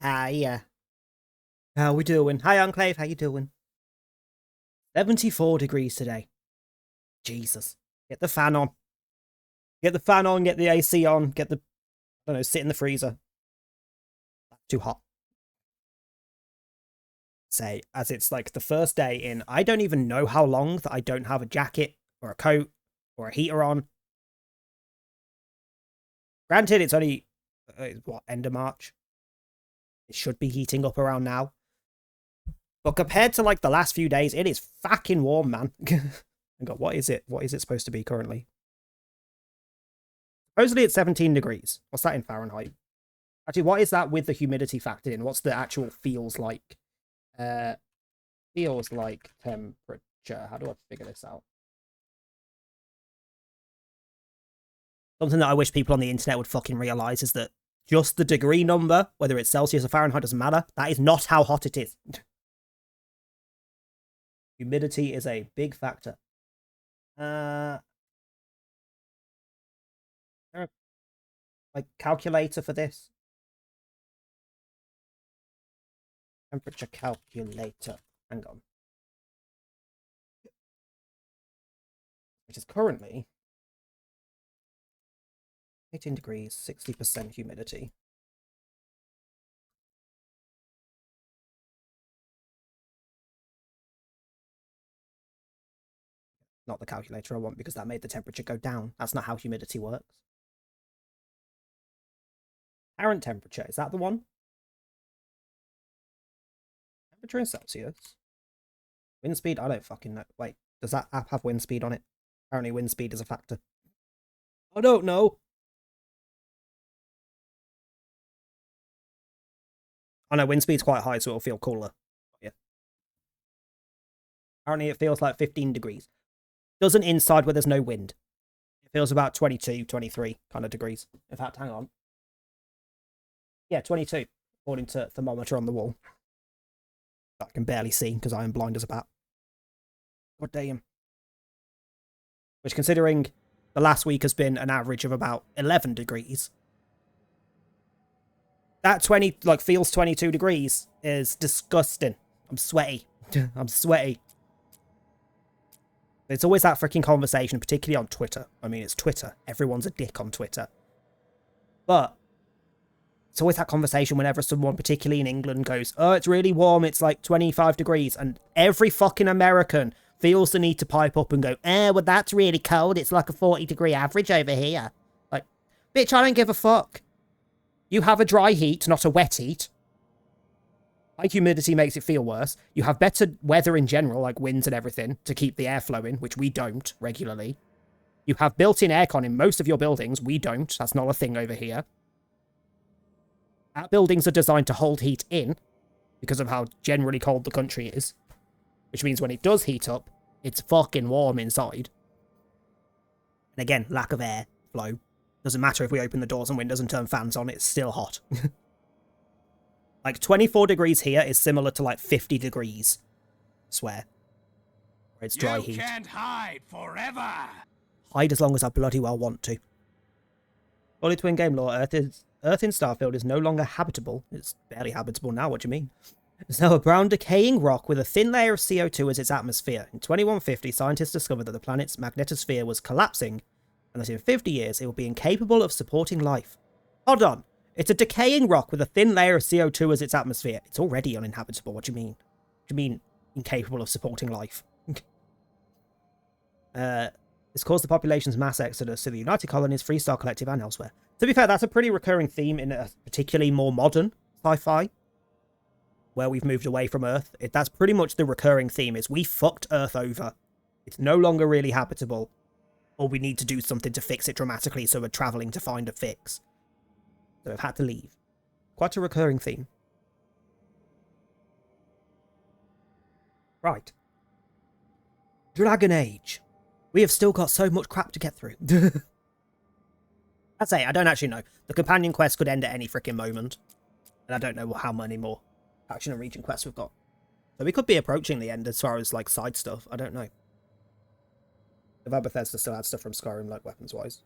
Hiya. How we doing? Hi, Enclave. How you doing? 74 degrees today. Jesus. Get the fan on. Get the fan on, get the AC on, get the... I don't know, sit in the freezer. That's too hot. Say, as it's like the first day in, I don't even know how long that I don't have a jacket or a coat or a heater on. Granted, it's only, what, end of March? It should be heating up around now. But compared to like the last few days, it is fucking warm, man. God, what is it? What is it supposed to be currently? Supposedly it's 17 degrees. What's that in Fahrenheit? Actually, what is that with the humidity factored in? What's the actual feels like? Feels like temperature. How do I figure this out? Something that I wish people on the internet would fucking realise is that just the degree number, whether it's Celsius or Fahrenheit, doesn't matter. That is not how hot it is. Humidity is a big factor. Like calculator for this? Temperature calculator. Hang on. Which is currently 18 degrees, 60% humidity. Not the calculator I want, because that made the temperature go down. That's not how humidity works. Apparent temperature, is that the one? Temperature in Celsius. Wind speed, I don't fucking know. Wait, does that app have wind speed on it? Apparently wind speed is a factor. I don't know. I know wind speed's quite high, so it'll feel cooler. Yeah. Apparently it feels like 15 degrees. Doesn't inside where there's no wind. It feels about 22, 23 kind of degrees. In fact, hang on. Yeah, 22, according to thermometer on the wall. I can barely see because I am blind as a bat. God damn. Which, considering the last week has been an average of about 11 degrees, that 20, like, feels 22 degrees is disgusting. I'm sweaty. I'm sweaty. It's always that freaking conversation, particularly on Twitter. I mean, it's Twitter. Everyone's a dick on Twitter. But it's always that conversation whenever someone, particularly in England, goes, oh, it's really warm, it's like 25 degrees. And every fucking American feels the need to pipe up and go, well, that's really cold. It's like a 40-degree average over here. Like, bitch, I don't give a fuck. You have a dry heat, not a wet heat. High humidity makes it feel worse. You have better weather in general, like winds and everything, to keep the air flowing, which we don't regularly. You have built-in aircon in most of your buildings. We don't. That's not a thing over here. Our buildings are designed to hold heat in because of how generally cold the country is. Which means when it does heat up, it's fucking warm inside. And again, lack of air flow. Doesn't matter if we open the doors and windows and turn fans on, it's still hot. Like, 24 degrees here is similar to, like, 50 degrees. I swear. Where it's dry heat. You can't hide forever! Hide as long as I bloody well want to. Fully twin game lore, Earth in Starfield is no longer habitable. It's barely habitable now, what do you mean? It's now a brown decaying rock with a thin layer of CO2 as its atmosphere. In 2150, scientists discovered that the planet's magnetosphere was collapsing, and that in 50 years it will be incapable of supporting life. Hold on. It's a decaying rock with a thin layer of CO2 as its atmosphere. It's already uninhabitable. What do you mean? What do you mean incapable of supporting life? This caused the population's mass exodus to the United Colonies, Freestar Collective, and elsewhere. To be fair, that's a pretty recurring theme in a particularly more modern sci-fi, where we've moved away from Earth. That's pretty much the recurring theme, is we fucked Earth over. It's no longer really habitable, or we need to do something to fix it dramatically, so we're travelling to find a fix. So I've had to leave. Quite a recurring theme. Right. Dragon Age. We have still got so much crap to get through. I'd say, I don't actually know. The companion quest could end at any freaking moment. And I don't know how many more faction and region quests we've got. So we could be approaching the end as far as, like, side stuff. I don't know. If Bethesda still had stuff from Skyrim, like, weapons-wise.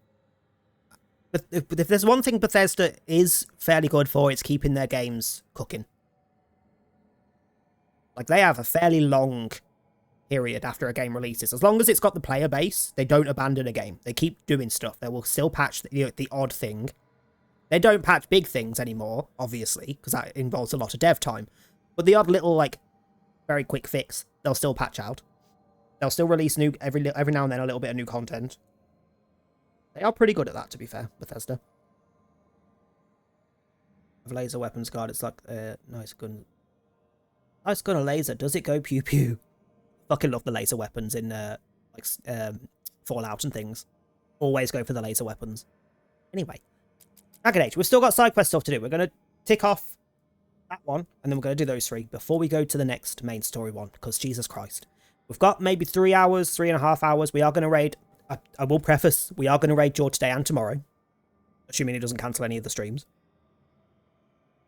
But if there's one thing Bethesda is fairly good for, it's keeping their games cooking. Like, they have a fairly long period after a game releases. As long as it's got the player base, they don't abandon a game. They keep doing stuff. They will still patch the odd thing. They don't patch big things anymore, obviously, because that involves a lot of dev time. But the odd little, like, very quick fix, they'll still patch out. They'll still release new every now and then a little bit of new content. They are pretty good at that, to be fair, Bethesda. Of laser weapons guard, it's like nice gun. Nice gun, a laser. Does it go pew pew? Fucking love the laser weapons in Fallout and things. Always go for the laser weapons. Anyway, Dragon Age. We've still got side quest stuff to do. We're gonna tick off that one, and then we're gonna do those 3 before we go to the next main story one. Because Jesus Christ, we've got maybe 3 hours, 3.5 hours. We are gonna raid. I will preface, we are gonna raid George today and tomorrow, assuming he doesn't cancel any of the streams.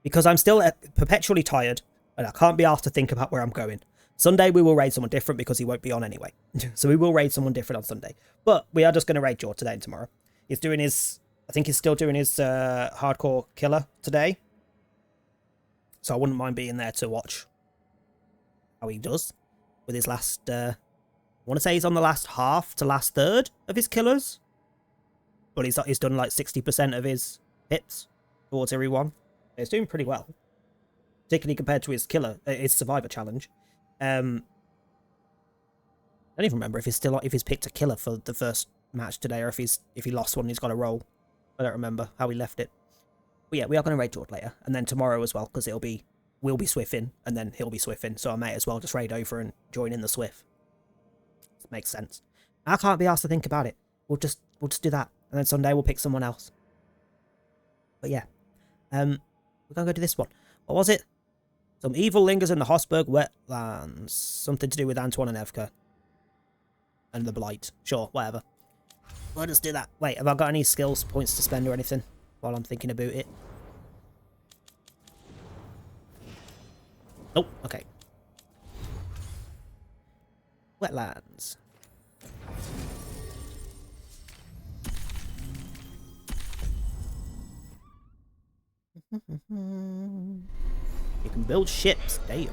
Because I'm still perpetually tired, and I can't be asked to think about where I'm going. Sunday, we will raid someone different because he won't be on anyway. So we will raid someone different on Sunday. But we are just going to raid George today and tomorrow. He's doing his... I think he's still doing his hardcore killer today. So I wouldn't mind being there to watch how he does with his last... I want to say he's on the last half to last third of his killers. But he's done like 60% of his hits towards every one. He's doing pretty well. Particularly compared to his killer, his survivor challenge. I don't even remember if he's picked a killer for the first match today, or if he lost one and he's got a roll. I don't remember how he left it. But yeah, we are going to raid George later, and then tomorrow as well, because we'll be swiffing, and then he'll be swiffing, so I may as well just raid over and join in the swiff. It makes sense. I can't be asked to think about it. We'll just do that, and then Sunday we'll pick someone else. But yeah, we're gonna go to this one. What was it? Some evil lingers in the Hosberg wetlands. Something to do with Antoine and Evka. And the Blight. Sure, whatever. We'll just do that. Wait, have I got any skills points to spend or anything while I'm thinking about it? Oh, okay. Wetlands. You can build ships. Damn.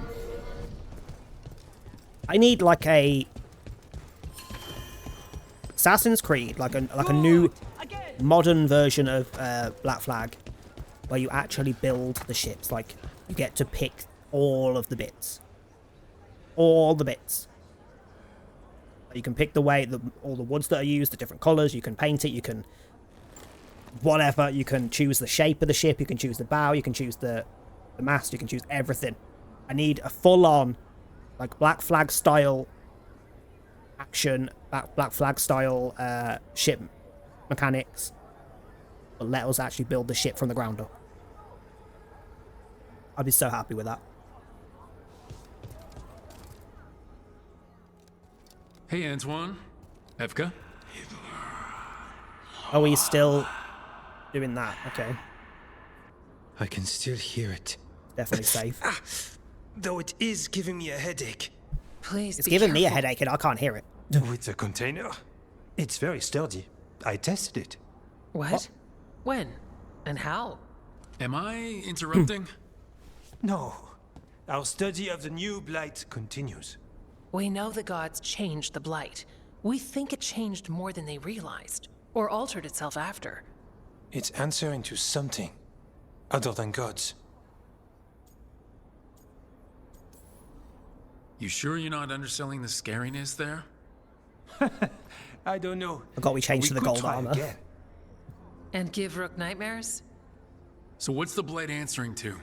I need like a Assassin's Creed, like a new modern version of Black Flag, where you actually build the ships. Like you get to pick all of the bits, all the bits. You can pick the way all the woods that are used, the different colors. You can paint it. You can whatever. You can choose the shape of the ship. You can choose the bow. You can choose the mast. You can choose everything. I need a full-on, like Black Flag style action, Black Flag style ship mechanics, but let us actually build the ship from the ground up. I'd be so happy with that. Hey, Antoine. Evka? Oh, he's still doing that. Okay. I can still hear it. Definitely safe. Though it is giving me a headache. Please It's be giving me a careful. headache and I can't hear it. With the container? It's very sturdy. I tested it. What? When? And how? Am I interrupting? No. Our study of the new blight continues. We know the gods changed the Blight. We think it changed more than they realized, or altered itself after. It's answering to something other than gods. You sure you're not underselling the scariness there? I don't know. Forgot we changed to the could gold try armor. again. And give Rook nightmares? So what's the blade answering to?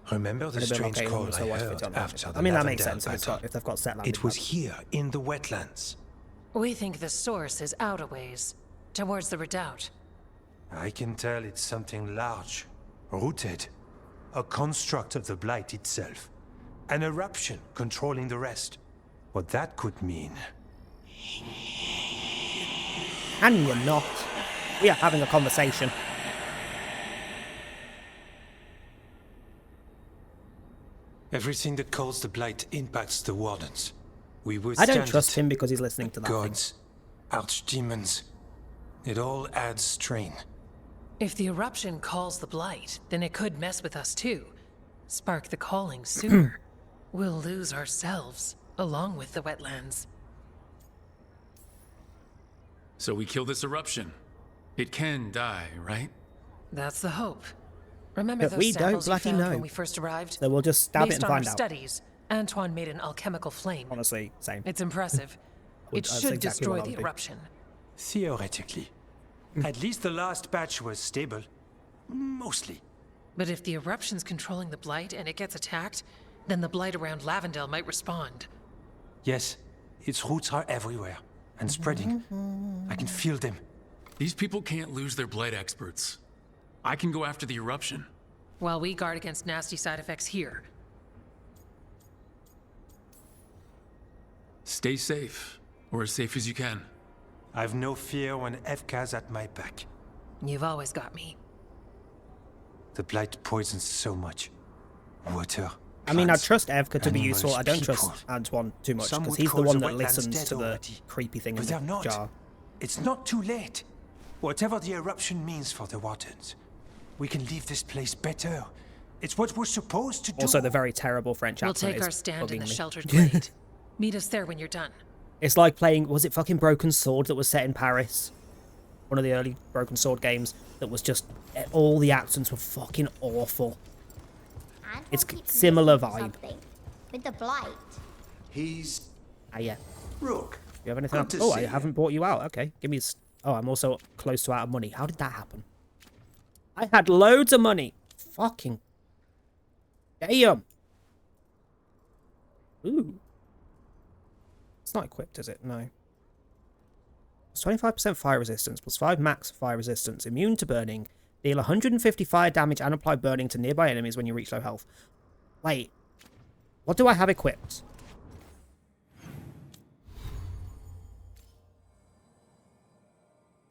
Remember the It'd have been strange okay, call so I what's heard fit on after that? the I mean, that Lavender makes sense battle? if they've got set landing It was pads. here in the wetlands. We think the source is out a ways, towards the redoubt. I can tell it's something large, rooted. A construct of the blight itself. An eruption controlling the rest. What that could mean. And you're not. We are having a conversation. Everything that calls the blight impacts the wardens. We I withstand don't trust it. him because he's listening to that thing. Gods, archdemons. It all adds strain. If the eruption calls the blight, then it could mess with us too. Spark the calling sooner. We'll lose ourselves, along with the wetlands. So we kill this eruption. It can die, right? That's the hope. Remember But those we don't samples you bloody found know. when we first arrived? So we'll just stab it Based and on our find out. studies, Antoine made an alchemical flame. Honestly, same. It's impressive. It That's should exactly destroy what I the would do. eruption. Theoretically. At least the last batch was stable. Mostly. But if the eruption's controlling the blight and it gets attacked, then the blight around Lavendale might respond. Yes, its roots are everywhere and spreading. I can feel them. These people can't lose their blight experts. I can go after the eruption. While we guard against nasty side effects here. Stay safe, or as safe as you can. I've no fear when Evka's at my back. You've always got me. The blight poisons so much. Water. I mean, I plants, trust Evka to be animals, useful. I don't people. trust Antoine too much, Some because would he's the call one the that wetlands listens dead to the already. creepy thing in But they're the not. jar. It's not too late. Whatever the eruption means for the Waters, we can leave this place better. It's what we're supposed to do. Also, the very terrible French We'll accent take is our stand in bugging the me. sheltered glade. Meet us there when you're done. It's like playing, was it fucking Broken Sword that was set in Paris? One of the early Broken Sword games that was just, all the accents were fucking awful. It's similar vibe. With the blight. He's... Ah, yeah. Rook. You have anything Good else? to Oh, I see you. haven't bought you out. Okay, give me... Oh, I'm also close to out of money. How did that happen? I had loads of money. Fucking... Damn. Ooh. It's not equipped, is it? No. It's 25% fire resistance, plus 5 max fire resistance. Immune to burning. Deal 150 fire damage and apply burning to nearby enemies when you reach low health. Wait. What do I have equipped?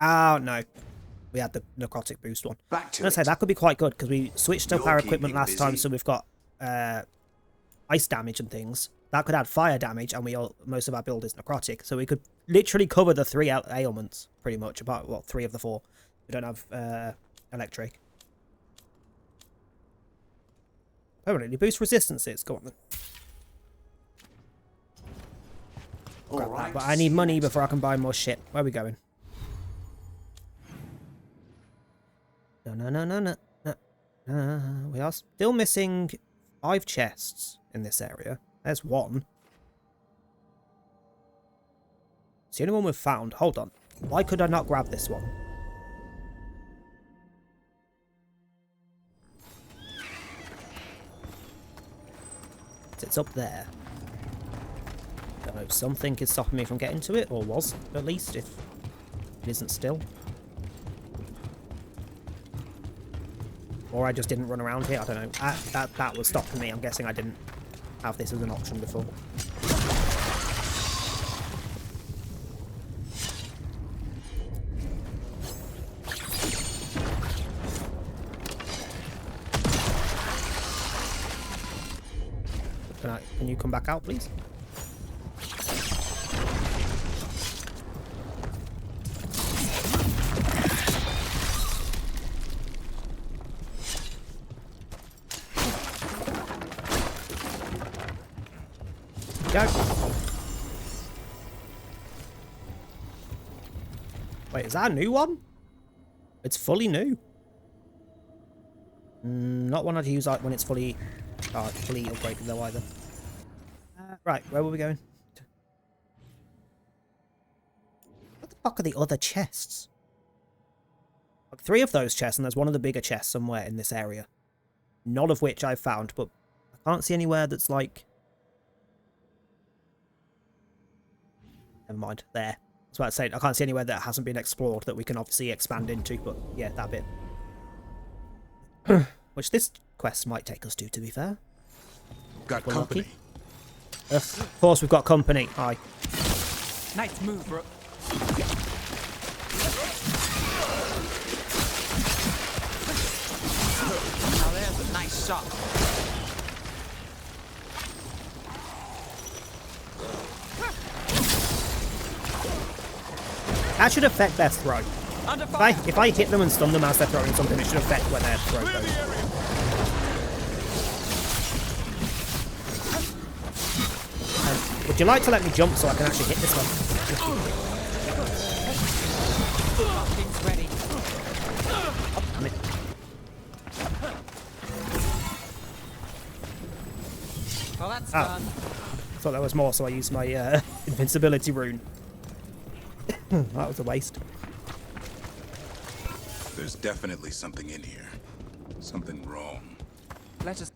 Oh, no. We had the necrotic boost one. Back to I'm going to say it. that could be quite good, because we switched up You're our equipment keeping last time, busy. so we've got ice damage and things. That could add fire damage, and most of our build is necrotic, so we could literally cover the 3 ailments, pretty much, about, well, 3 of the 4. We don't have electric. Permanently boost resistances. Go on then. All Grab that, right. but I need money before I can buy more shit. Where are we going? No. We are still missing 5 chests in this area. There's 1. It's the only one we've found. Hold on. Why could I not grab this one? It's up there. Don't know, something is stopping me from getting to it, or was, at least, if it isn't still. Or I just didn't run around here, I don't know. That was stopping me. I'm guessing I didn't have this as an option before. Can you come back out, please? Go. Wait, is that a new one? It's fully new. Not one I'd use when it's fully upgraded though either. Right, where were we going? What the fuck are the other chests? Like 3 of those chests, and there's one of the bigger chests somewhere in this area. None of which I've found, but I can't see anywhere that's like... Never mind, there. I was about to say, I can't see anywhere that hasn't been explored that we can obviously expand into, but yeah, that bit. Which this quest might take us to be fair. Got We're company. lucky. Of course we've got company. Aye. Nice move, bro. Now there's a nice shot. That should affect their throw. Under If fire. if I hit them and stun them as they're throwing something, it should affect when they're thrown. Would you like to let me jump so I can actually hit this one? King's ready. Damn it. Well, that's Ah. done. I thought there was more, so I used my invincibility rune. That was a waste. There's definitely something in here. Something wrong. Let us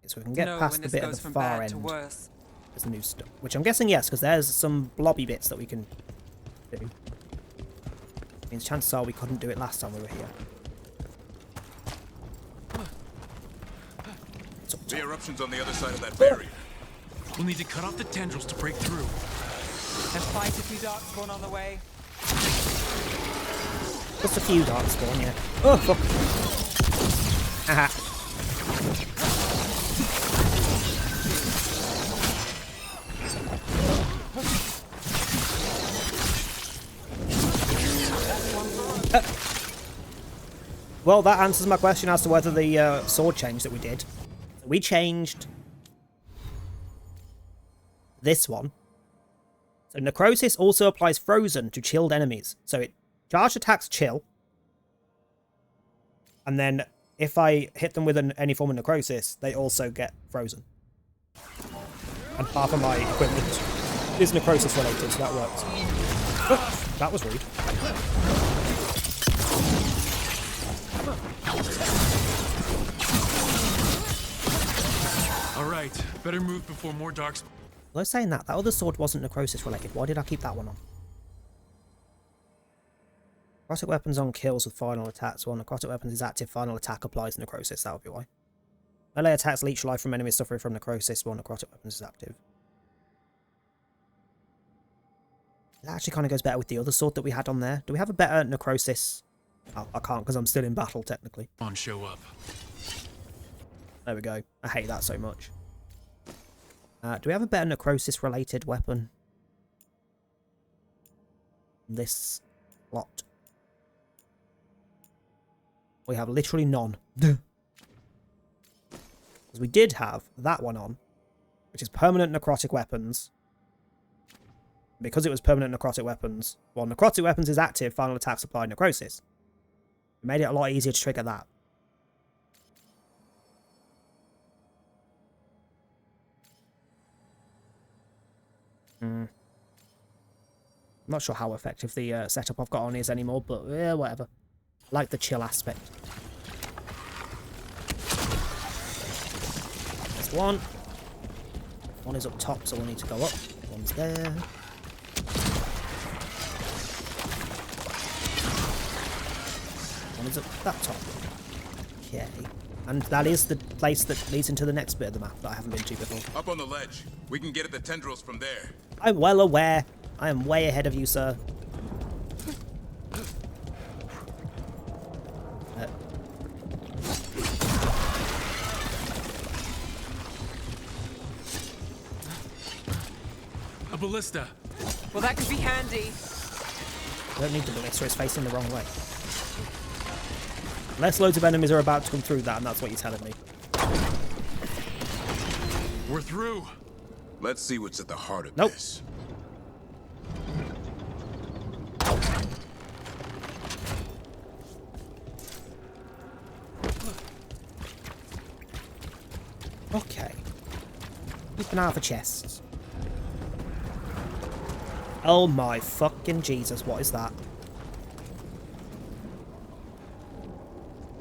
So we can get know past when the this bit goes at the from far bad to end. worse. There's new stuff. Which I'm guessing yes, because there's some blobby bits that we can do. Means chances are we couldn't do it last time we were here. The eruption's on the other side of that barrier. We'll need to cut off the tendrils to break through. And fight a few darkspawn on the way. Just a few dark spawn, yeah. Oh, fuck. Haha. Well, that answers my question as to whether the sword change that we did. We changed this one. So Necrosis also applies Frozen to chilled enemies. So it charged attacks chill. And then if I hit them with any form of Necrosis, they also get Frozen. And half of my equipment is Necrosis related, so that works. Oh, that was rude. Alright, better move before more darks. Although saying that other sword wasn't Necrosis related. Why did I keep that one on? Necrotic weapons on kills with final attacks. While necrotic weapons is active, final attack applies Necrosis. That would be why. Melee attacks leech life from enemies suffering from Necrosis while necrotic weapons is active. That actually kind of goes better with the other sword that we had on there. Do we have a better Necrosis? Oh, I can't because I'm still in battle technically. On, show up. There we go. I hate that so much. Do we have a better Necrosis related weapon? This lot. We have literally none. Because we did have that one on, which is permanent necrotic weapons. Because it was permanent necrotic weapons, while necrotic weapons is active, final attacks apply necrosis. It made it a lot easier to trigger that. I'm not sure how effective the setup I've got on is anymore, but yeah, whatever. I like the chill aspect. There's one. One is up top, so we'll need to go up. One's there. One is up that top. Okay. And that is the place that leads into the next bit of the map that I haven't been to before. Up on the ledge. We can get at the tendrils from there. I'm well aware. I am way ahead of you, sir. A ballista. Well, that could be handy. I don't need the ballista, it's facing the wrong way. Unless loads of enemies are about to come through that, and that's what you're telling me. We're through. Let's see what's at the heart of Nope. this. Okay. Keep an eye out for chests. Oh my fucking Jesus, what is that?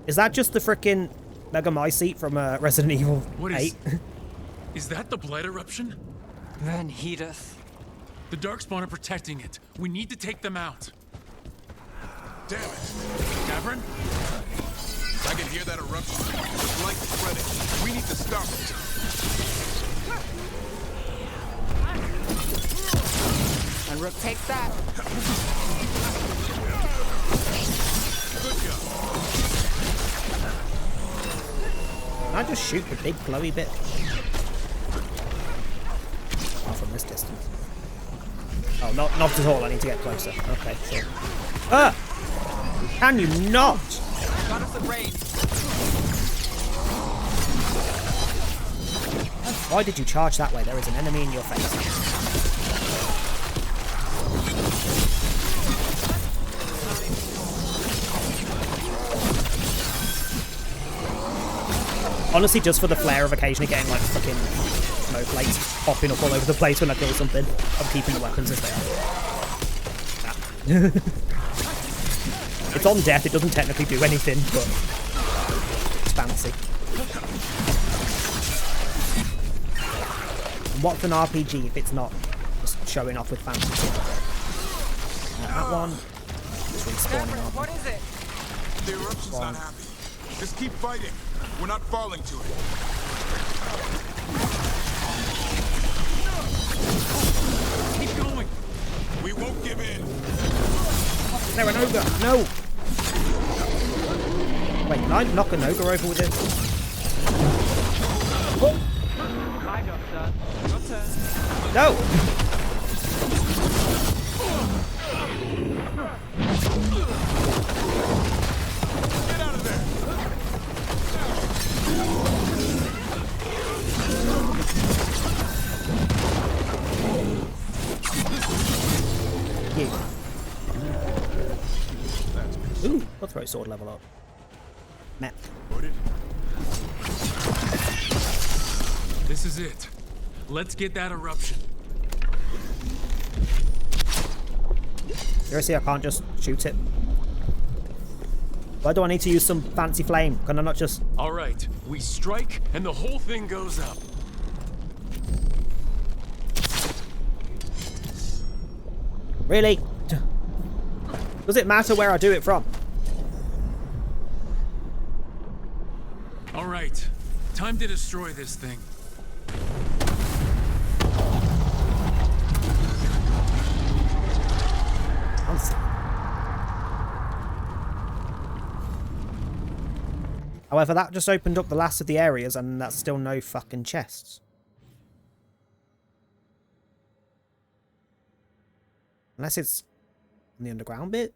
Is that just the frickin' Mega Mycete from Resident Evil 8? What is... Is that the blight eruption? Then heedeth. The Darkspawn are protecting it. We need to take them out. Damn it. Tavern? I can hear that eruption. The blight is spreading. We need to stop it. And Rook takes that. Good job. Can I just shoot the big glowy bit? Not from this distance. Oh, not at all. I need to get closer. Okay, sure. Ah! Can you not? Got us at range. Why did you charge that way? There is an enemy in your face. Honestly, just for the flair of occasionally getting like fucking snowflakes popping up all over the place when I kill something, I'm keeping the weapons as they are. Nah. It's on death, it doesn't technically do anything, but it's fancy. And what's an RPG if it's not just showing off with fancy shit? That one. Just respawning off. What is it? The eruption's not happy. Just keep fighting. We're not falling to it. Keep going. We won't give in. There, an ogre! No! Wait, can I knock an ogre over with this? Oh. Hi, Doctor. Your turn. No! Get out of there. You. Ooh, I'll throw sword level up. Map. This is it. Let's get that eruption. Seriously, I can't just shoot it. Why do I need to use some fancy flame? Can I not just... All right, we strike and the whole thing goes up. Really? Does it matter where I do it from? All right, time to destroy this thing. However, that just opened up the last of the areas and that's still no fucking chests. Unless it's in the underground bit.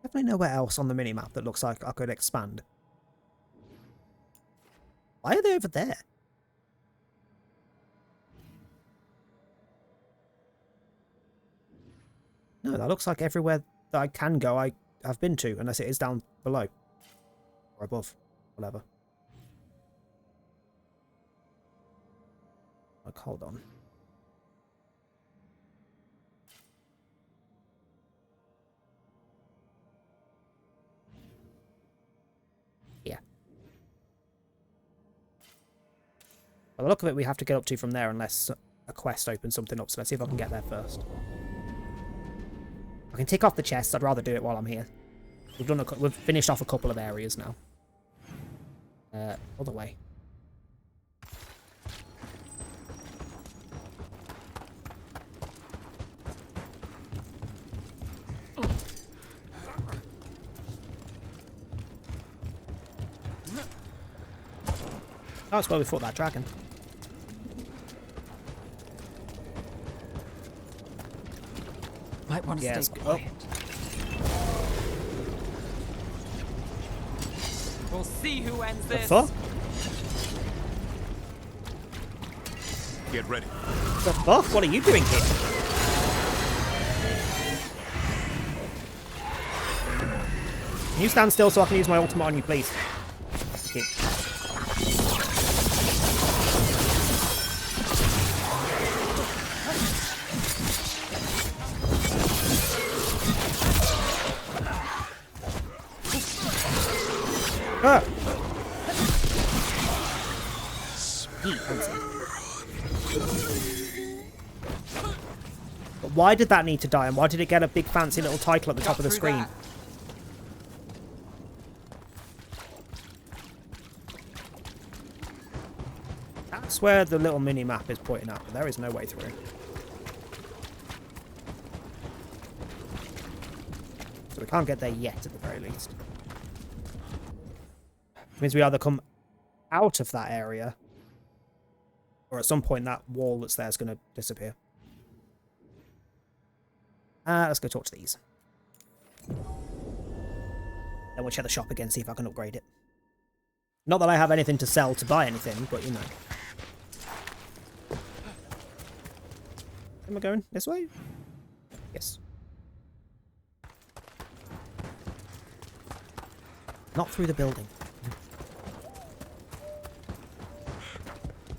Definitely nowhere else on the minimap that looks like I could expand. Why are they over there? No, that looks like everywhere that I can go I've been to, unless it is down below. Or above. Whatever. Like, hold on. Yeah. By the look of it, we have to get up to from there unless a quest opens something up. So let's see if I can get there first. I can tick off the chests. I'd rather do it while I'm here. We've finished off a couple of areas now. Other way. Oh, that's where we fought that dragon. Might want to Yes. stay quiet. We'll see who ends The this. fuck? Get ready. The fuck? What are you doing here? Can you stand still so I can use my ultimate on you, please? Thank you. Ah. But why did that need to die, and why did it get a big fancy little title at the top of the screen? That. That's where the little mini-map is pointing at, but there is no way through. So we can't get there yet, at the very least. Which means we either come out of that area, Or at some point that wall that's there is going to disappear. Let's go talk to these. Then we'll check the shop again, see if I can upgrade it. Not that I have anything to sell to buy anything, but you know. Am I going this way? Yes. Not through the building.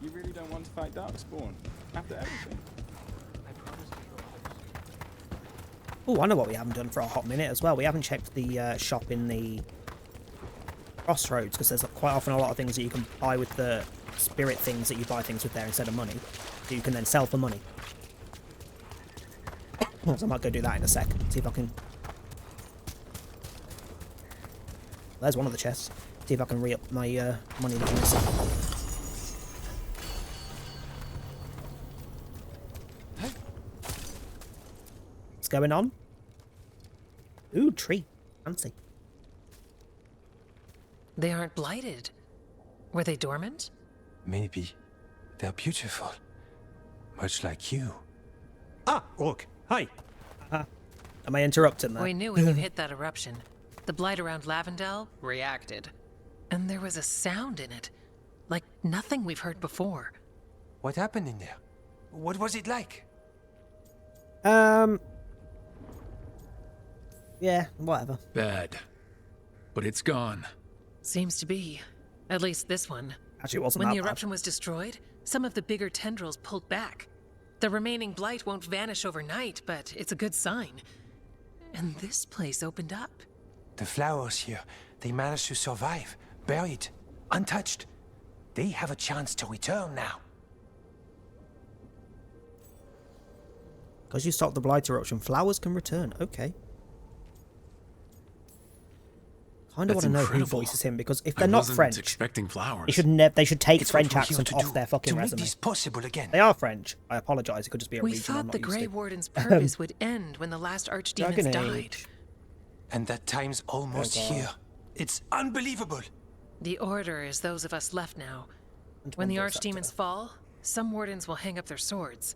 You really don't want to fight Darkspawn after everything? Oh, I know what we haven't done for a hot minute as well. We haven't checked the shop in the Crossroads, because there's quite often a lot of things that you can buy with the spirit things that you buy things with there instead of money, that you can then sell for money. So I might go do that in a sec. See if I can... There's one of the chests. See if I can re-up my money that I'm missing. What's going on? Ooh, tree. Fancy. They aren't blighted. Were they dormant? Maybe. They're beautiful. Much like you. Ah, Rook. Hi. Am I interrupting that? We knew when you hit that eruption. The blight around Lavendel reacted. And there was a sound in it. Like nothing we've heard before. What happened in there? What was it like? Yeah, whatever. Bad. But it's gone. Seems to be. At least this one. Actually, it wasn't When that the bad. eruption was destroyed, some of the bigger tendrils pulled back. The remaining blight won't vanish overnight, but it's a good sign. And this place opened up. The flowers here, they managed to survive, buried, untouched. They have a chance to return now. Because you stopped the blight eruption, flowers can return. Okay. Kind of want That's to know incredible. who voices him, because if I they're not wasn't French, expecting flowers. they should take It's what French we're here accent to off do, their fucking to make resume. this possible again. They are French. I apologise. It could just be a We region I'm thought not the used Grey to. Warden's purpose would end when the last archdemons Dragon died. Age. And that time's almost Oh, God. here. It's unbelievable. The Order is those of us left now. And When the one voice archdemons actor. fall, some wardens will hang up their swords.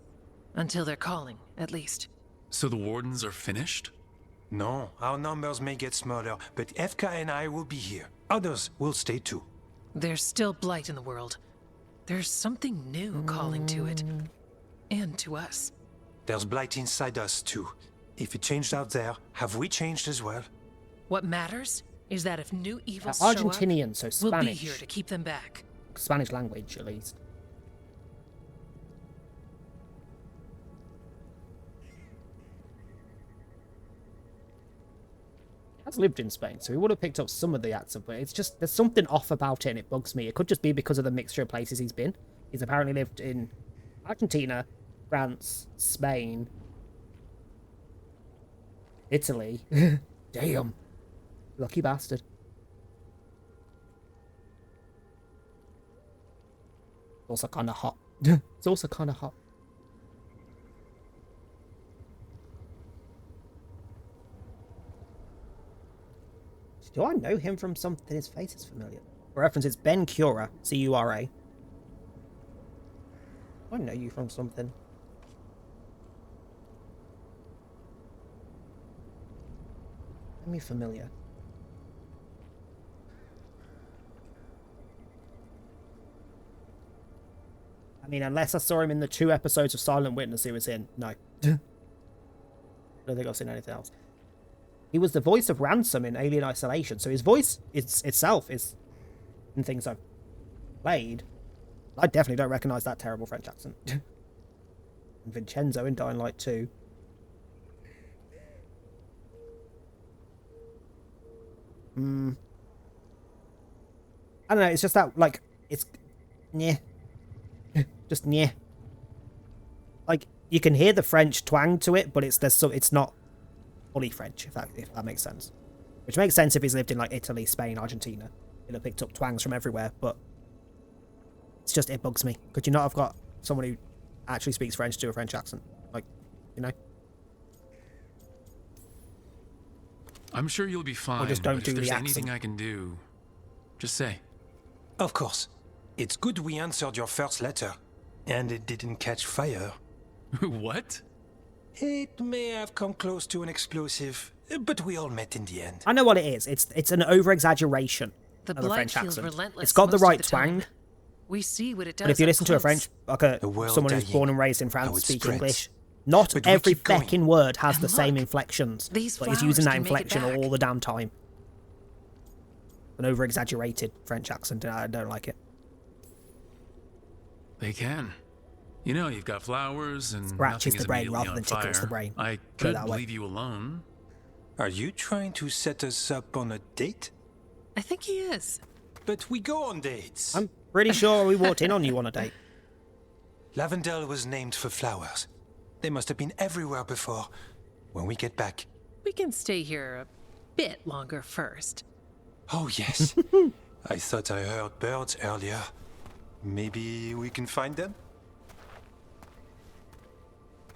Until they're calling, at least. So the wardens are finished? No, our numbers may get smaller, but FK and I will be here. Others will stay too. There's still blight in the world. There's something new calling to it. And to us. There's blight inside us too. If it changed out there, have we changed as well? What matters is that if new evils Argentinian, so show up, we'll be Spanish. here to keep them back. Spanish language, at least. He has lived in Spain, so he would have picked up some of the accent, but it's just, there's something off about it and it bugs me. It could just be because of the mixture of places he's been. He's apparently lived in Argentina, France, Spain, Italy. Damn. Lucky bastard. It's also kind of hot. It's also kind of hot. Do I know him from something? His face is familiar. For reference, it's Ben Cura, C-U-R-A. I know you from something. Are you familiar? I mean, unless I saw him in the 2 episodes of Silent Witness he was in. No. I don't think I've seen anything else. He was the voice of Ransom in Alien Isolation, so his voice itself is in things I've played. I definitely don't recognise that terrible French accent. And Vincenzo in Dying Light 2. I don't know, it's just that, like, it's... Nyeh. Just nyeh. Like, you can hear the French twang to it, but it's not fully French, if that makes sense. Which makes sense if he's lived in, like, Italy, Spain, Argentina. He'll have picked up twangs from everywhere, but... It's just, it bugs me. Could you not have got someone who actually speaks French to do a French accent? Like, you know? I'm sure you'll be fine. just don't but do if the there's accent. anything I can do, just say. Of course. It's good we answered your first letter. And it didn't catch fire. What? It may have come close to an explosive, but we all met in the end. I know what it is. It's an over-exaggeration The of the blight French feels accent. relentless. It's got the most of right time. twang, We see what it does. but if you up listen to a close. French, like a The world someone who's dying, born and raised in how France, it speak spreads. English, not But we every keep going. feckin' word has And the same look, inflections. these But he's using flowers that can make it inflection back. all the damn time. An over-exaggerated French accent, and I don't like it. They can. You know, you've got flowers and Scratches nothing the is brain immediately rather on than tickles fire. the brain. I Put it could that way. leave you alone. Are you trying to set us up on a date? I think he is. But we go on dates. I'm pretty sure we walked in on you on a date. Lavendel was named for flowers. They must have been everywhere before. When we get back. We can stay here a bit longer first. Oh, yes. I thought I heard birds earlier. Maybe we can find them?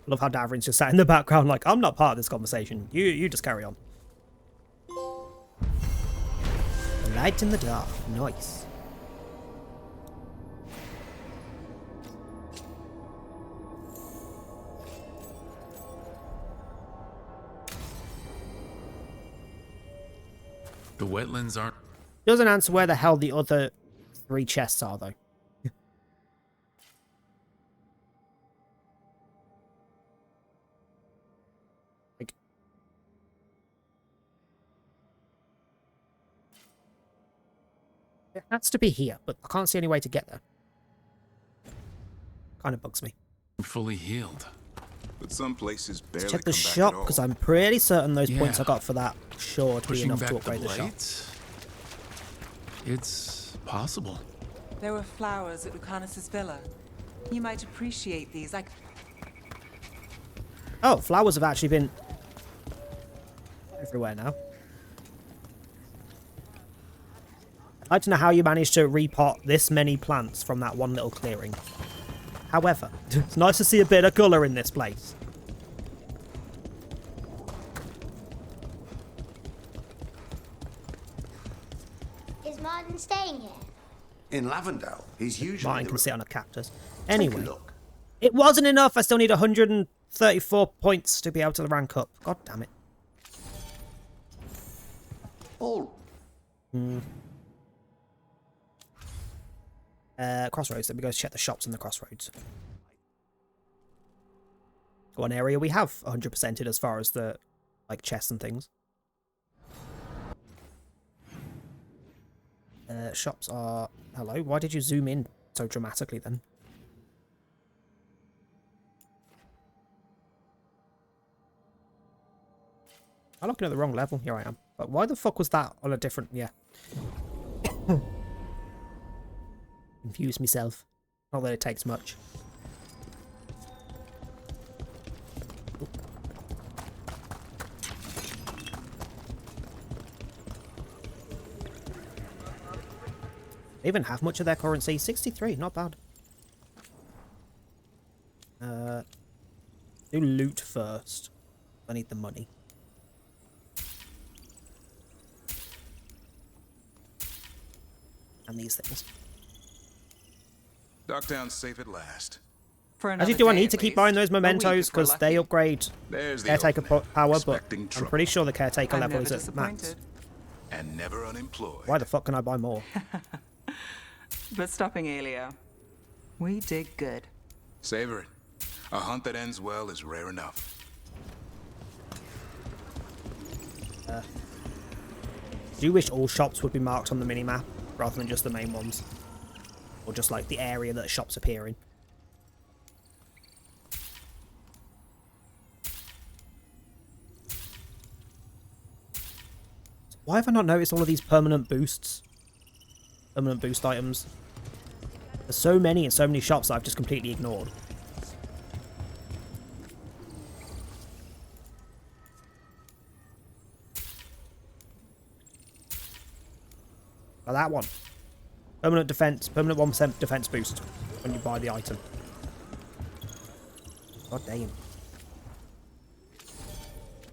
I love how Davrin's just sat in the background like, I'm not part of this conversation. You just carry on. The light in the dark. Nice. The wetlands aren't. Doesn't answer where the hell the other 3 chests are, though. Like, it has to be here, but I can't see any way to get there. Kind of bugs me. fully healed. But some places barely Check the come back shop, at all. because I'm pretty certain those points I Yeah. got for that sure to be Pushing enough back to the upgrade the shop. blight? It's possible. There were flowers at Lucanus's villa. You might appreciate these. Oh, flowers have actually been everywhere now. I'd like to know how you managed to repot this many plants from that one little clearing. However, it's nice to see a bit of colour in this place. Is Martin staying here? In Lavendale, he's usually. Martin the can sit on a cactus. Take a Anyway, look. it wasn't enough. I still need 134 points to be able to rank up. God damn it. All Crossroads. Let me go check the shops in the crossroads. One area we have 100%ed as far as the like chests and things. Shops are... Hello? Why did you zoom in so dramatically then? I'm looking at the wrong level. Here I am. But why the fuck was that on a different... Yeah. Confused myself. Not that it takes much. They even have much of their currency. 63, not bad. Do loot first. I need the money. And these things. Docktown's safe at last. For Actually, do I need to keep buying those mementos? Because they upgrade There's the caretaker old man, power, but respecting I'm trouble. pretty sure the caretaker I'm level never is at max. disappointed. And never unemployed. Why the fuck can I buy more? But stopping Aelia, we did good. Savor it. A hunt that ends well is rare enough. Do you wish all shops would be marked on the minimap rather than just the main ones? Or just like the area that shops appear in? Why have I not noticed all of these permanent boosts? Permanent boost items. There's so many in so many shops that I've just completely ignored. Like that one. Permanent defense, permanent 1% defense boost when you buy the item. God damn.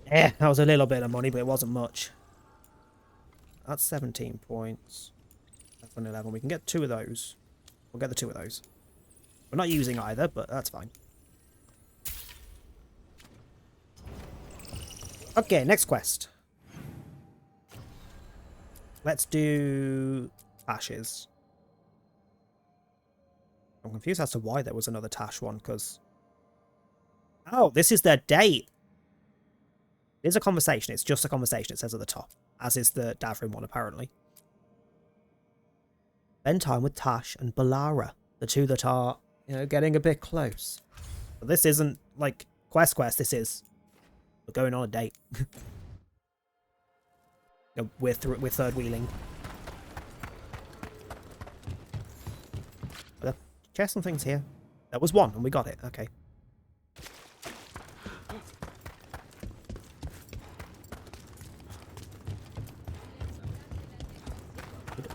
Yeah, that was a little bit of money, but it wasn't much. That's 17 points. 11. We can get 2 of those. We'll get the 2 of those. We're not using either, but that's fine. Okay, next quest. Let's do Tashes. I'm confused as to why there was another Tash one, because... Oh, this is their date. It is a conversation. It's just a conversation, it says at the top. As is the Davrim one, apparently. Spend time with Tash and Balara. The two that are, you know, getting a bit close. But this isn't, like, quest. This is... We're going on a date. We're third wheeling. Check some things here. There was one, and we got it. Okay.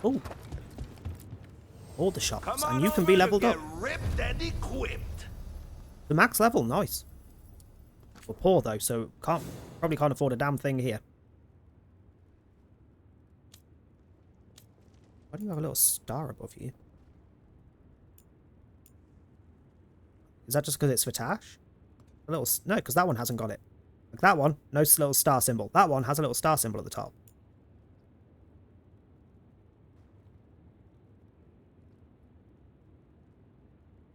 Oh. All the shops, and you can be leveled up. Ripped and equipped. The max level, nice. We're poor though, so probably can't afford a damn thing here. Why do you have a little star above you? Is that just because it's for Tash? A little no, because that one hasn't got it. Like that one, no little star symbol. That one has a little star symbol at the top.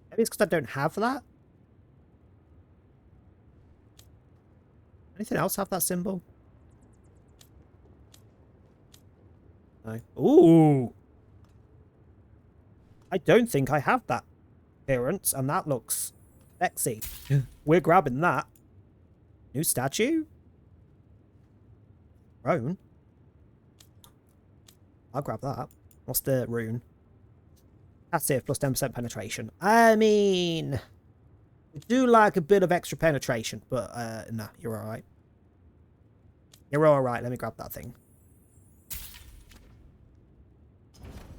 Maybe it's because I don't have that. Anything else have that symbol? No. Ooh! I don't think I have that appearance, and that looks sexy. We're grabbing that. New statue? Throne? I'll grab that. What's the rune? Passive plus 10% penetration. I mean... We do like a bit of extra penetration, but nah, you're alright. You're alright, let me grab that thing.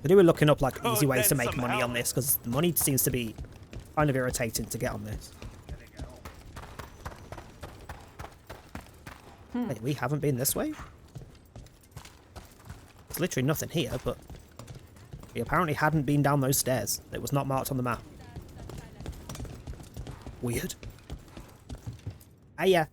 We were looking up like easy ways to make money on this, because the money seems to be kind of irritating to get on this. Wait, we haven't been this way? There's literally nothing here, but we apparently hadn't been down those stairs. It was not marked on the map. Weird. Hiya.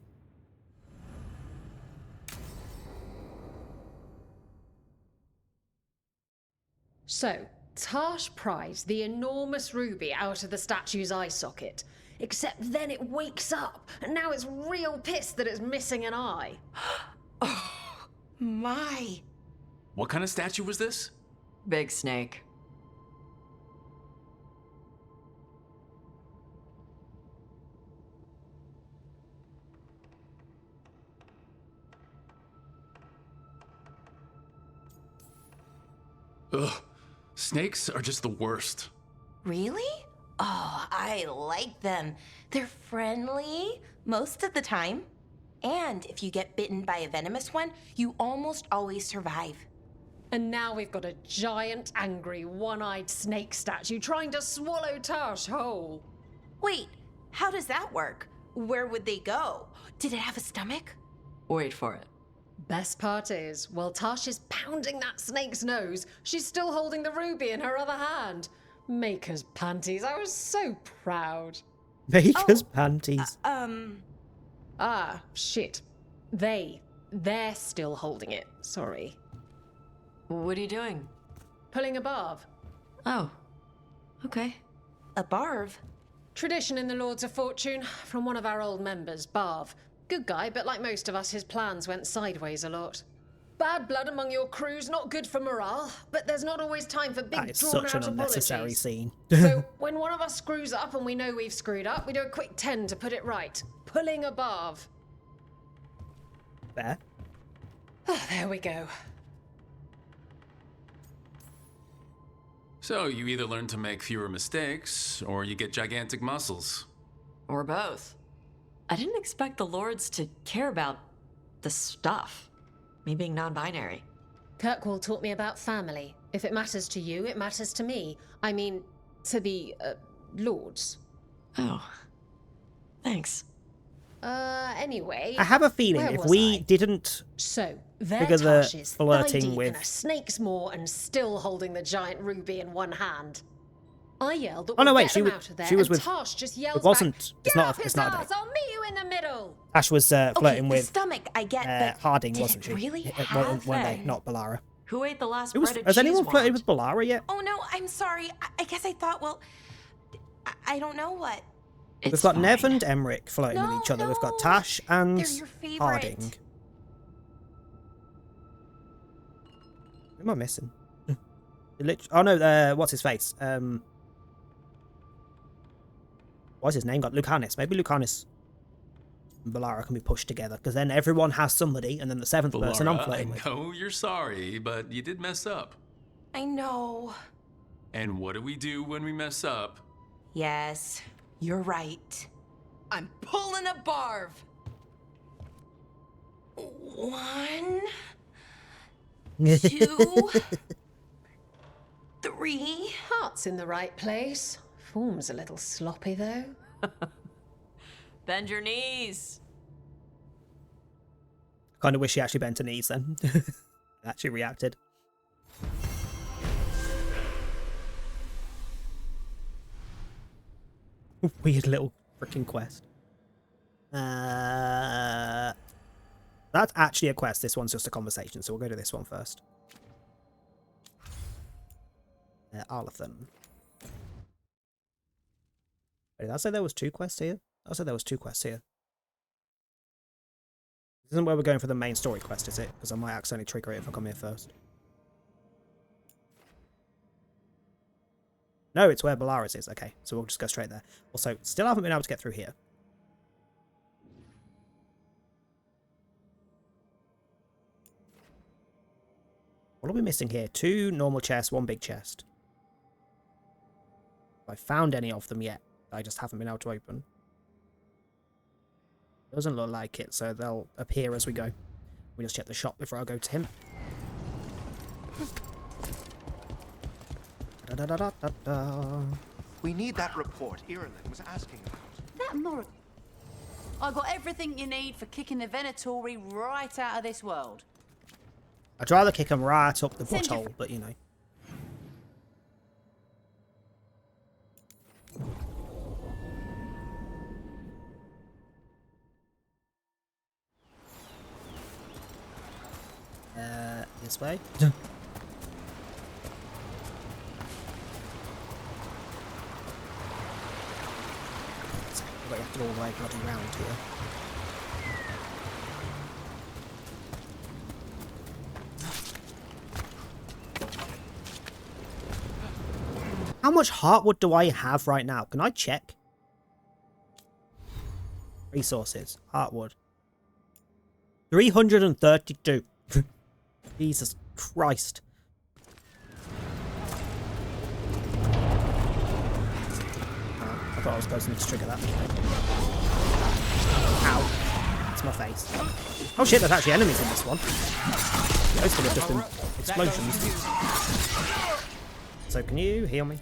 So, Tash pries the enormous ruby out of the statue's eye socket. Except then it wakes up, and now it's real pissed that it's missing an eye. Oh, my. What kind of statue was this? Big snake. Ugh. Snakes are just the worst. Really? Oh, I like them. They're friendly most of the time. And if you get bitten by a venomous one, you almost always survive. And now we've got a giant, angry, one-eyed snake statue trying to swallow Tash whole. Wait, how does that work? Where would they go? Did it have a stomach? Wait for it. Best part is, while Tash is pounding that snake's nose, she's still holding the ruby in her other hand. Maker's panties, I was so proud. Maker's panties. Ah, shit. They're still holding it, sorry. What are you doing? Pulling a barb. Oh, okay. A barb? Tradition in the Lords of Fortune, from one of our old members, Barv. Good guy, but like most of us, his plans went sideways a lot. Bad blood among your crews, not good for morale, but there's not always time for big, That is drawn-out such an unnecessary apologies. scene. So, when one of us screws up and we know we've screwed up, we do a quick 10 to put it right. Pulling a Barv. There. Oh, there we go. So you either learn to make fewer mistakes, or you get gigantic muscles. Or both. I didn't expect the Lords to care about the stuff. Me being non-binary. Kirkwall taught me about family. If it matters to you, it matters to me. I mean, to the, Lords. Oh. Thanks. Anyway... I have a feeling if we didn't figure the Tashes, flirting thigh deep with... in a snake's maw and still holding the giant ruby in one hand. I yelled that Oh, no, we'd wait, get she them was- out of there, she was and with- Tosh just yells It wasn't. back, It's "Get not. off It's his not a ass, date. I'll meet you in the middle." Ash was flirting Okay, the with stomach, I get, but Harding, did wasn't it she? really Weren't have they? Not Ballara. Who ate the last Who was, breaded has anyone cheese flirted wand? with Ballara yet? Oh no, I'm sorry. I guess I thought, well, I don't know what. We've got Nev and Emmerich flirting with each other. We've got Tash and They're your favorite. Harding. Who am I missing? Oh no, what's his face? What's his name got? Lucanus. Maybe Lucanus and Ballara can be pushed together, because then everyone has somebody, and then the seventh person I'm Ballara, flirting with. I know you're sorry, but you did mess up. I know. And what do we do when we mess up? Yes, you're right. I'm pulling a barv. 1, 2, 3. Heart's in the right place. Form's a little sloppy, though. Bend your knees. Kind of wish he actually bent her knees then. Actually reacted. Weird little freaking quest. That's actually a quest. This one's just a conversation, so we'll go to this one first. Arlathan. Wait, did I say there was 2 quests here? I said there was 2 quests here. This isn't where we're going for the main story quest, is it? Because I might accidentally trigger it if I come here first. No, it's where Bellaris is. Okay, so we'll just go straight there. Also, still haven't been able to get through here. What are we missing here? 2 normal chests, 1 big chest. Have I found any of them yet? I just haven't been able to open. Doesn't look like it, so they'll appear as we go. We just check the shop before I go to him. We need that report Ireland was asking about. That more. I got everything you need for kicking the Venatori right out of this world. I'd rather kick them right up the Send your butthole, but you know. This way. We have to go all the way bloody round here. How much heartwood do I have right now? Can I check? Resources. Heartwood. 332. Jesus Christ. I thought I was supposed to trigger that. Ow. It's my face. Oh shit, there's actually enemies in this one. Those could have just been explosions. So can you heal me?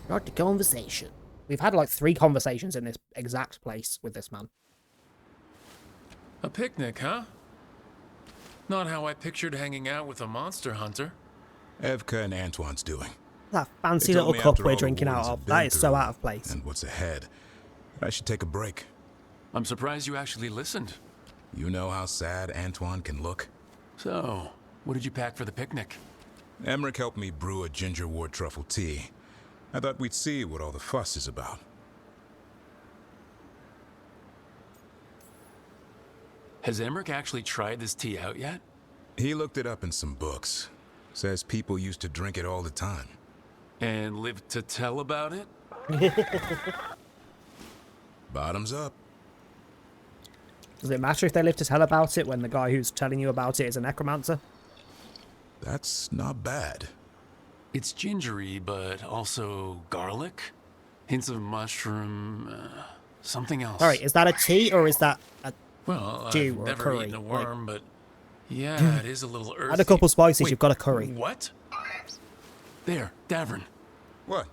Not the conversation. We've had like 3 conversations in this exact place with this man. A picnic, huh? Not how I pictured hanging out with a monster hunter. Evka and Antoine's doing. That fancy They told little me cup after we're all the drinking out wars of. I've That been is so through out of place. And what's ahead. I should take a break. I'm surprised you actually listened. You know how sad Antoine can look? So, what did you pack for the picnic? Emmerich helped me brew a ginger wort truffle tea. I thought we'd see what all the fuss is about. Has Emmerich actually tried this tea out yet? He looked it up in some books. Says people used to drink it all the time. And lived to tell about it? Bottoms up. Does it matter if they live to tell about it when the guy who's telling you about it is a necromancer? That's not bad. It's gingery, but also garlic. Hints of mushroom, something else. Sorry, is that a tea or is that a well, stew I've or a never curry? eaten a worm, but Yeah, it is a little earthy. Add a couple spices, Wait, you've got a curry. What? There, Davern. What?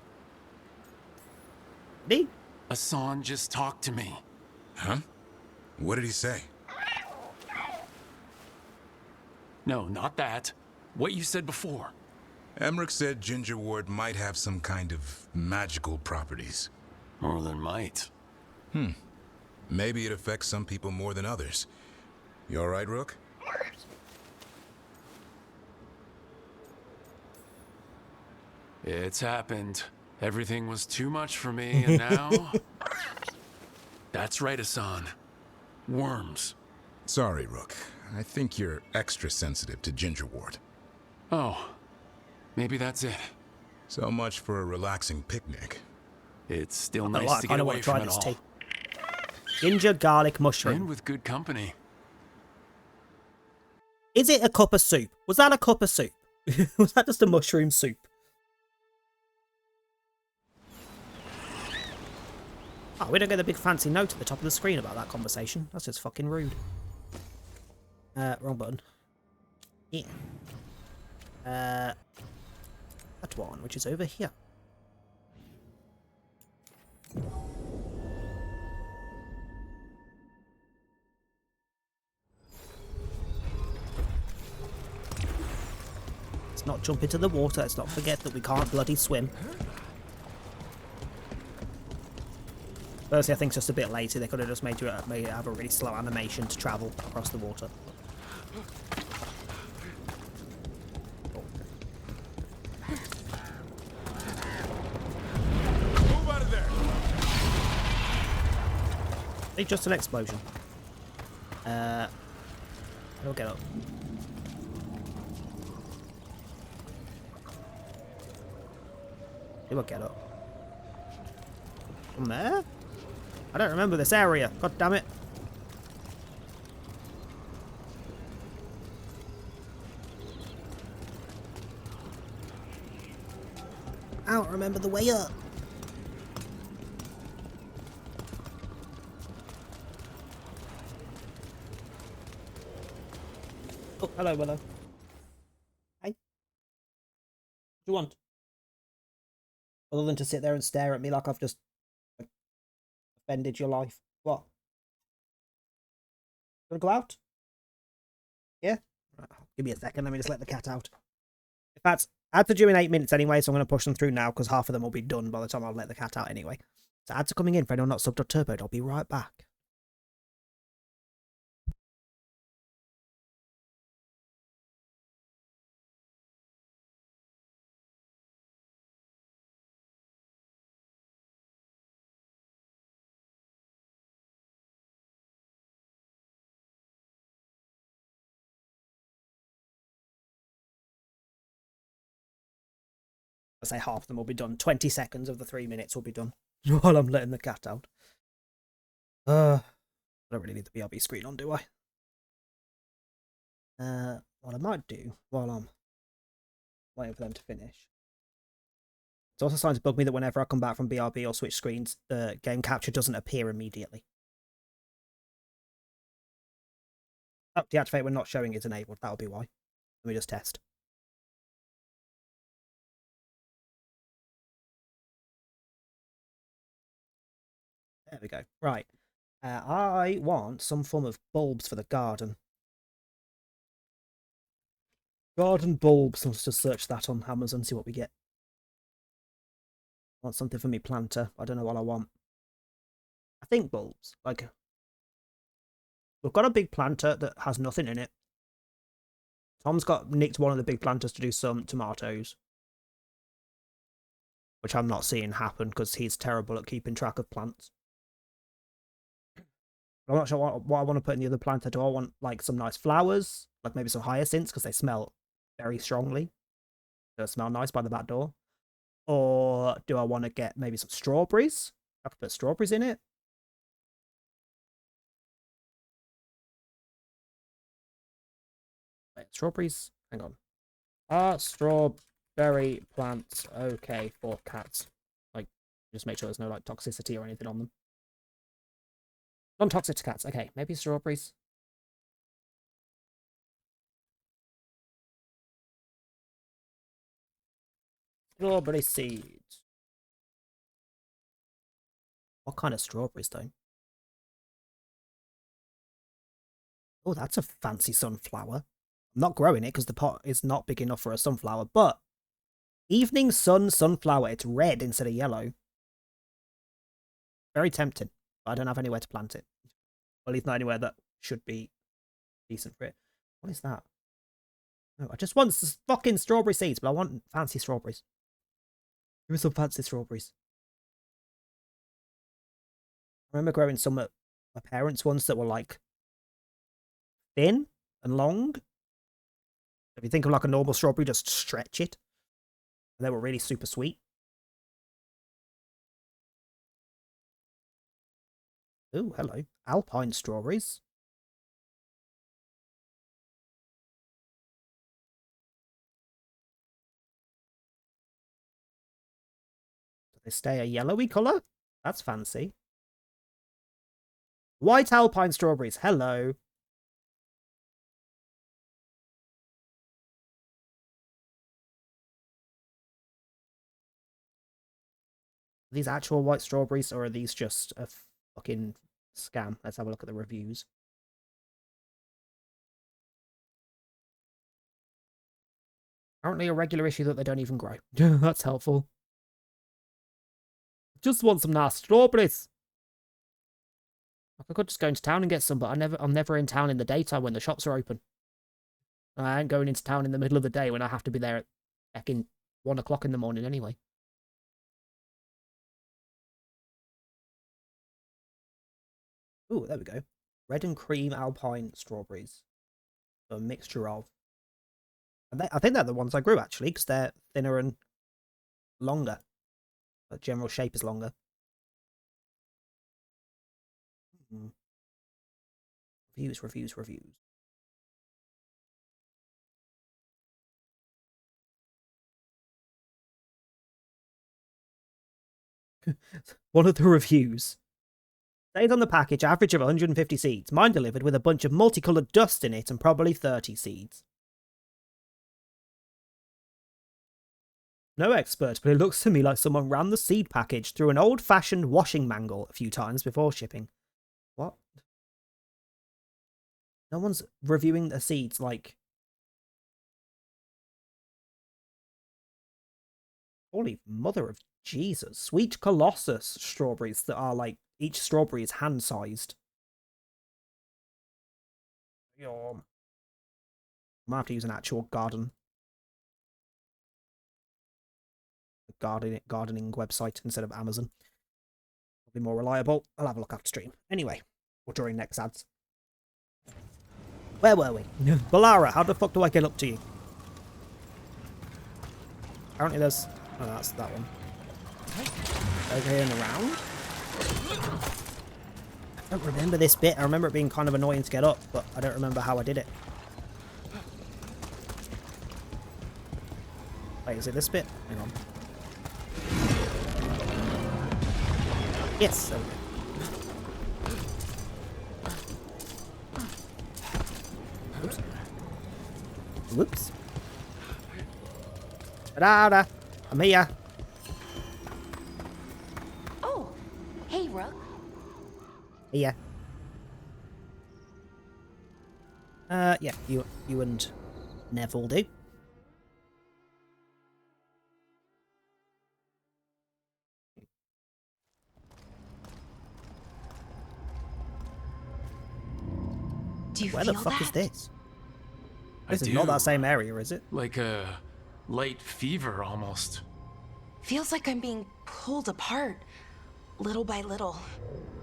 Me? Hassan just talked to me. Huh? What did he say? No, not that. What you said before. Emmerich said Ginger Ward might have some kind of magical properties. More than might. Maybe it affects some people more than others. You all right, Rook? It's happened. Everything was too much for me, and now... That's right, Hassan. Worms. Sorry, Rook. I think you're extra sensitive to Ginger Ward. Oh, maybe that's it. So much for a relaxing picnic. It's still Not nice gonna lie, to I get kinda away wanna try from it this all. tea. Ginger garlic And mushroom. with good company. Is it a cup of soup? Was that a cup of soup? Was that just a mushroom soup? Oh, we don't get the big fancy note at the top of the screen about that conversation. That's just fucking rude. Wrong button. Yeah. That one, which is over here. Let's not jump into the water. Let's not forget that we can't bloody swim. Firstly, I think it's just a bit lazy. They could have just made you have a really slow animation to travel across the water. Move out of there. It's just an explosion. We'll get up. He will get up. From there? I don't remember this area. God damn it. I don't remember the way up. Oh, hello, Willow. Hey. What do you want? Other than to sit there and stare at me like I've just offended your life. What? Wanna go out? Yeah? Right, give me a second, let me just let the cat out. In fact, ads are due in 8 minutes anyway, so I'm going to push them through now because half of them will be done by the time I'll let the cat out anyway. So ads are coming in for anyone not subbed or turboed. I'll be right back. I say half of them will be done. 20 seconds of the 3 minutes will be done while I'm letting the cat out. I don't really need the BRB screen on, do I? What I might do while I'm waiting for them to finish. It's also starting to bug me that whenever I come back from BRB or switch screens, the game capture doesn't appear immediately. Oh, deactivate when not showing is enabled. That'll be why. Let me just test. There we go. Right. I want some form of bulbs for the garden. Garden bulbs. Let's just search that on Amazon, see what we get. I want something for me planter. I don't know what I want. I think bulbs. Like, we've got a big planter that has nothing in it. Tom's nicked one of the big planters to do some tomatoes. Which I'm not seeing happen because he's terrible at keeping track of plants. I'm not sure what I want to put in the other planter. Do I want like some nice flowers? Like maybe some hyacinths because they smell very strongly. They smell nice by the back door. Or do I want to get maybe some strawberries? I could put strawberries in it. Wait, strawberries? Hang on. Strawberry plants. Okay, for cats. Like, just make sure there's no like toxicity or anything on them. Non-toxic to cats. Okay, maybe strawberries. Strawberry seeds. What kind of strawberries, though? Oh, that's a fancy sunflower. I'm not growing it because the pot is not big enough for a sunflower, but Evening Sun Sunflower. It's red instead of yellow. Very tempting, but I don't have anywhere to plant it. Or at least not anywhere that should be decent for it. What is that? No, I just want fucking strawberry seeds, but I want fancy strawberries. Give me some fancy strawberries. I remember growing some at my parents' ones that were like thin and long. If you think of like a normal strawberry, just stretch it. They were really super sweet. Ooh, hello. Alpine strawberries. Do they stay a yellowy colour? That's fancy. White alpine strawberries. Hello. Are these actual white strawberries, or are these just a fucking scam? Let's have a look at the reviews. Apparently a regular issue that they don't even grow. That's helpful. Just want some nice strawberries. I could just go into town and get some, but I'm never in town in the daytime when the shops are open. I ain't going into town in the middle of the day when I have to be there at fucking 1 o'clock in the morning anyway. Ooh, there we go. Red and cream alpine strawberries. So a mixture of. And I think they're the ones I grew, actually, because they're thinner and longer. The general shape is longer. Reviews. One of the reviews. Stays on the package, average of 150 seeds. Mine delivered with a bunch of multicoloured dust in it and probably 30 seeds. No expert, but it looks to me like someone ran the seed package through an old-fashioned washing mangle a few times before shipping. What? No one's reviewing the seeds like... Holy mother of Jesus. Sweet Colossus strawberries that are like... Each strawberry is hand-sized. I might have to use an actual gardening website instead of Amazon. Probably more reliable. I'll have a look after stream. Anyway, or during next ads. Where were we? Balara, how the fuck do I get up to you? Apparently there's... Oh, that's that one. Over here and around. I don't remember this bit. I remember it being kind of annoying to get up, but I don't remember how I did it. Wait, is it this bit? Hang on. Yes, there we go. Oops. Whoops. Ta-da! I'm here. Oh, hey, Rook. Yeah. Yeah, you and Neville do. Do you Where feel the fuck that? is this? I This is do. not that same area, is it? Like a light fever, almost. Feels like I'm being pulled apart, little by little.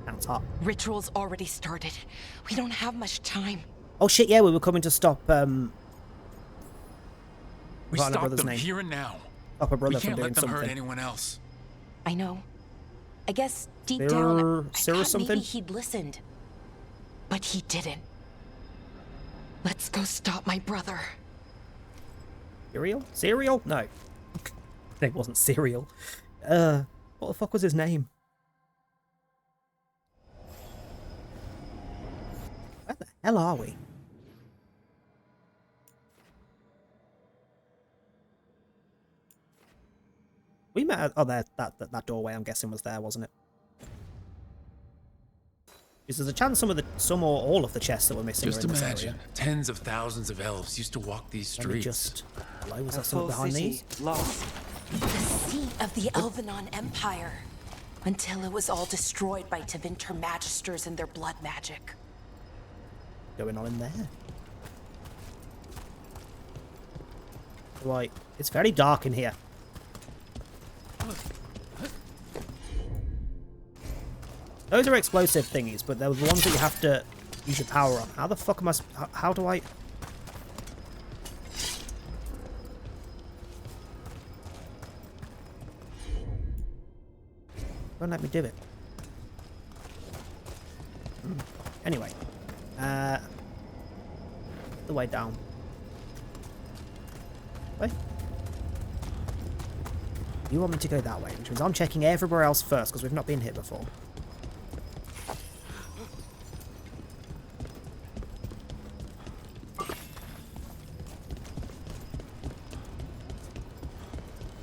Sounds hot. Ritual's already started. We don't have much time. Oh shit, yeah, we were coming to stop, We forgotten the stop brother's them name. here and now. Stop a brother We from can't doing let them hurt something. anyone else. I know. I guess deep Sir- down, I Sir thought something? maybe he'd listened. But he didn't. Let's go stop my brother. Cereal? Cereal? No. It wasn't cereal. What the fuck was his name? Where the hell are we? We met at, oh, there, that doorway, I'm guessing, was there, wasn't it? Because there's a chance some or all of the chests that were missing Just are in imagine, this area. tens of thousands of elves used to walk these streets. Hello, was that something behind these? Lost. The seat of the Elvenon Empire. Until it was all destroyed by Tevinter Magisters and their blood magic. Going on in there? Right, it's very dark in here. Those are explosive thingies, but they're the ones that you have to use your power on. How the fuck am I... How do I... Don't let me do it. Anyway. The way down. Wait. You want me to go that way, which means I'm checking everywhere else first, because we've not been here before.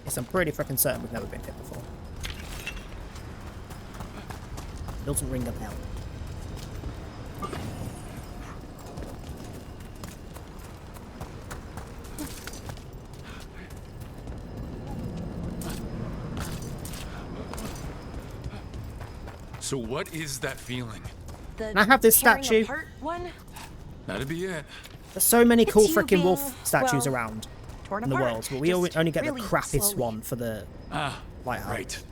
Yes, I'm pretty freaking certain we've never been here before. Doesn't ring a bell. So what is that feeling? Can I have this statue? One? That'd be it. There's so many cool It's you freaking being, wolf statues well, around torn in the apart. world, but we Just only get really the crappiest slowly. one for the lighthouse. Right.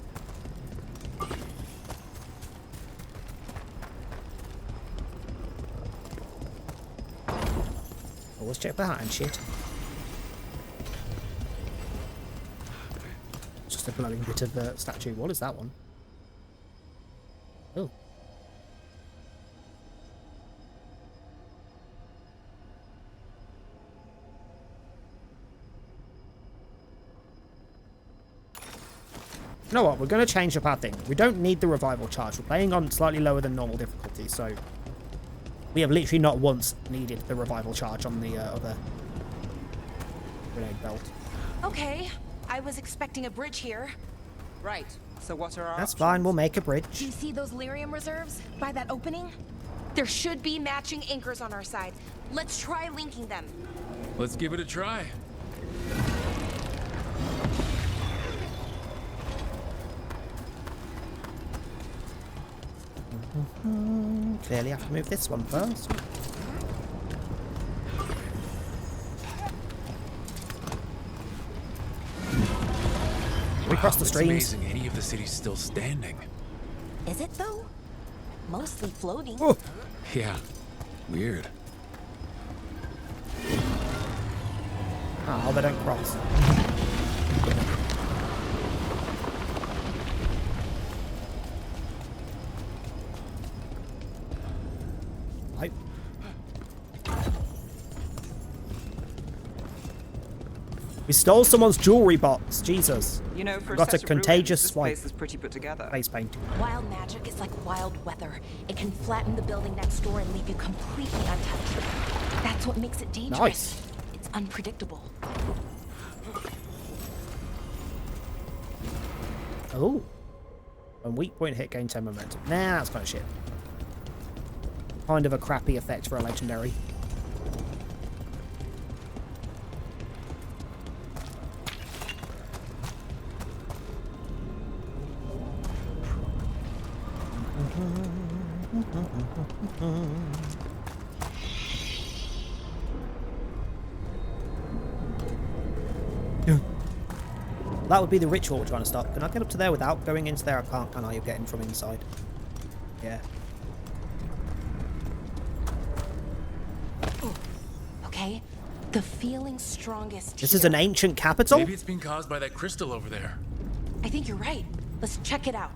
Always check behind shit. Just a glowing bit of statue. What is that one? Oh. You know what? We're going to change up our thing. We don't need the revival charge. We're playing on slightly lower than normal difficulty, so we have literally not once needed the revival charge on the other grenade belt. Okay, I was expecting a bridge here. Right. So what are our That's options? fine. We'll make a bridge. Do you see those lyrium reserves by that opening? There should be matching anchors on our side. Let's try linking them. Let's give it a try. Clearly have to move this one first. We crossed the It's streams. amazing any of the city's still standing. Is it though? Mostly floating. Oh. Yeah. Weird. Oh, they don't cross. Right. We stole someone's jewelry box. Jesus. You know, for Got a set of contagious ruins, this swipe. place is pretty put together. Face painting. Wild magic is like wild weather. It can flatten the building next door and leave you completely untouched. That's what makes it dangerous. Nice. It's unpredictable. Oh. When weak point hit, gain 10 momentum. Nah, that's kind of shit. Kind of a crappy effect for a legendary. That would be the ritual we're trying to stop. Can I get up to there without going into there? I can't, can I? You're getting from inside. Yeah. Okay? The feeling's strongest This here. is an ancient capital? Maybe it's been caused by that crystal over there. I think you're right. Let's check it out.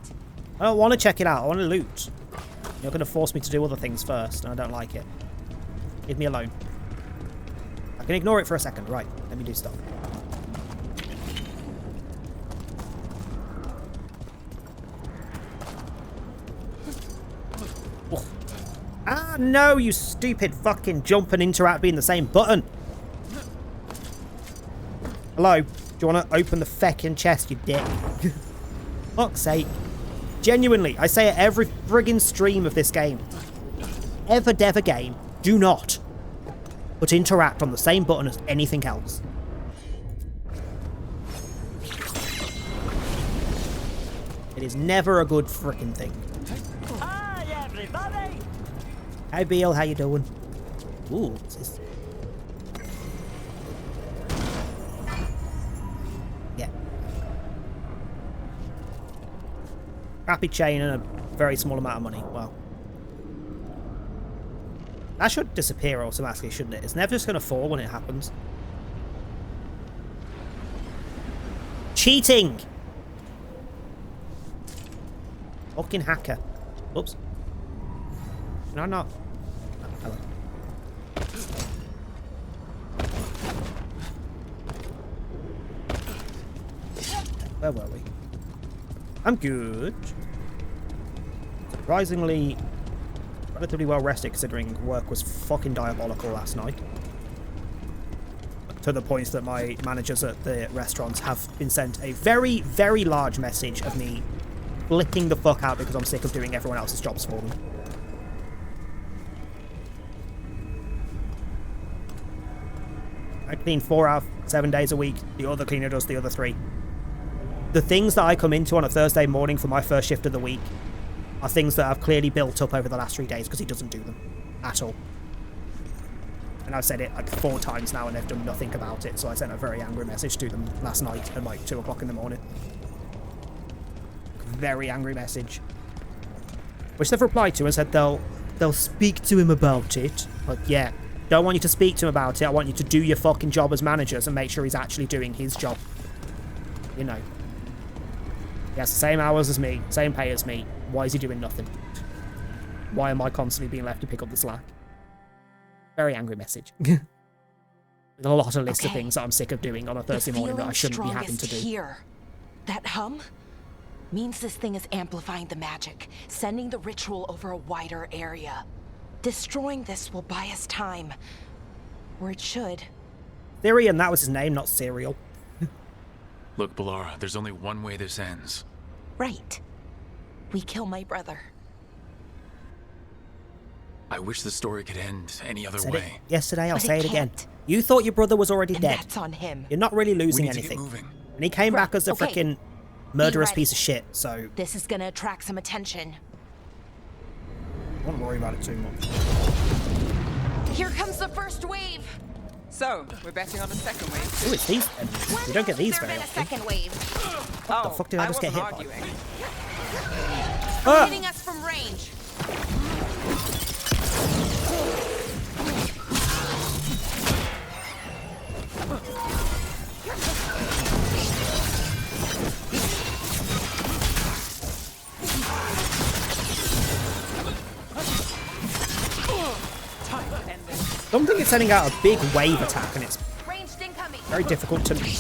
I don't want to check it out. I want to loot. You're going to force me to do other things first, and I don't like it. Leave me alone. I can ignore it for a second. Right, let me do stuff. Oh. Ah, no, you stupid fucking jump and interact being the same button. Hello. Do you want to open the feckin' chest, you dick? Fuck's sake. Genuinely, I say it every friggin' stream of this game. Ever game, do not put interact on the same button as anything else. It is never a good frickin' thing. Hi, everybody! Hey, Beal, how you doing? Ooh, what's this? Yeah. Crappy chain and a very small amount of money. Wow. That should disappear automatically, shouldn't it? It's never just going to fall when it happens. Cheating! Fucking hacker. Oops. No, I'm not. Oh, hello. Where were we? I'm good. Surprisingly, relatively well rested considering work was fucking diabolical last night. To the point that my managers at the restaurants have been sent a very, very large message of me flipping the fuck out because I'm sick of doing everyone else's jobs for them. I clean 4 out of 7 days a week. The other cleaner does the other 3. The things that I come into on a Thursday morning for my first shift of the week are things that I've clearly built up over the last 3 days because he doesn't do them at all. And I've said it like 4 times now and they've done nothing about it, so I sent a very angry message to them last night at like 2 o'clock in the morning. Very angry message. Which they've replied to and said they'll speak to him about it. But yeah, don't want you to speak to him about it. I want you to do your fucking job as managers and make sure he's actually doing his job. You know. He has the same hours as me, same pay as me. Why is he doing nothing? Why am I constantly being left to pick up the slack? Very angry message. There's a lot of list of things that I'm sick of doing on a Thursday morning that I shouldn't be having to do. Here. That hum means this thing is amplifying the magic, sending the ritual over a wider area. Destroying this will buy us time. Or it should. Therian, that was his name, not Serial. Look, Bellara, there's only one way this ends. Right. We kill my brother. I wish the story could end any other Said way. it yesterday, I'll But say it it again. can't. You thought your brother was already And dead. that's on him. You're not really losing We need to get anything. moving. And he came back as a okay. freaking murderous ready. piece of shit, so This is gonna attract some attention. I won't worry about it too much. Here comes the first wave. So, we're betting on a second wave. Ooh, it's these. You don't get these There very been a often. second wave. What the fuck did I just get hit wasn't by? arguing. Ah! Hitting us from range. Something is sending out a big wave attack, and it's Ranged incoming. very difficult to dodge.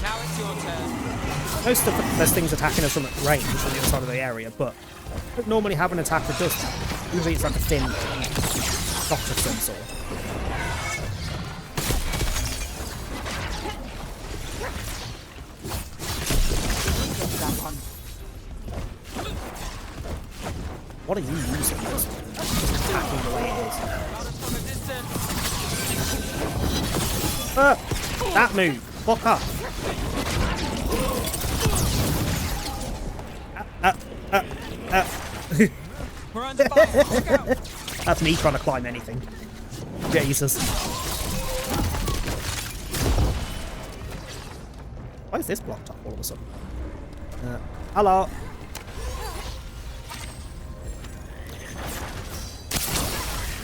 Now it's your turn. Most of those things attacking us from range on the other side of the area, but I don't normally have an attack that does that. Usually it's like a thin shot of some sort. That one. What are you using? Just attacking the way it is. From a distance. That move. Fuck up. We're under fire. Look out. That's me trying to climb anything. Jesus. Why is this blocked up all of a sudden? Hello.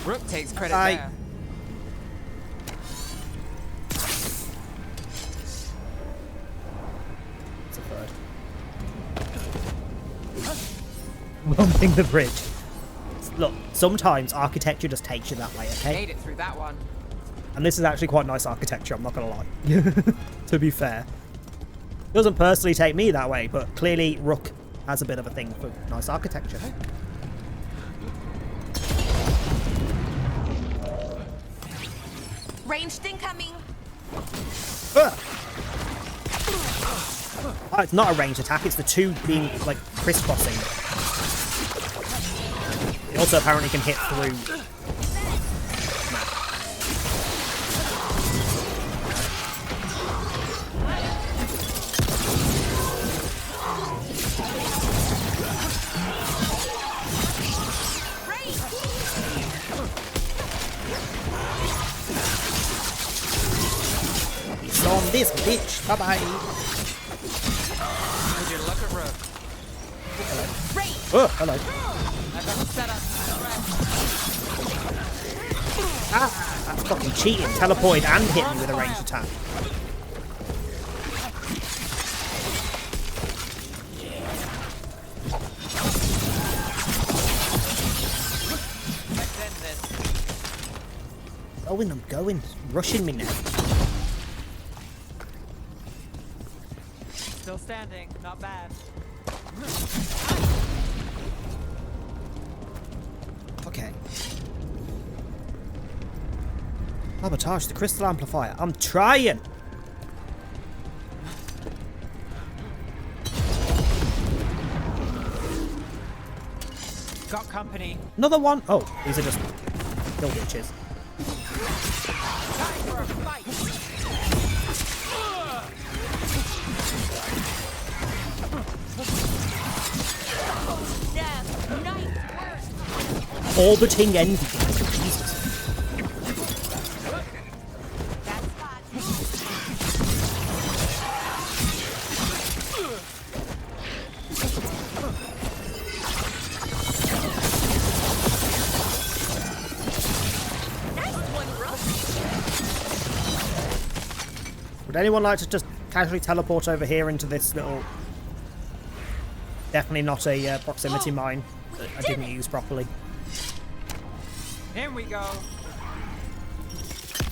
Rook takes credit Hi. there. It's a bird. Bumping the bridge. Look, sometimes architecture just takes you that way, okay? Made it through that one. And this is actually quite nice architecture, I'm not gonna lie. To be fair. It doesn't personally take me that way, but clearly Rook has a bit of a thing for nice architecture. Ranged incoming. Oh, it's not a ranged attack, it's the two being, like, crisscrossing. It also apparently can hit through. It's on this bitch. Bye-bye. Would you look at Rook? Oh, hello. I got him set up. Ah, that's fucking cheating. Teleported and hit me with a ranged attack. Let's end this. Going, I'm going. Rushing me now. Still standing. Not bad. Okay. Sabotage the crystal amplifier. I'm trying. Got company. Another one. Oh, these are just kill bitches. Time for a fight. Orbiting envy. Jesus. Would anyone like to just casually teleport over here into this little... Definitely not a proximity mine that I didn't use properly. Here we go.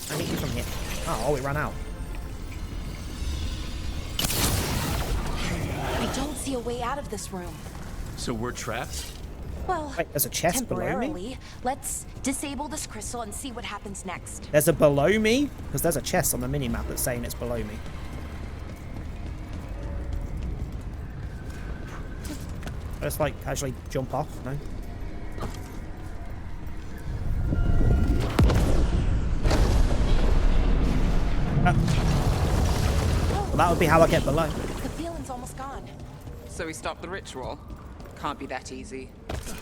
I need you from here. Oh, it ran out. I don't see a way out of this room. So we're trapped? Well, Wait, there's a chest below me? temporarily. Let's disable this crystal and see what happens next. There's a below me? Because there's a chest on the mini-map that's saying it's below me. Just like casually jump off, no? Well, that would be how I get below. The feeling's almost gone. So we stopped the ritual. Can't be that easy.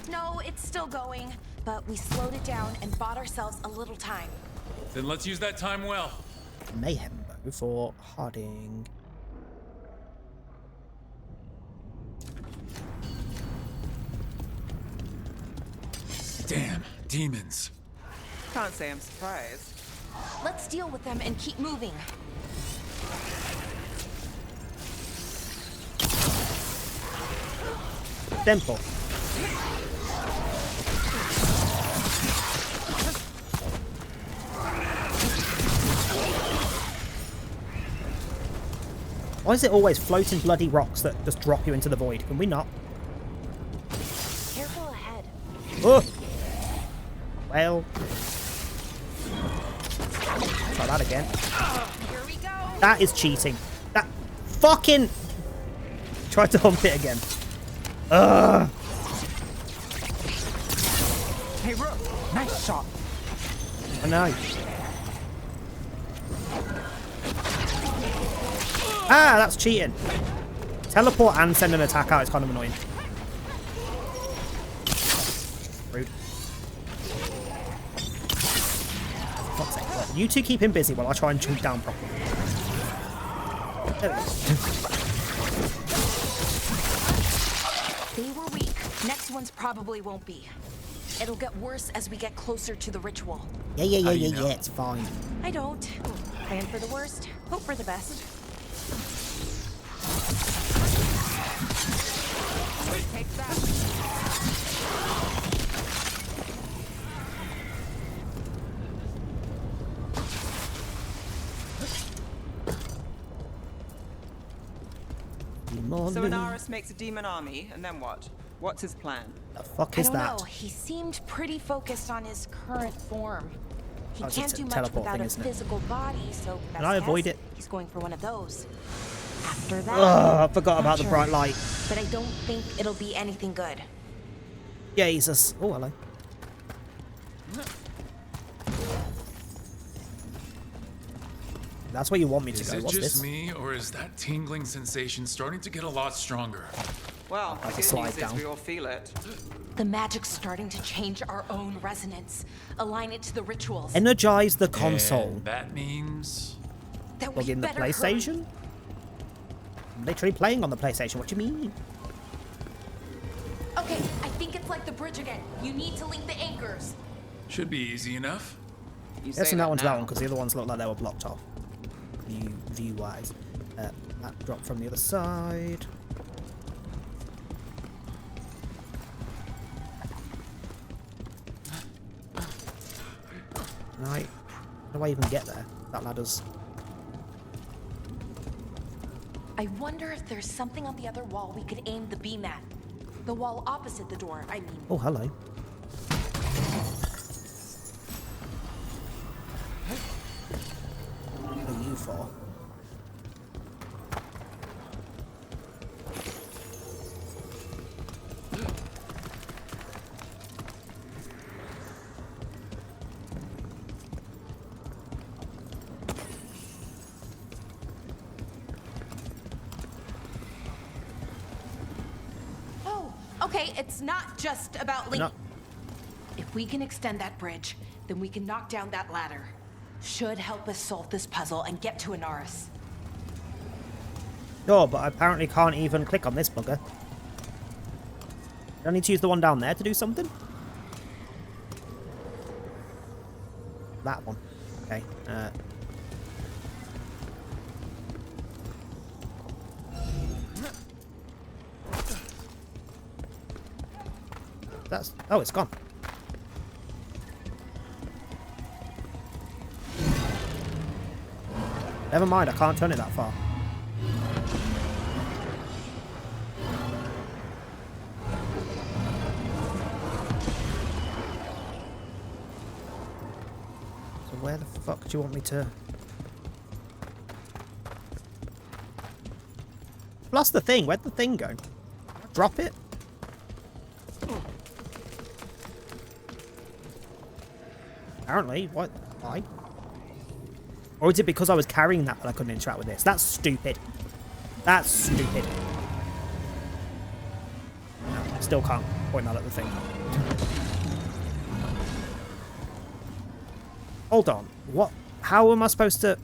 No, it's still going, but we slowed it down and bought ourselves a little time. Then let's use that time well. Mayhem bow for Harding. Damn, demons. Can't say I'm surprised. Let's deal with them and keep moving. Temple. Why is it always floating bloody rocks that just drop you into the void? Can we not? Careful ahead. Oh! Well. Try that again. Here we go. That is cheating. That fucking... Tried to hump it again. Ugh. Hey, Rook. Nice shot. I know. Ah, that's cheating. Teleport and send an attack out is kind of annoying. Rude. For fuck's sake. Look, you two keep him busy while I try and jump down properly. There we go. They were weak. Next ones probably won't be. It'll get worse as we get closer to the ritual. Yeah, it's fine. I don't. Plan for the worst, hope for the best. Take that. So Inaris makes a demon army, and then what? What's his plan? The fuck I is don't that? know. He seemed pretty focused on his current form. He Oh, it's a can't do much teleport without thing, a isn't it? physical body, so Can I avoid guess it? he's going for one of those. After that, Ugh, I forgot not about the sure. bright light. But I don't think it'll be anything good. Jesus. Oh, hello. That's where you want me to Is go. it What's just this? me, or is that tingling sensation starting to get a lot stronger? Well, the That's a good slide news is down. we all feel it. The magic's starting to change our own resonance. Align it to the rituals. Energize the console. And that means... That Plug we in the better PlayStation? I'm literally playing on the PlayStation. What do you mean? Okay, I think it's like the bridge again. You need to link the anchors. Should be easy enough. Let's send that one to that one because the other ones look like they were blocked off. View-wise. That dropped from the other side. Right. How do I even get there? That ladder's... I wonder if there's something on the other wall we could aim the beam at. The wall opposite the door, I mean. Oh, hello. What are you for? Oh, okay, it's not just about linking. If we can extend that bridge, then we can knock down that ladder. Should help us solve this puzzle and get to Anaris. No, but I apparently can't even click on this bugger. Do I need to use the one down there to do something? That one. Okay. That's... Oh, it's gone. Never mind, I can't turn it that far. So where the fuck do you want me to... Lost the thing. Where'd the thing go? Drop it? Apparently. What? Why? Or is it because I was carrying that I couldn't interact with this? That's stupid. That's stupid. No, still can't point that at the thing. Hold on. What? How am I supposed to...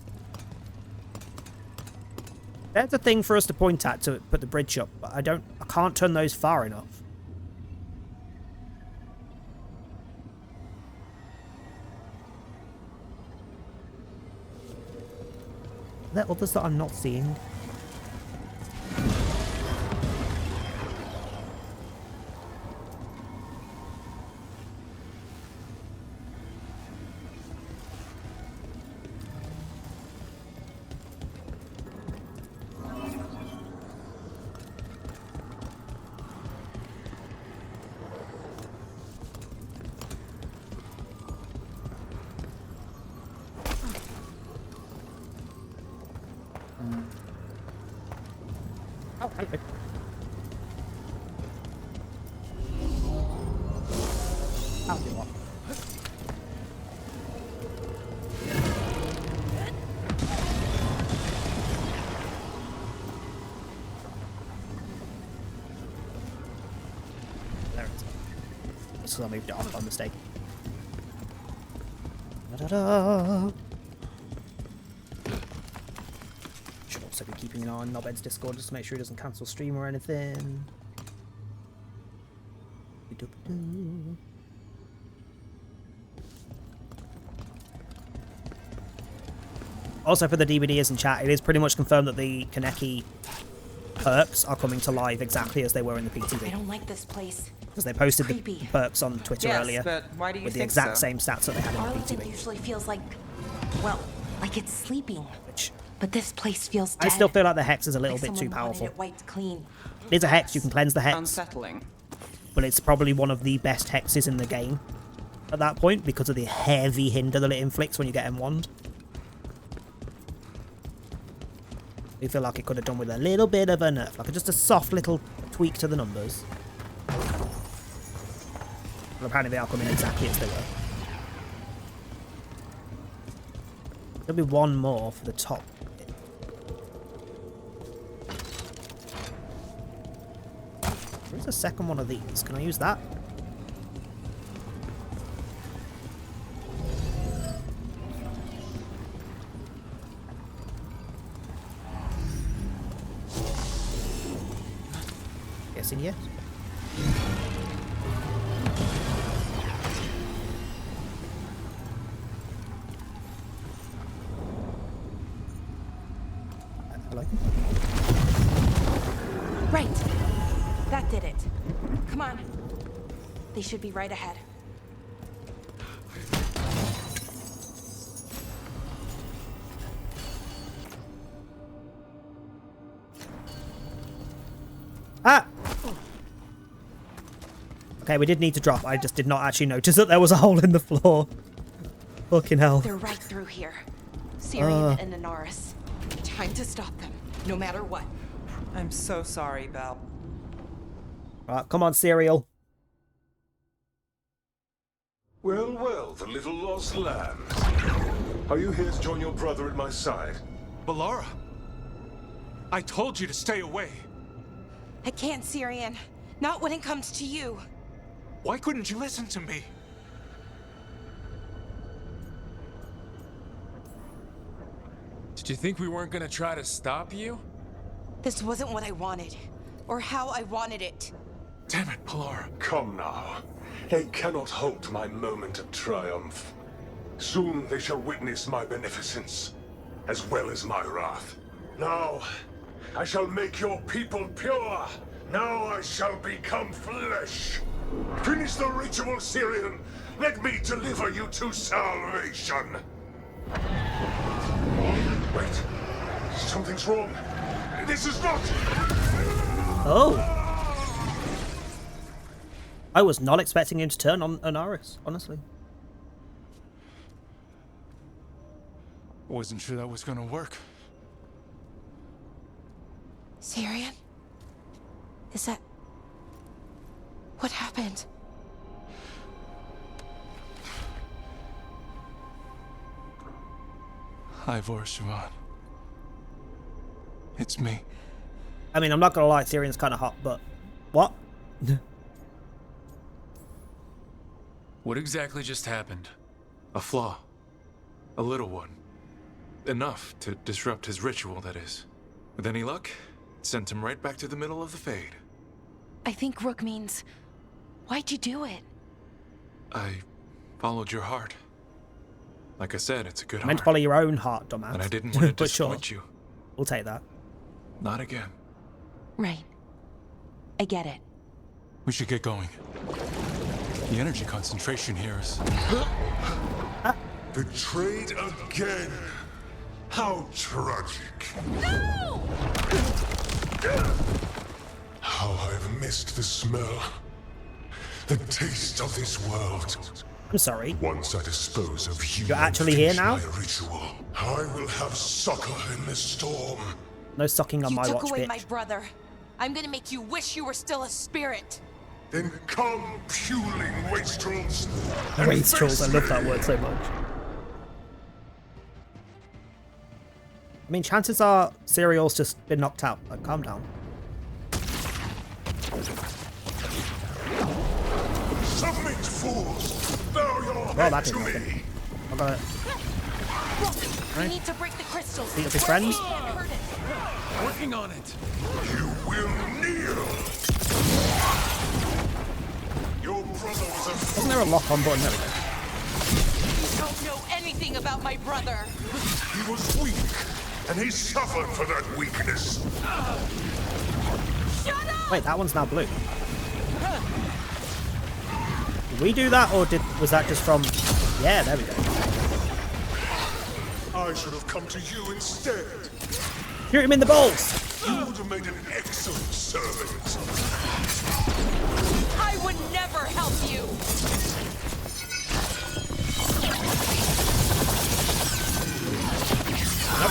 There's a thing for us to point at to put the bridge up, but I can't turn those far enough. Are there others that I'm not seeing? Oh, hello. I'll do what? There it is. So I moved it off by mistake. Da-da-da. Should also be keeping an eye on Knobhead's Discord just to make sure he doesn't cancel stream or anything. Also, for the DVDs and chat, it is pretty much confirmed that the Kaneki perks are coming to life exactly as they were in the PTV. I don't like this place. Because they posted the Creepy. perks on Twitter Yes, earlier but why do you with the think exact so? same stats that they had in the Arlington PTV. usually feels like, well, like it's sleeping. Which But this place feels dead. I still feel like the hex is a little Like bit too someone wanted powerful. it wiped clean. It is a hex, you can cleanse the hex, Unsettling. but it's probably one of the best hexes in the game. at that point because of the heavy hinder that it inflicts when you get M1'd. I feel like it could have done with a little bit of a nerf, like just a soft little tweak to the numbers. Well, apparently they are coming exactly as they were. There'll be one more for the top. Where's the second one of these? Can I use that? Guessing yes. Hello. Right. That did it. Come on. They should be right ahead. Ah! Okay, we did need to drop. I just did not actually notice that there was a hole in the floor. Fucking hell. They're right through here. Syrian and Anaris. Time to stop them, no matter what. I'm so sorry, Belle. Right, come on, Serial. Well, well, the little lost lambs. Are you here to join your brother at my side? Balara, I told you to stay away. I can't, Syrian. Not when it comes to you. Why couldn't you listen to me? Did you think we weren't gonna try to stop you? This wasn't what I wanted, or how I wanted it. Damn it, Balara. Come now. They cannot halt my moment of triumph. Soon they shall witness my beneficence, as well as my wrath. Now, I shall make your people pure. Now I shall become flesh. Finish the ritual, Syrian. Let me deliver you to salvation. Wait. Something's wrong. This is not... Oh. I was not expecting him to turn on Anaris, honestly. I wasn't sure that was gonna work. Syrian? Is that... What happened? Ivor Siobhan. It's me. I mean, I'm not gonna lie, Syrian's kind of hot, but... What? What exactly just happened? A flaw. A little one. Enough to disrupt his ritual, that is. With any luck, it sent him right back to the middle of the Fade. I think Rook means... Why'd you do it? I followed your heart. Like I said, it's a good I meant to heart. follow your own heart, dumbass. And I didn't want to But sure. disappoint you. We'll take that. Not again. Right. I get it. We should get going. The energy concentration here is... Betrayed again. How tragic. No! How I've missed the smell. The taste of this world. I'm sorry. Once I dispose of you, You're actually here now? my ritual, I will have succor in the storm. No sucking on You my took watch, away bitch. my brother. I'm gonna make you wish you were still a spirit. Then come, puling wastrels. Wastrels, I love that word so much. I mean, chances are Serial's just been knocked out. Like, calm down. Submit, fools! Bow your Well, head that to didn't me. happen. I'm gonna... We need to break the crystals. Beat up his friends? Working on it. You will kneel. Your brother was a fool. Isn't there a lock-on button? There we go. You don't know anything about my brother. He was weak, and he suffered for that weakness. Shut up! Wait, that one's now blue. Did we do that, or was that just from... Yeah, there we go. I should have come to you instead. Shoot him in the balls! You would have made an excellent servant. I would never help you.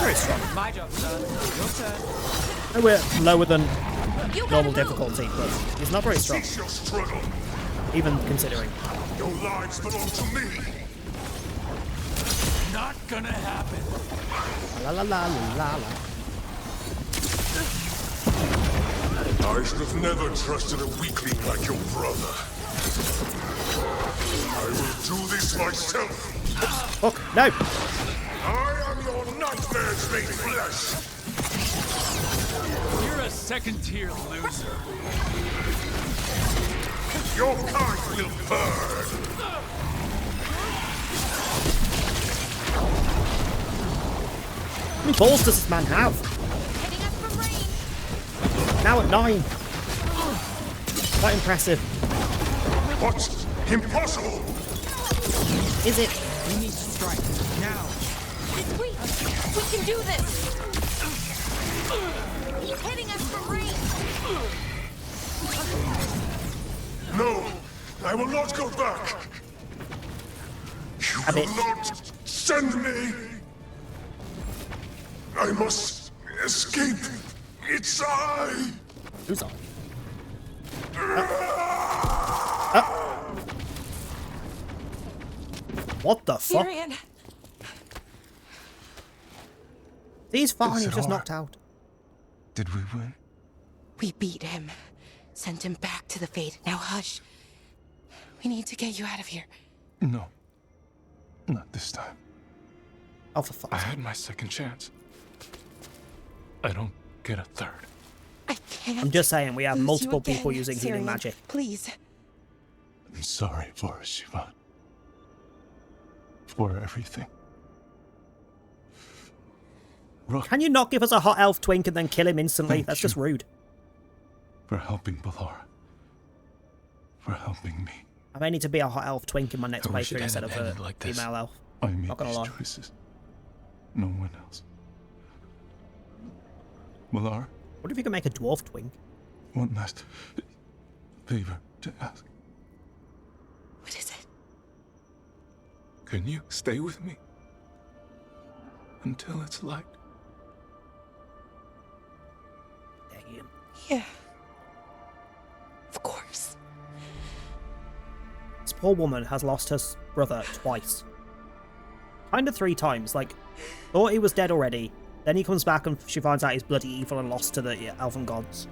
very strong. My job, sir. Your turn. No, we're lower than normal difficulty, but he's not very strong. Cease your struggle. Even considering. Your lives belong to me. Not gonna happen. La la la la la la. I should have never trusted a weakling like your brother. I will do this myself. Fuck, no! I am your nightmares made flesh. You're a second-tier loser. Your kind will burn. How many balls does this man have? Now at 9. Quite impressive. What? Impossible! Is it? We need to strike. Now. We can do this! He's hitting us from range! No! I will not go back! You will not send me! I must escape! It's I! Who's on? What the fuck? Tyrion. He's fine, Is he's it just all knocked out. Did we win? We beat him. Sent him back to the Fate. Now hush. We need to get you out of here. No. Not this time. Oh, for fuck's I sake. had my second chance. I don't get a third. I can't. I'm just saying, we have lose you multiple again, people using healing Tyrion. magic. Please. I'm sorry for Siobhan. For everything. Can you not give us a hot elf twink and then kill him instantly? That's just rude. For helping Balara. For helping me. I may need to be a hot elf twink in my next I wish it playthrough instead of hadn't a ended like this. female elf. I made Not gonna these lie. choices. No one else. Balara, What if you can make a dwarf twink? one last favor to ask. What is it? Can you stay with me? Until it's light. Damn. Yeah. Of course. This poor woman has lost her brother twice. Kind of 3 times. Like, thought he was dead already. Then he comes back and she finds out he's bloody evil and lost to the elven gods.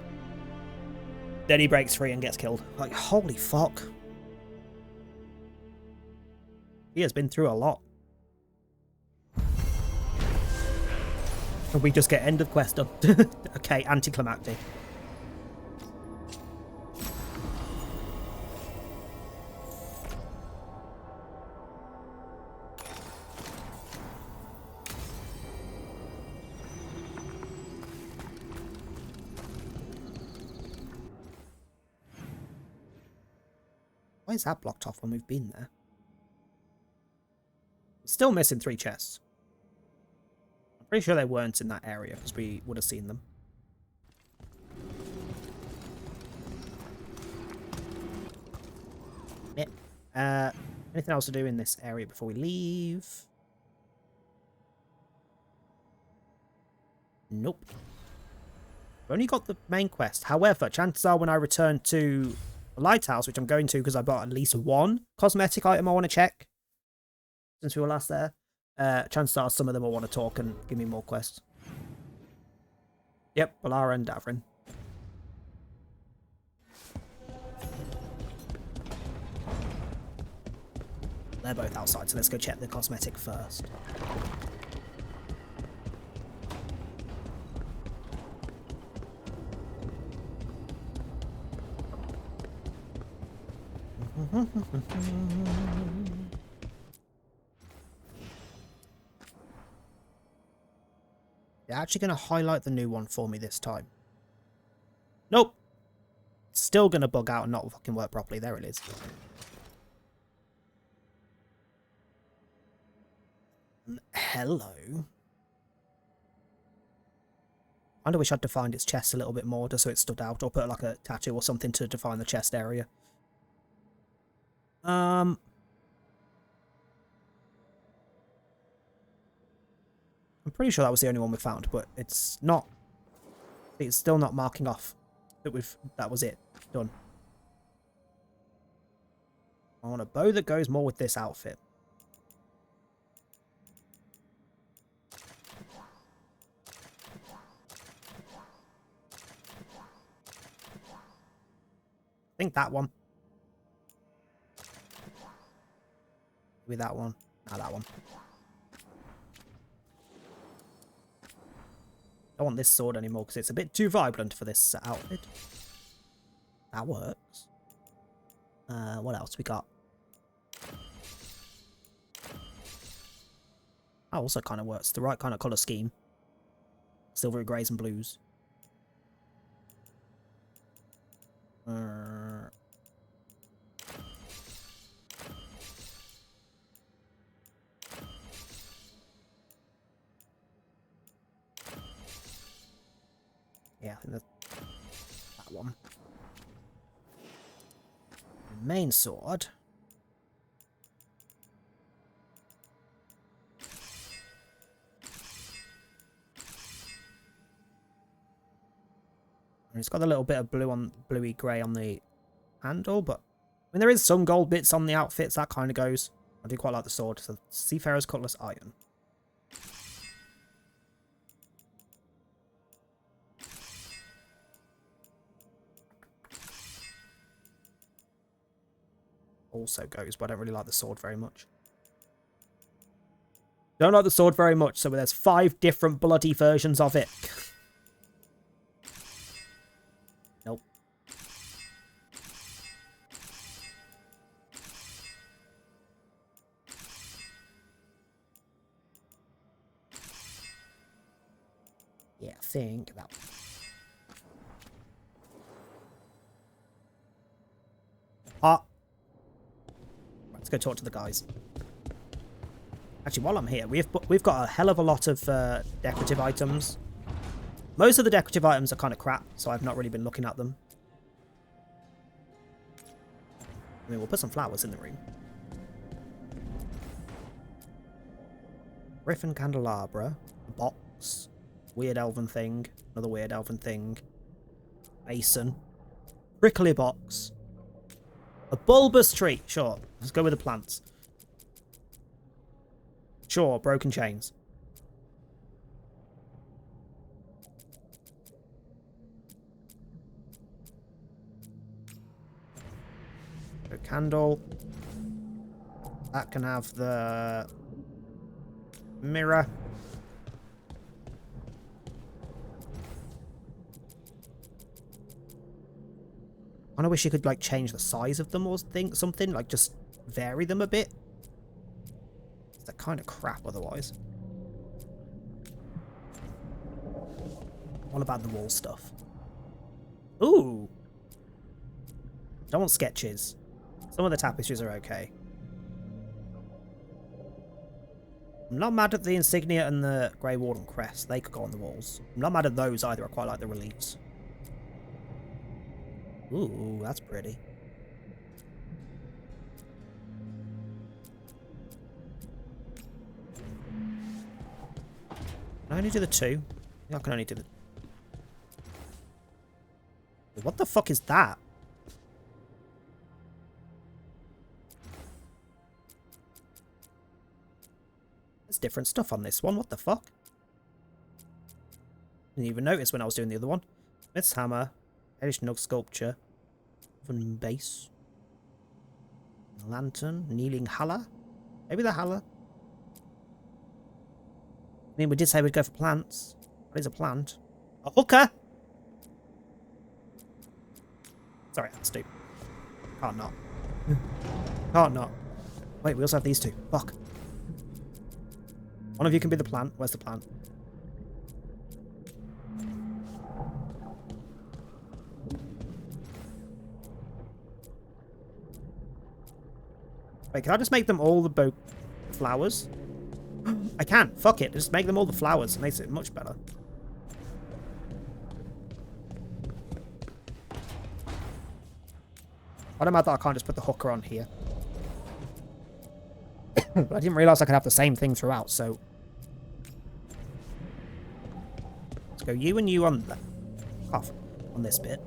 Then he breaks free and gets killed. Like, holy fuck. He has been through a lot. And we just get end of quest done. Okay, anticlimactic. Why is that blocked off when we've been there? Still missing 3 chests. I'm pretty sure they weren't in that area because we would have seen them. Yeah. Anything else to do in this area before we leave? Nope. We've only got the main quest. However, chances are when I return to the lighthouse, which I'm going to because I bought at least 1 cosmetic item I want to check since we were last there, chances are some of them will want to talk and give me more quests. Yep, Balara and Davrin. They're both outside, so let's go check the cosmetic first. They're actually going to highlight the new one for me this time. Nope. Still going to bug out and not fucking work properly. There it is. Hello. I wish I'd defined its chest a little bit more just so it stood out, or put like a tattoo or something to define the chest area. I'm pretty sure that was the only one we found, but it's not. It's still not marking off that that was it. Done. I want a bow that goes more with this outfit. I think that one. Maybe that one. Nah, that one. I don't want this sword anymore because it's a bit too vibrant for this outfit. That works. What else we got? That also kind of works. The right kind of colour scheme. Silvery greys and blues. Yeah, I think that one. The main sword. And it's got a little bit of bluey grey on the handle, but I mean there is some gold bits on the outfits. That kind of goes. I do quite like the sword. So Seafarer's Cutlass Iron. Also goes, but I don't really like the sword very much. Don't like the sword very much, so there's 5 different bloody versions of it. Nope. Yeah, I think that one. Let's go talk to the guys. Actually, while I'm here, we've got a hell of a lot of decorative items. Most of the decorative items are kind of crap, so I've not really been looking at them. I mean, we'll put some flowers in the room. Griffin candelabra, a box, weird elven thing, another weird elven thing, basin, prickly box, a bulbous tree. Sure, let's go with the plants. Sure, broken chains. A candle. That can have the mirror. I wish you could like change the size of them or something, like just vary them a bit. They're kind of crap otherwise. What about the wall stuff? Ooh! Don't want sketches. Some of the tapestries are okay. I'm not mad at the insignia and the Grey Warden crest. They could go on the walls. I'm not mad at those either. I quite like the reliefs. Ooh, that's pretty. Can I only do the 2? I can only do the... What the fuck is that? There's different stuff on this one. What the fuck? Didn't even notice when I was doing the other one. Smith's hammer. Hellish Nug sculpture. Oven base. Lantern. Kneeling Halla. Maybe the Halla. I mean, we did say we'd go for plants. What is a plant? A hooker! Sorry, that's stupid. Can't not. Can't not. Wait, we also have these 2. Fuck. One of you can be the plant. Where's the plant? Wait, can I just make them all the flowers? I can. Fuck it. Just make them all the flowers. It makes it much better. I don't matter that I can't just put the hooker on here. But I didn't realise I could have the same thing throughout, so... Go you and you on that. Off on this bit.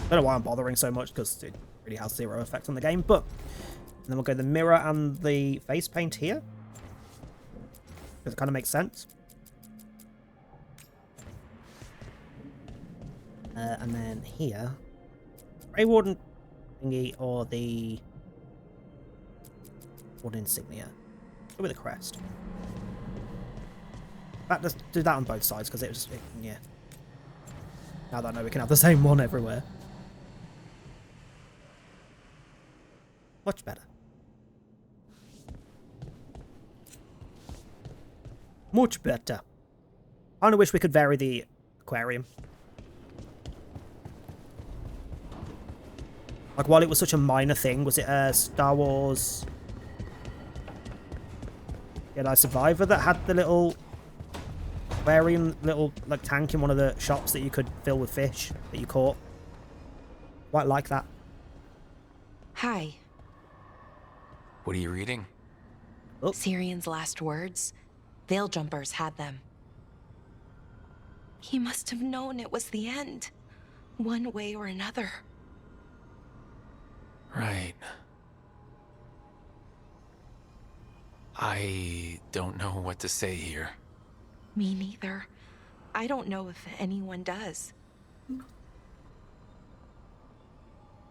Don't know why I'm bothering so much, because it really has zero effect on the game, but and then we'll go the mirror and the face paint here. Because it kind of makes sense. And then here, Grey Warden thingy or the Warden insignia. Go with the crest. Let's do that on both sides, because it was, yeah. Now that I know we can have the same one everywhere. Much better. Much better. I only wish we could vary the aquarium. Like, while it was such a minor thing, was it Star Wars Jedi Survivor that had the little aquarium, little like tank in one of the shops that you could fill with fish that you caught? Quite like that. Hi. What are you reading? Oh. Sirian's last words. Veil jumpers had them. He must have known it was the end, one way or another. Right. I don't know what to say here. Me neither. I don't know if anyone does.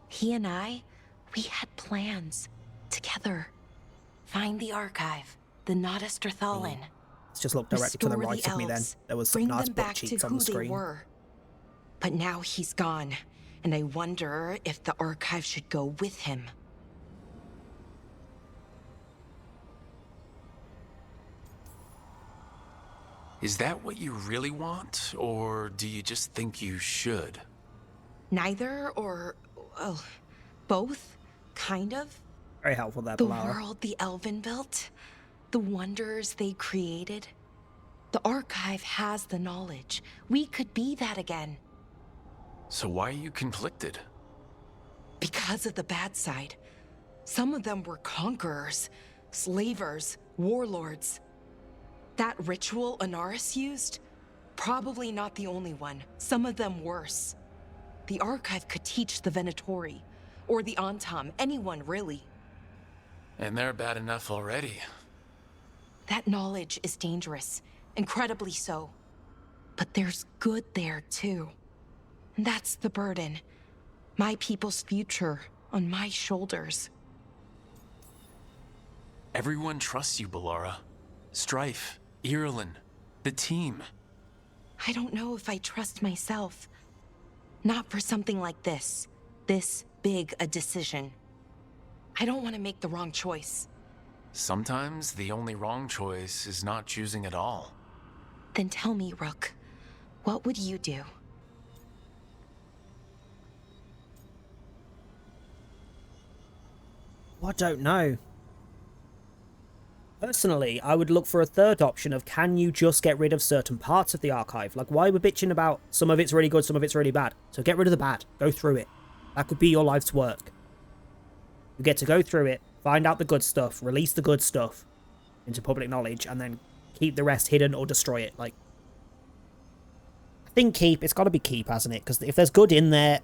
He and I, we had plans. Together. Find the archive, the Notister Thalin. Let's just look directly to the right of me then. There was some nice butt cheeks on the screen. But now he's gone, and I wonder if the archive should go with him. Is that what you really want, or do you just think you should? Neither, or, well, both, kind of. Very helpful there, The Balara. world the Elven built, the wonders they created. The archive has the knowledge. We could be that again. So why are you conflicted? Because of the bad side. Some of them were conquerors, slavers, warlords. That ritual Anaris used? Probably not the only one. Some of them worse. The archive could teach the Venatori, or the Antam, anyone really. And they're bad enough already. That knowledge is dangerous, incredibly so. But there's good there too. And that's the burden. My people's future on my shoulders. Everyone trusts you, Balara. Strife, Irulan, the team. I don't know if I trust myself. Not for something like this. This big a decision. I don't want to make the wrong choice. Sometimes the only wrong choice is not choosing at all. Then tell me, Rook, what would you do? I don't know. Personally, I would look for a third option of, can you just get rid of certain parts of the archive? Like, why we're bitching about some of it's really good, some of it's really bad. So get rid of the bad. Go through it. That could be your life's work. You get to go through it, find out the good stuff, release the good stuff into public knowledge, and then keep the rest hidden or destroy it. Like, I think keep. It's got to be keep, hasn't it? Because if there's good in there,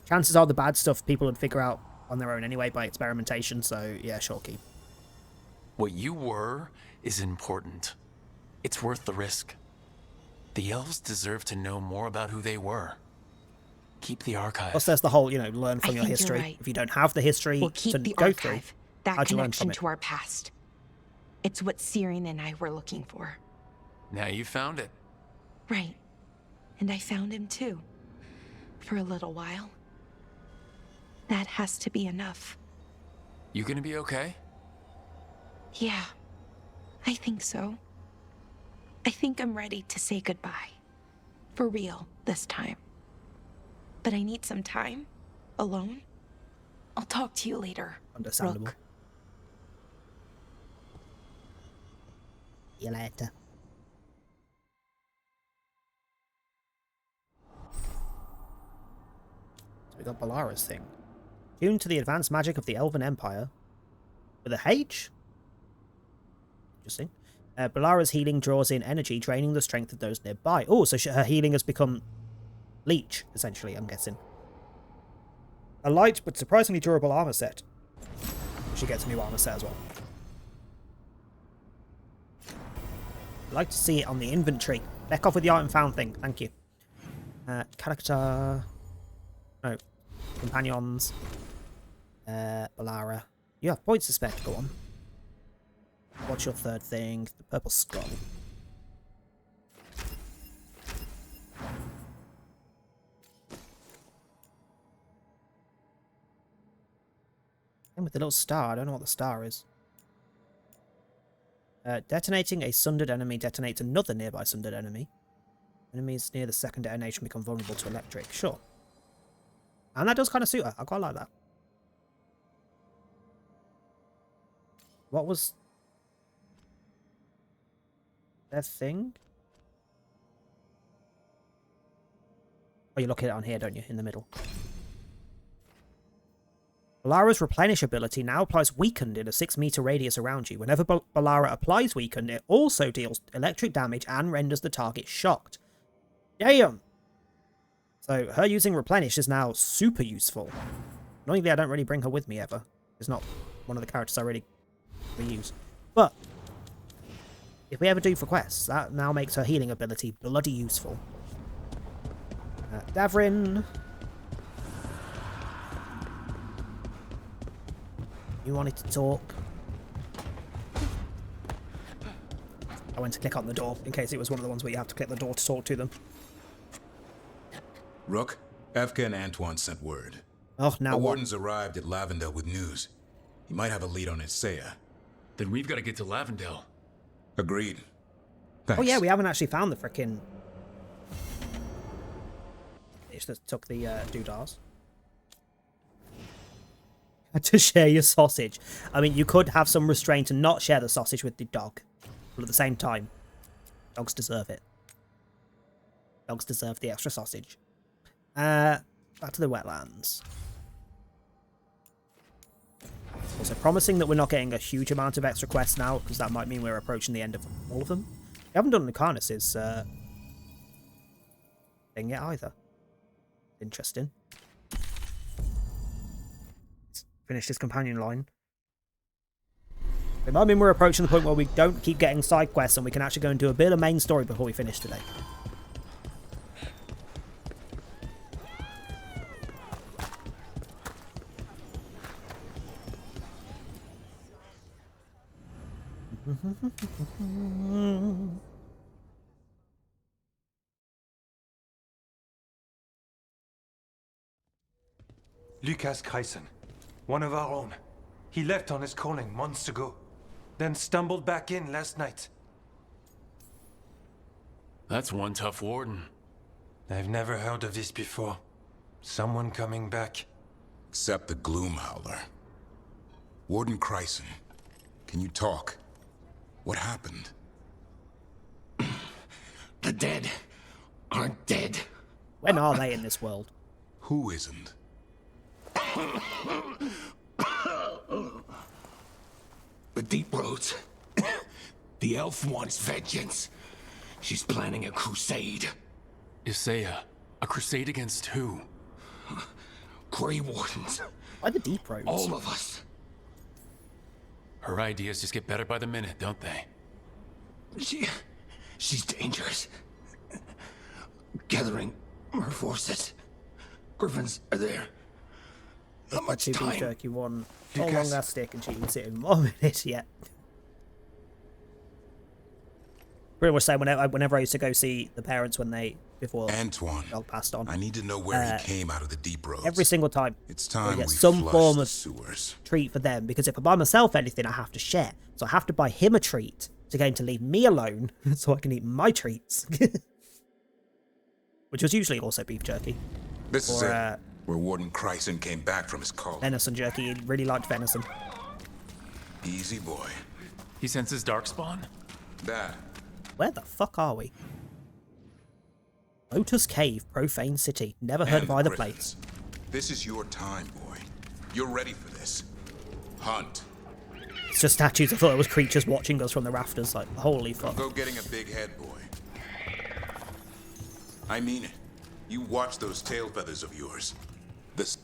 chances are the bad stuff people would figure out on their own anyway by experimentation. So yeah, sure, keep. What you were is important. It's worth the risk. The elves deserve to know more about who they were. Keep the archive. Plus, there's the whole, learn from your history. Right. If you don't have the history we'll keep to the go archive, through, that how'd you learn connection from it? to our past. It's what Sirian and I were looking for. Now you found it. Right. And I found him too. For a little while. That has to be enough. You gonna be okay? Yeah. I think so. I think I'm ready to say goodbye. For real, this time. But I need some time. Alone. I'll talk to you later. Understandable. Rook. See you later. So we got Balara's thing. Tuned to the advanced magic of the Elven Empire. With a H? Interesting. Balara's healing draws in energy, draining the strength of those nearby. Oh, so her healing has become leech, essentially, I'm guessing. A light but surprisingly durable armor set. She gets a new armor set as well. I'd like to see it on the inventory. Back off with the item found thing. Thank you. Character... No. Companions. Balara. You have points to spare to go on. What's your third thing? The purple skull. And with the little star, I don't know what the star is. Detonating a sundered enemy detonates another nearby sundered enemy. Enemies near the second detonation become vulnerable to electric. Sure. And that does kind of suit her. I quite like that. What was their thing? Oh, you look at it on here, don't you? In the middle. Balara's Replenish ability now applies Weakened in a 6-meter radius around you. Whenever Balara applies Weakened, it also deals electric damage and renders the target shocked. Damn! So, her using Replenish is now super useful. Annoyingly, I don't really bring her with me ever. It's not one of the characters I really use. But, if we ever do for quests, that now makes her healing ability bloody useful. Davrin... You wanted to talk. I went to click on the door, in case it was one of the ones where you have to click the door to talk to them. Rook, Evka and Antoine sent word. Oh, now the what? Warden's arrived at Lavendel with news. He might have a lead on Isaiah. Then we've got to get to Lavendel. Agreed. Thanks. Oh yeah, we haven't actually found the frickin'... It just took the doodahs. To share your sausage. I mean, you could have some restraint and not share the sausage with the dog. But at the same time, dogs deserve it. Dogs deserve the extra sausage. Back to the wetlands. Also promising that we're not getting a huge amount of extra quests now, because that might mean we're approaching the end of all of them. We haven't done Lucanus's thing yet either. Interesting. Finish this companion line. It might mean we're approaching the point where we don't keep getting side quests and we can actually go and do a bit of main story before we finish today. Lucas Kreisen, one of our own. He left on his calling months ago, then stumbled back in last night. That's one tough warden. I've never heard of this before. Someone coming back. Except the Gloom Howler. Warden Kreisen, can you talk? What happened? The dead aren't dead. When are they in this world? Who isn't? The Deep Roads. The elf wants vengeance. She's planning a crusade. Isaiah, a crusade against who? Grey Wardens. Why the Deep Roads? All of us. Her ideas just get better by the minute, don't they? She's dangerous. Gathering her forces. Griffins are there. Not much Two beef time. jerky, one whole long ass stick, and she eats it in 1 minute. Yeah. Pretty much say whenever I used to go see the parents before Antoine, dog passed on. I need to know where he came out of the Deep Roads. Every single time. It's time get we some flush form the of sewers. treat for them, because if I buy myself anything, I have to share. So I have to buy him a treat to get him to leave me alone, so I can eat my treats. Which was usually also beef jerky. This is it, where Warden Kreisen came back from his call. Venison jerky. He really liked venison. Easy boy. He senses darkspawn? That. Where the fuck are we? Lotus Cave, Profane City. Never heard of either place. This is your time, boy. You're ready for this. Hunt. It's just statues. I thought it was creatures watching us from the rafters. Like, holy fuck. Go getting a big head, boy. I mean it. You watch those tail feathers of yours. This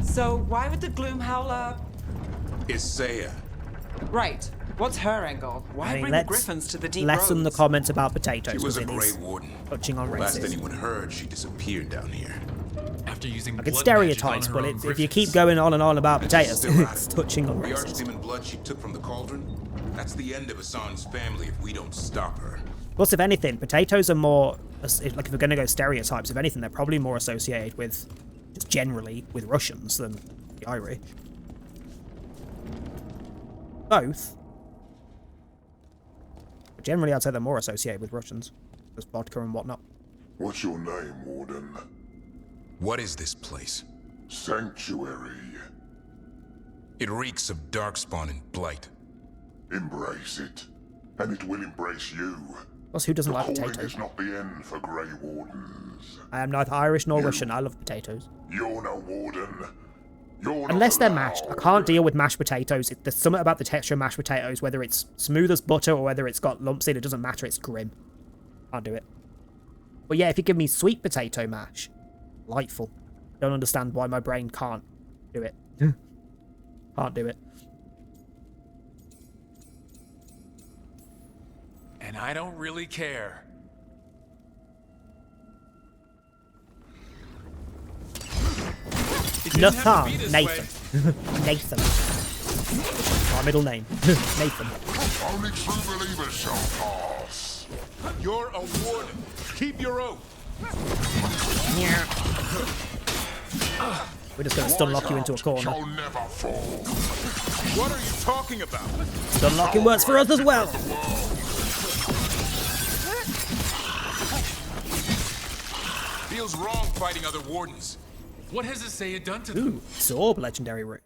So why would the Gloom Howler... is Saya. Right. What's her angle? Why I mean, bring the let's Griffins to the deep lessen the roads? comments about potatoes. She was a it Grey is Warden. touching on Last racism. anyone heard, she disappeared down here. After using Like, it's blood magic stereotypes, on but her own if you griffins. keep going on and on about potatoes, Still at it's it. touching on The racism. archdemon blood she took from the cauldron? That's the end of Hassan's family if we don't stop her. Plus, if anything, potatoes are more, like, if we're going to go stereotypes, if anything, they're probably more associated with, just generally, with Russians than the Irish. Both. But generally, I'd say they're more associated with Russians. Just vodka and whatnot. What's your name, Warden? What is this place? Sanctuary. It reeks of darkspawn and blight. Embrace it, and it will embrace you. Plus, who doesn't like The calling potatoes? is not the end for Grey Wardens. I am neither Irish nor Russian. I love potatoes. You're no warden. You're Unless not they're mashed. I can't deal with mashed potatoes. There's something about the texture of mashed potatoes, whether it's smooth as butter or whether it's got lumps in it, doesn't matter. It's grim. Can't do it. But yeah, if you give me sweet potato mash, delightful. Don't understand why my brain can't do it. Can't do it. And I don't really care. Nathan. Nathan. My middle name. Nathan. Only true believers shall pass. You're a warden. Keep your oath. We're just going to stun lock you into a corner. Shall never fall. What are you talking about? Stun locking works for us as well. Feels wrong fighting other wardens. What has Isaiah done to them? Ooh, Sorb legendary root.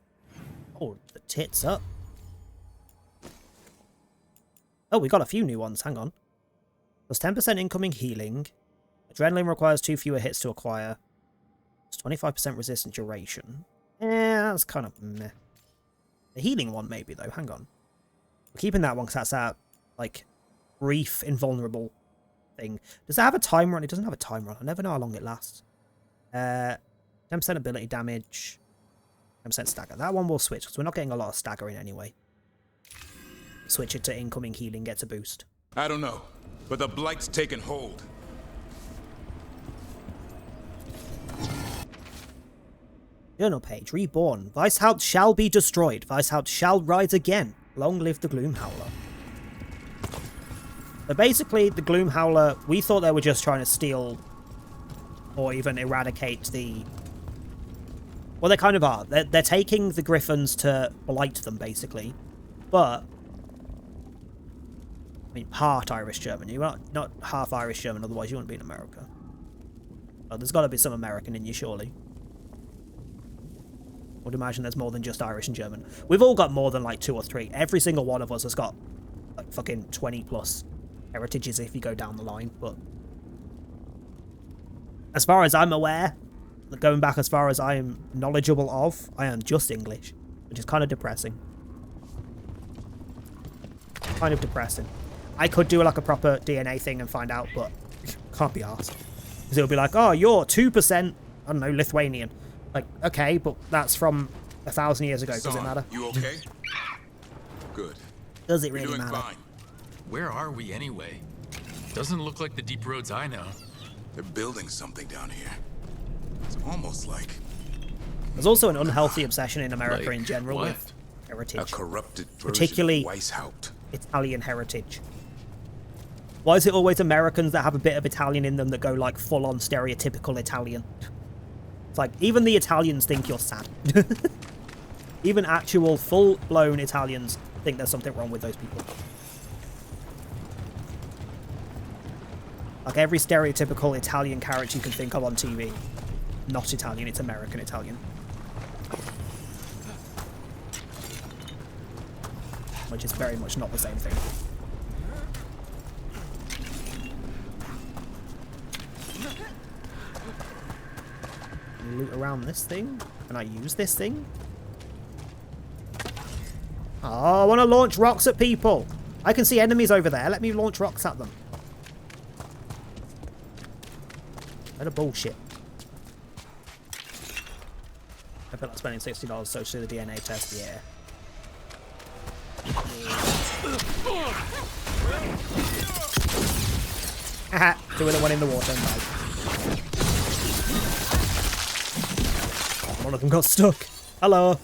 Oh, the tits up. Oh, we got a few new ones. Hang on. Plus 10% incoming healing. Adrenaline requires 2 fewer hits to acquire. It's 25% resistant duration. That's kind of meh. The healing one maybe though. Hang on. We're keeping that one because that's that, like, brief invulnerable thing. Does that have a timer on it? It doesn't have a timer on. I never know how long it lasts. 10% ability damage. 10% stagger. That one will switch because we're not getting a lot of staggering anyway. Switch it to incoming healing, gets a boost. I don't know, but the blight's taken hold. Journal page. Reborn. Weishaupt shall be destroyed. Weishaupt shall rise again. Long live the Gloom Howler. So basically, the Gloom Howler, we thought they were just trying to steal or even eradicate the... Well, they kind of are. They're taking the Griffins to blight them, basically. But... I mean, part Irish-German. You're not half Irish-German, otherwise you wouldn't be in America. Oh, there's got to be some American in you, surely. I would imagine there's more than just Irish and German. We've all got more than like 2 or 3. Every single one of us has got like fucking 20 plus heritages if you go down the line. But as far as I'm aware, going back as far as I am knowledgeable of, I am just English, which is kind of depressing. Kind of depressing. I could do like a proper DNA thing and find out, but can't be arsed. Because it'll be like, oh, you're 2%, I don't know, Lithuanian. Like, okay, but that's from 1,000 years ago. Does it matter? You okay? Good. Does it You're really doing matter? fine. Where are we anyway? Doesn't look like the deep roads I know. They're building something down here. It's almost like There's also an unhealthy obsession in America Like in general what? with heritage. a corrupted version Particularly of Weishaupt. Italian heritage. Why is it always Americans that have a bit of Italian in them that go like full-on stereotypical Italian? It's like, even the Italians think you're sad. Even actual full-blown Italians think there's something wrong with those people. Like every stereotypical Italian character you can think of on TV. Not Italian, it's American Italian. Which is very much not the same thing. loot around this thing? Can I use this thing? Oh, I want to launch rocks at people. I can see enemies over there. Let me launch rocks at them. What a bullshit. I feel like spending $60 so to do the DNA test, yeah. Haha, doing the one in the water. Nice. One of them got stuck. Hello.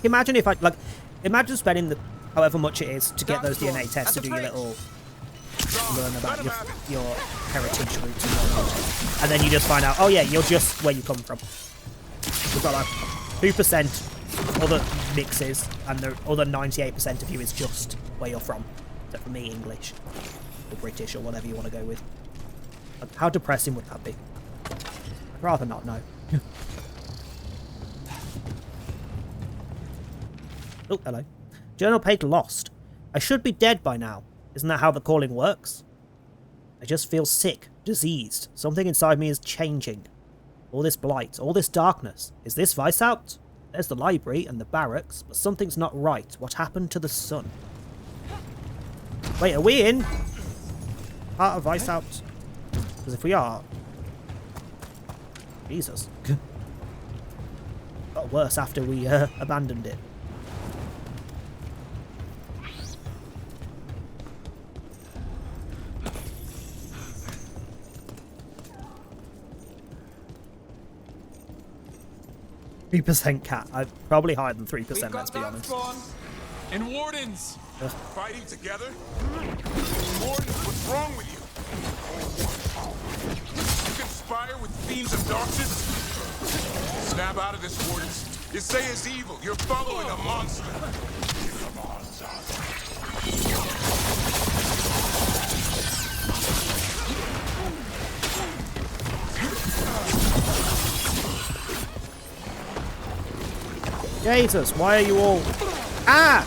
Imagine if I, like, imagine spending the, however much it is to get those DNA tests to do your little, learn about your heritage roots and whatnot. And then you just find out, oh yeah, you're just where you come from. We've got like 2% other mixes, and the other 98% of you is just where you're from. Except for me, English, or British, or whatever you want to go with. Like, how depressing would that be? I'd rather not know. Oh, hello. Journal page lost. I should be dead by now. Isn't that how the calling works? I just feel sick, diseased. Something inside me is changing. All this blight, all this darkness. Is this Weishaupt? There's the library and the barracks, but something's not right. What happened to the sun? Wait, are we in part of Weishaupt? Because if we are... Jesus. Got worse after we abandoned it. 3% cat. Probably higher than 3%, let's be honest. And wardens! Ugh. Fighting together? Wardens, what's wrong with you? You conspire with fiends of darkness? Snap out of this, wardens. You say it's evil. You're following a monster. Jesus, why are you all... Ah!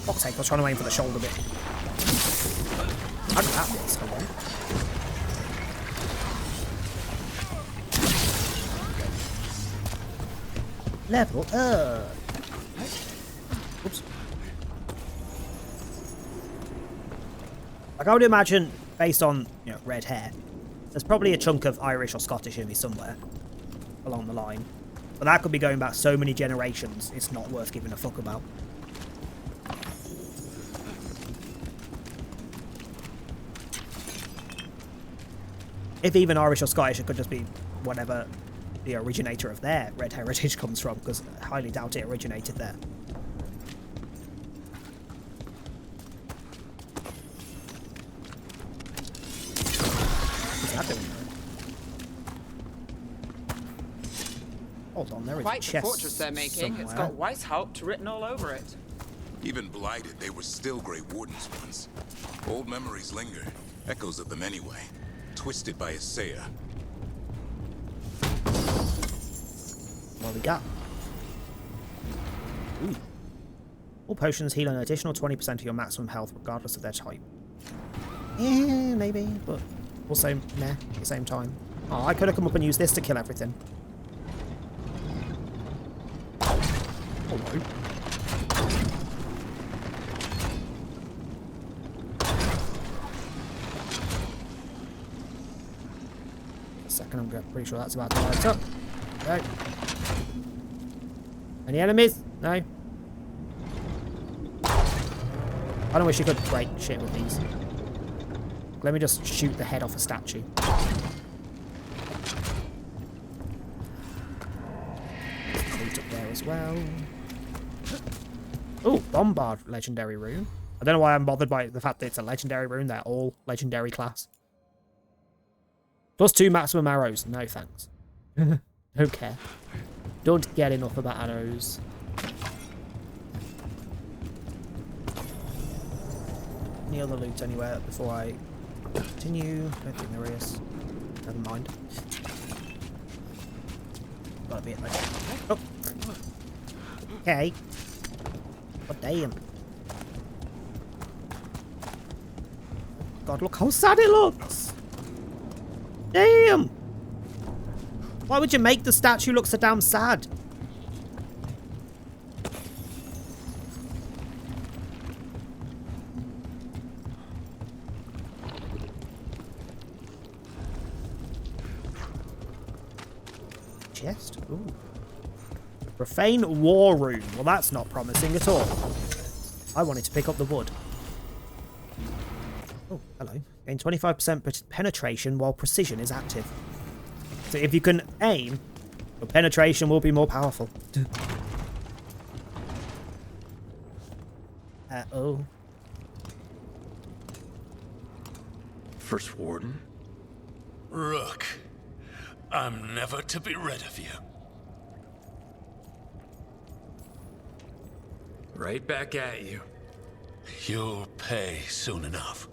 Fuck's sake, I was trying to aim for the shoulder bit. How did that miss? Hold on. Level up. Oops. Like, I would imagine, based on, you know, red hair, there's probably a chunk of Irish or Scottish in me somewhere along the line. But that could be going back so many generations, it's not worth giving a fuck about. If even Irish or Scottish, it could just be whatever the originator of their red heritage comes from, because I highly doubt it originated there. What's that doing? Hold on, there is Quite a the chest fortress they're making. somewhere. It's got Weishaupt written all over it. Even blighted, they were still Grey Wardens once. Old memories linger, echoes of them anyway. Twisted by a Saya. What we got? Ooh. All potions heal an additional 20% of your maximum health, regardless of their type. Yeah, maybe, but also meh at the same time. Oh, I could have come up and used this to kill everything. Hello. A second, I'm pretty sure that's about to light up. Okay. Any enemies? No. I don't wish you could break shit with these. Let me just shoot the head off a statue. Loot up there as well. Oh, Bombard legendary rune. I don't know why I'm bothered by the fact that it's a legendary rune. They're all legendary class. +2 maximum arrows. No thanks. Don't care. Don't get enough about arrows. any other loot anywhere before I continue? I don't think there is. Never mind. Gotta be it like oh. Okay. God damn. God, look how sad it looks. Damn. Why would you make the statue look so damn sad? Chest? Ooh. Profane war room. Well, that's not promising at all. I wanted to pick up the wood. Oh, hello. Gain 25% penetration while precision is active. So if you can aim, your penetration will be more powerful. Uh-oh. First Warden? Rook, I'm never to be rid of you. Right back at you. You'll pay soon enough.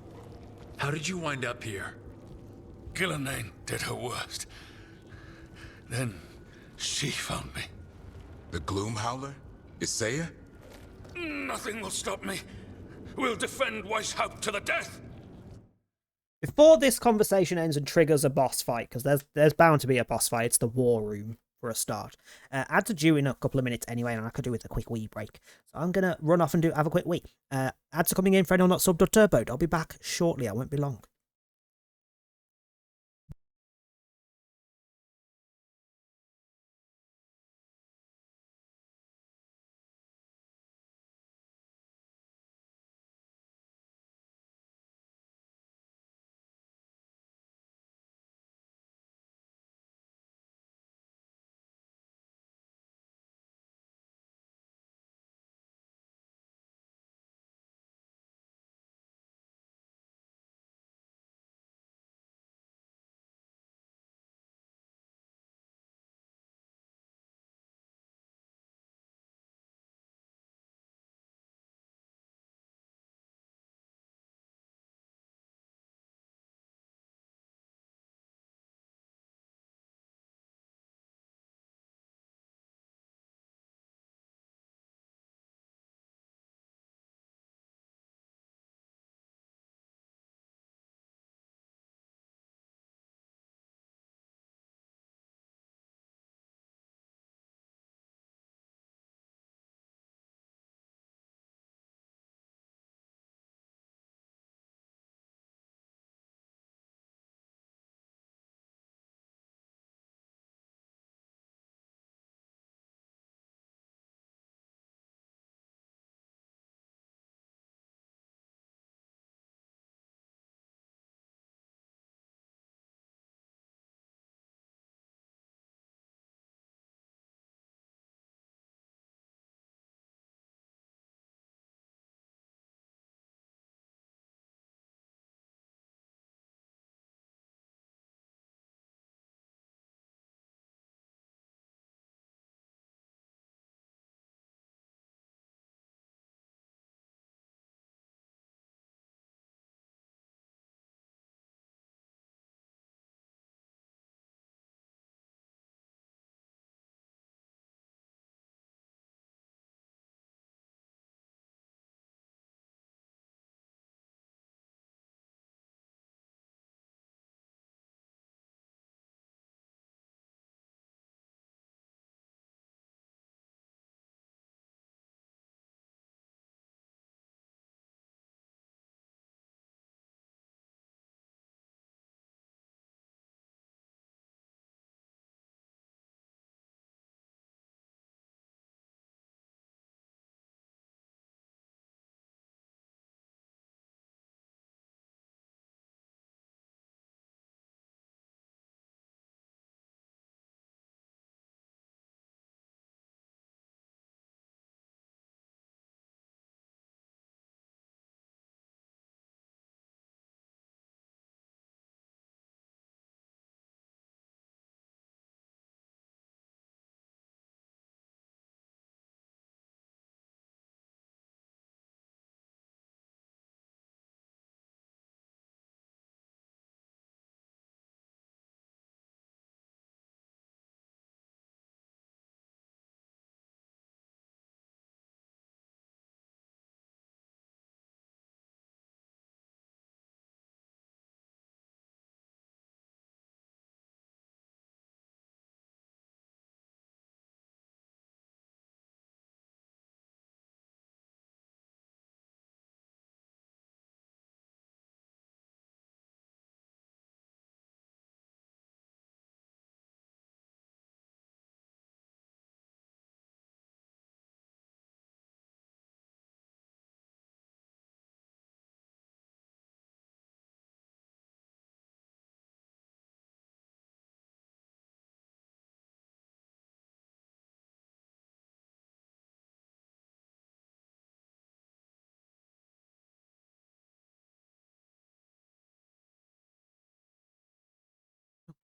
How did you wind up here? Gillenane did her worst. Then she found me. The Gloom Howler? Isaiah? Nothing will stop me. We'll defend Weishaupt to the death. Before this conversation ends and triggers a boss fight, because there's bound to be a boss fight, it's the war room for a start. Ads are due in a couple of minutes anyway, and I could do with a quick wee break. So I'm going to run off and have a quick wee. Ads are coming in for anyone not subbed or turboed. I'll be back shortly. I won't be long.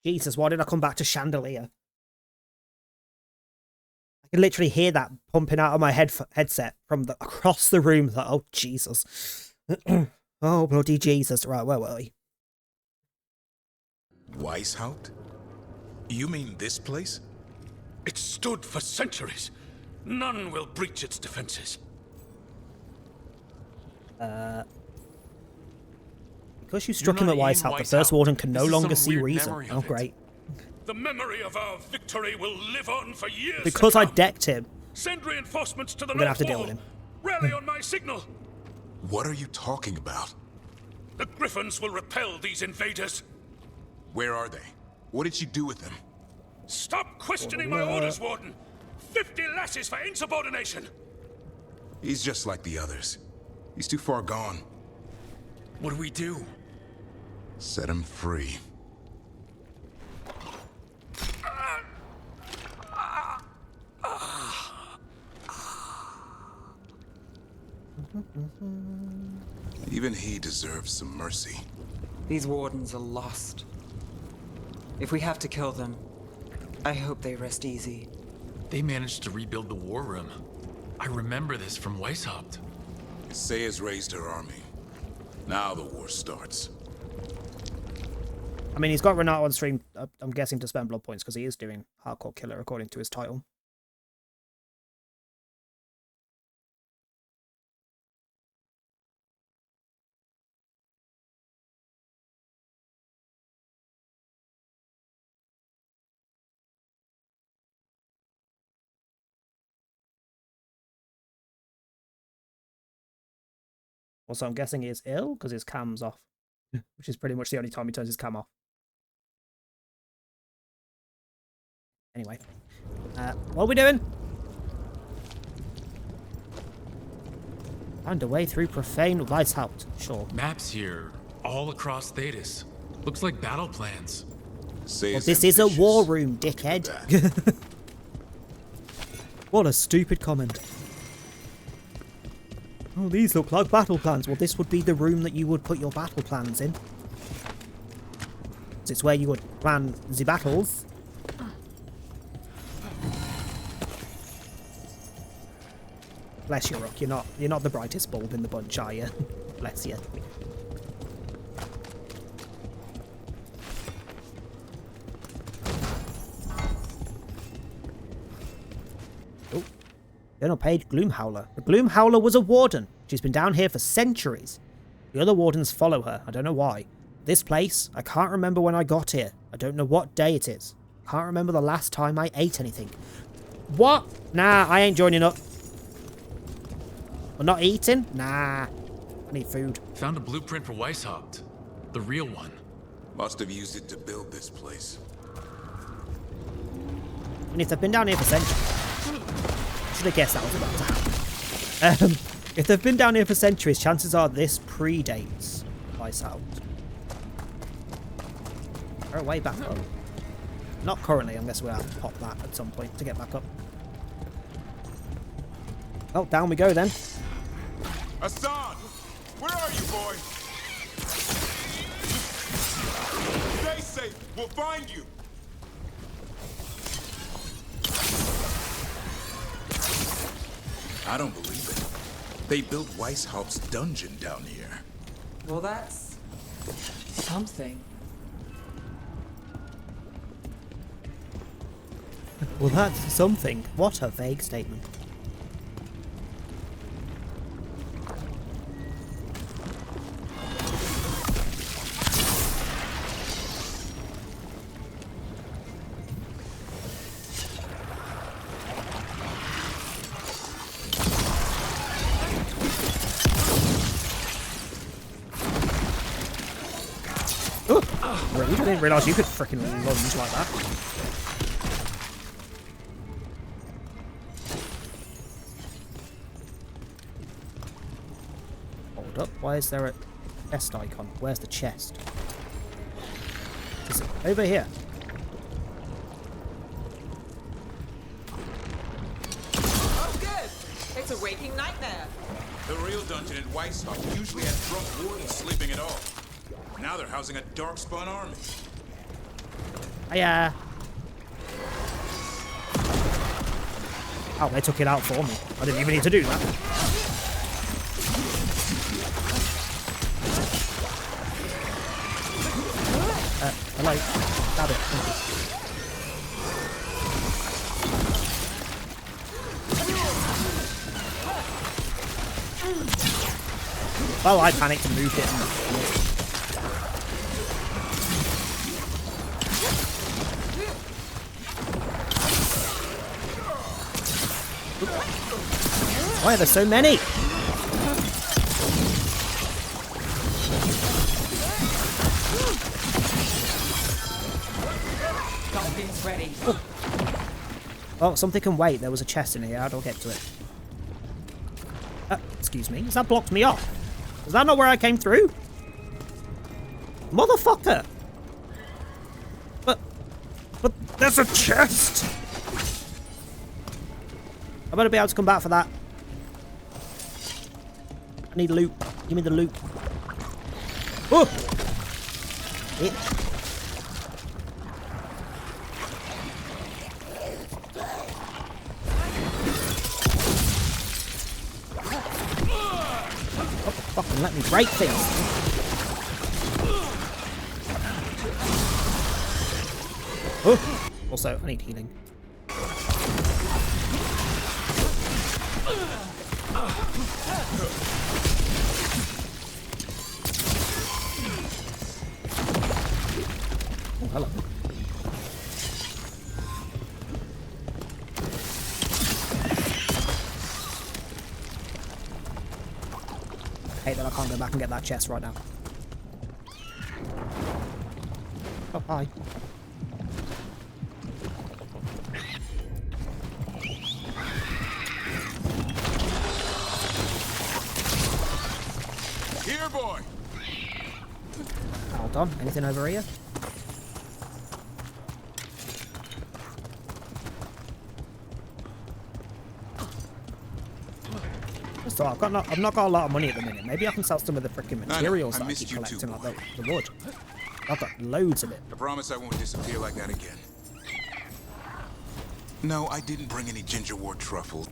Jesus, why did I come back to chandelier? I can literally hear that pumping out of my headset from across the room. Like, oh, Jesus. Oh, bloody Jesus. Right, where were we? Weishaupt? You mean this place? It stood for centuries. None will breach its defenses. Because you struck him at Weishaupt, the First Warden can no longer see reason. Oh, great. The memory of our victory will live on for years. Because I decked him. Send reinforcements to the I'm gonna have North to deal Wall. with him. Rally on my signal. What are you talking about? The Griffins will repel these invaders. Where are they? What did you do with them? Stop questioning my orders, Warden. 50 lashes for insubordination. He's just like the others. He's too far gone. What do we do? Set him free. Even he deserves some mercy. These wardens are lost. If we have to kill them, I hope they rest easy. They managed to rebuild the war room. I remember this from Weishaupt. Saya's raised her army. Now the war starts. I mean, he's got Renato on stream, I'm guessing, to spend blood points, because he is doing Hardcore Killer according to his title. Also, I'm guessing he is ill because his cam's off, which is pretty much the only time he turns his cam off. Anyway, what are we doing? Find a way through profane Weishaupt. Sure. Maps here, all across Thetis. Looks like battle plans. Well, this is a war room, dickhead. What a stupid comment. Oh, these look like battle plans. Well, this would be the room that you would put your battle plans in. It's where you would plan the battles. Bless you, Rook. You're not the brightest bulb in the bunch, are you? Bless you. Oh. Colonel Page Gloomhowler. The Gloomhowler was a warden. She's been down here for centuries. The other wardens follow her. I don't know why. This place, I can't remember when I got here. I don't know what day it is. Can't remember the last time I ate anything. What? Nah, I ain't joining up. We're not eating? Nah. I need food. Found a blueprint for Weishaupt. The real one. Must have used it to build this place. And if they've been down here for centuries... Should have guessed that was about to happen. If they've been down here for centuries, chances are this predates Weishaupt. They're way back up. Not currently, unless we'll have to pop that at some point to get back up. Oh, down we go then. Hassan! Where are you, boy? Stay safe! We'll find you! I don't believe it. They built Weishaupt's dungeon down here. Well, that's something. Well, that's something. What a vague statement. I didn't realise you could freaking lunge like that. Hold up, why is there a chest icon? Where's the chest? Is it over here? Oh, good! It's a waking nightmare. The real dungeon at Weishaupt usually has drunk wardens sleeping it off. Now they're housing a darkspawn army. Hiya. Oh, they took it out for me. I didn't even need to do that. Hello. Stab it. Thank you. Well, I panicked and moved it. Why are there so many? Dolphins ready. Oh, something can wait. There was a chest in here. I'll get to it. Excuse me. Has that blocked me off? Is that not where I came through? Motherfucker! But there's a chest! I better be able to come back for that. I need loot. Give me the loot. Oh! It. Oh, fucking let me break things. Oh! Also, I need healing. Oh, hello. I hate that I can't go back and get that chest right now. Oh, hi. Here, boy. Hold on. Anything over here? So I've not got a lot of money at the minute. Maybe I can sell some of the freaking materials that I keep collecting, like the wood. I've got loads of it. I promise I won't disappear like that again. No, I didn't bring any gingerwort truffles.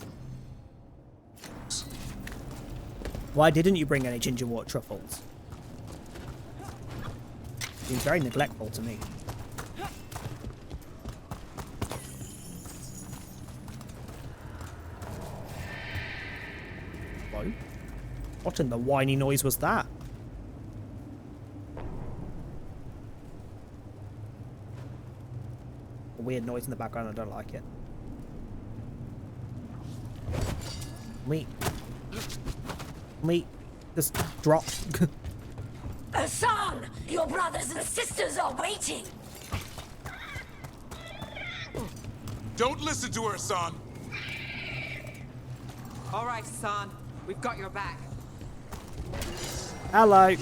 Why didn't you bring any gingerwort truffles? Seems very neglectful to me. Hello? What in the whiny noise was that? A weird noise in the background, I don't like it. Me just drop. Hassan, your brothers and sisters are waiting. Don't listen to her, son. All right, Hassan. We've got your back. Hello.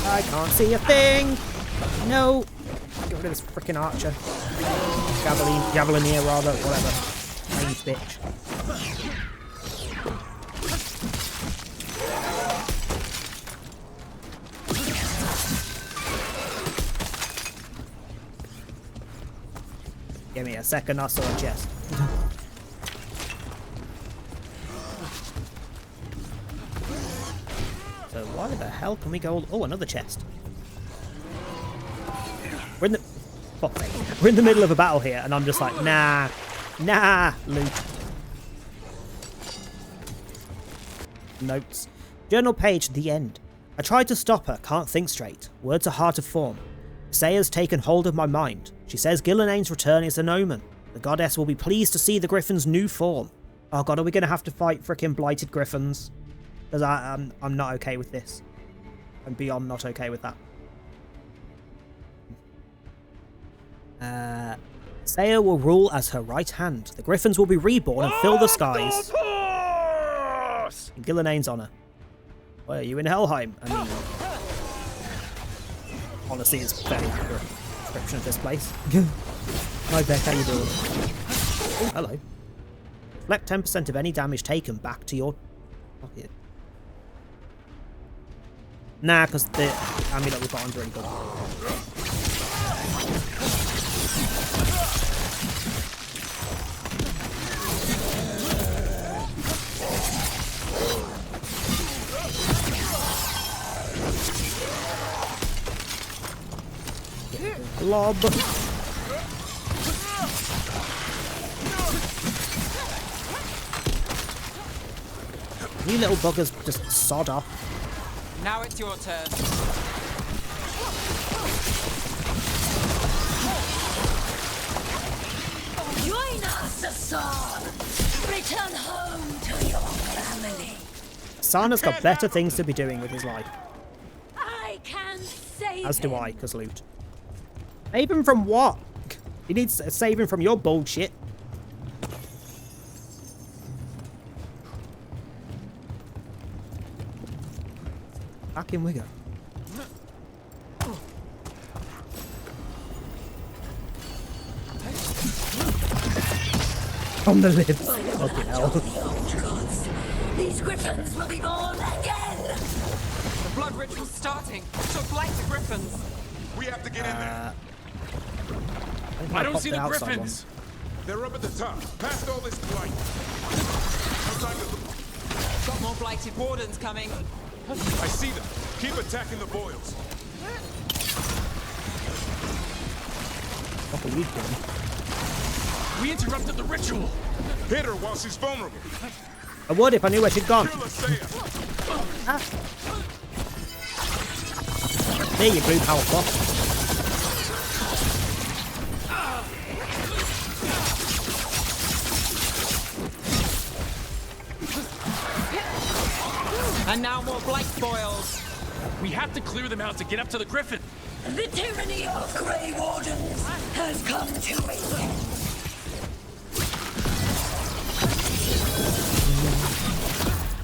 I can't see a thing. No. Get rid of this freaking archer. Javelineer rather, whatever. Range bitch. Give me a second, I saw a chest. So why the hell can we go? Oh, another chest. We're in the we're in the middle of a battle here, and I'm just like, nah, loot. Notes. Journal page. The end. I tried to stop her. Can't think straight. Words are hard to form. Saya's taken hold of my mind. She says Gillanane's return is an omen. The goddess will be pleased to see the griffin's new form. Oh god, are we going to have to fight frickin' blighted griffins? Because I'm not okay with this. I'm beyond not okay with that. Saya will rule as her right hand. The griffins will be reborn and fill the skies. In Gillanane's honour. Why are you in Helheim? I mean, honestly, it's a fairly accurate description of this place. Hi Beck, how you doing? Oh, hello. Reflect 10% of any damage taken back to your pocket. Nah, because the amulet we got on's really good. Lob. You little buggers just sod off. Now it's your turn. Join us, Hassan. Return home to your family. Sana's got better things to be doing with his life. I can save As do I, because loot. Save him from what? He needs saving from your bullshit. Back in we go. On the lips. Fucking hell. These griffins will be born again. The blood ritual's starting. So blight the griffins. We have to get in there. I don't see the griffins. They're up at the top, past all this blight. No time to... Got more blighted wardens coming. I see them. Keep attacking the boils. What are you doing? We interrupted the ritual. Hit her while she's vulnerable. I would if I knew where she'd gone. Ah. There you blue power fuck. And now more blight boils. We have to clear them out to get up to the griffin. The tyranny of Grey Wardens has come to an end.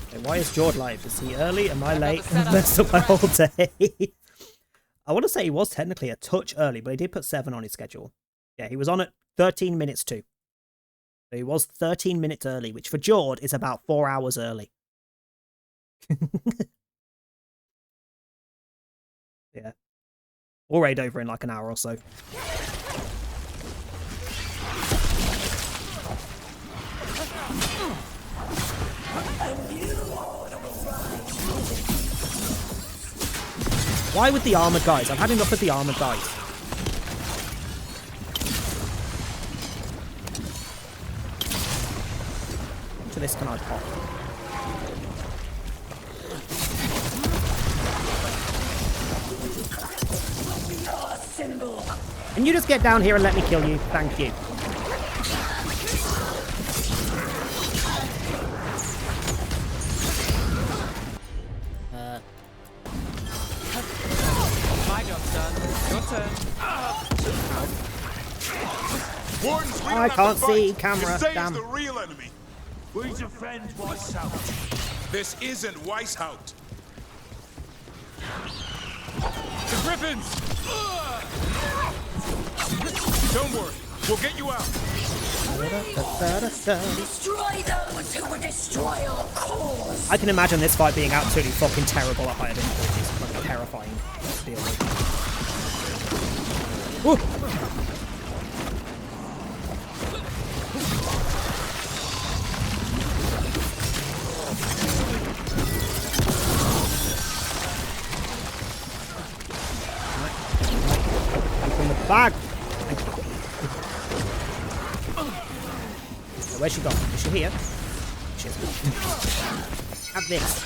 Okay, why is Jord live? Is he early? Am I late? I've messed up my whole day. I want to say he was technically a touch early, but he did put 7 on his schedule. Yeah, he was on at 13 minutes too. So he was 13 minutes early, which for Jord is about 4 hours early. Yeah. We'll raid over in like an hour or so. Why with the armored guys? I've had enough of the armored guys. To this can I pop? Can you just get down here and let me kill you? Thank you. My job's done. Your turn. Wardens, I can't see camera. Damn. The real enemy. We defend Weishaupt. This isn't Weishaupt. The griffins! Don't worry, we'll get you out. Destroy those who would destroy our cause. I can imagine this fight being absolutely fucking terrible at higher difficulties. Like terrifying to deal with. Woo! Open the bag. Where's she gone? Is she here? She is. Have this.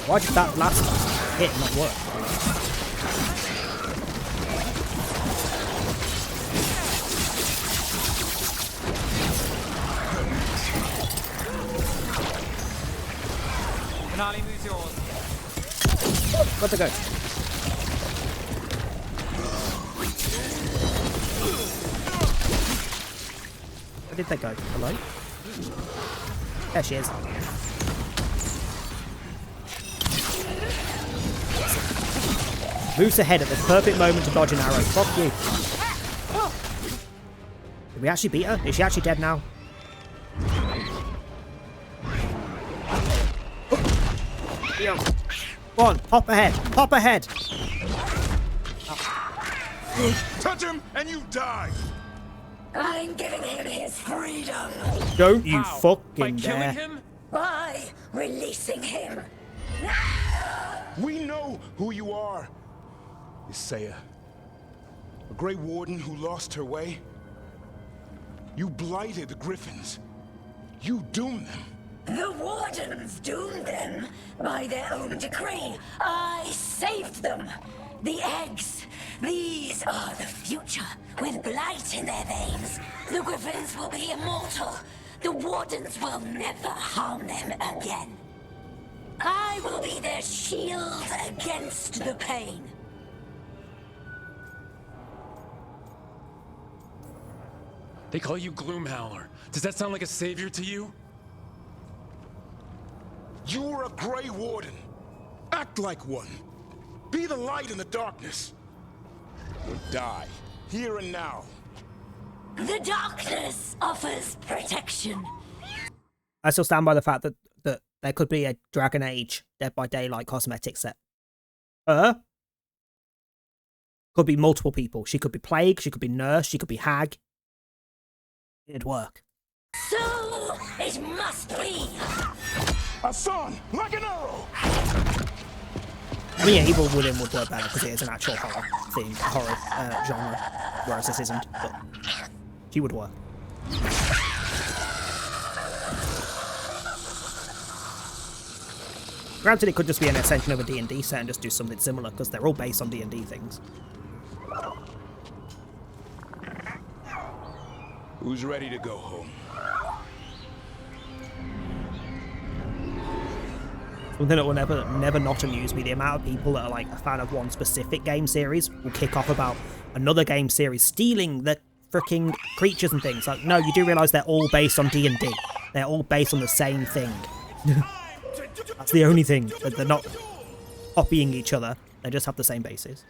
Why did that last hit not work? Finale moves yours. Where'd they go? Where did they go? Hello? There she is. Moves ahead at the perfect moment to dodge an arrow. Fuck you. Did we actually beat her? Is she actually dead now? Go on, pop ahead. Pop ahead. Touch him and you die. I'm giving him his freedom. Don't you How? fucking By killing dare. him? By releasing him. We know who you are. Isaiah. A Grey Warden who lost her way. You blighted the Griffins. You doomed them. The Wardens doomed them by their own decree. I saved them. The eggs. These are the future. With blight in their veins, the Griffins will be immortal. The Wardens will never harm them again. I will be their shield against the pain. They call you Gloomhowler. Does that sound like a savior to you? You're a Grey Warden. Act like one. Be the light in the darkness. Or die, here and now. The darkness offers protection. I still stand by the fact that there could be a Dragon Age Dead by Daylight cosmetic set. Could be multiple people. She could be Plague, she could be Nurse, she could be Hag. It'd work. So it must be. A son, like an arrow. I mean, yeah, Evil Within would work better because it is an actual horror theme, horror genre, whereas this isn't. But she would work. Granted, it could just be an extension of a D&D set and just do something similar because they're all based on D&D things. Who's ready to go home? Something that will never not amuse me, the amount of people that are like a fan of one specific game series will kick off about another game series stealing the freaking creatures and things. Like, no, you do realise they're all based on D&D. They're all based on the same thing. That's the only thing. They're not copying each other. They just have the same basis.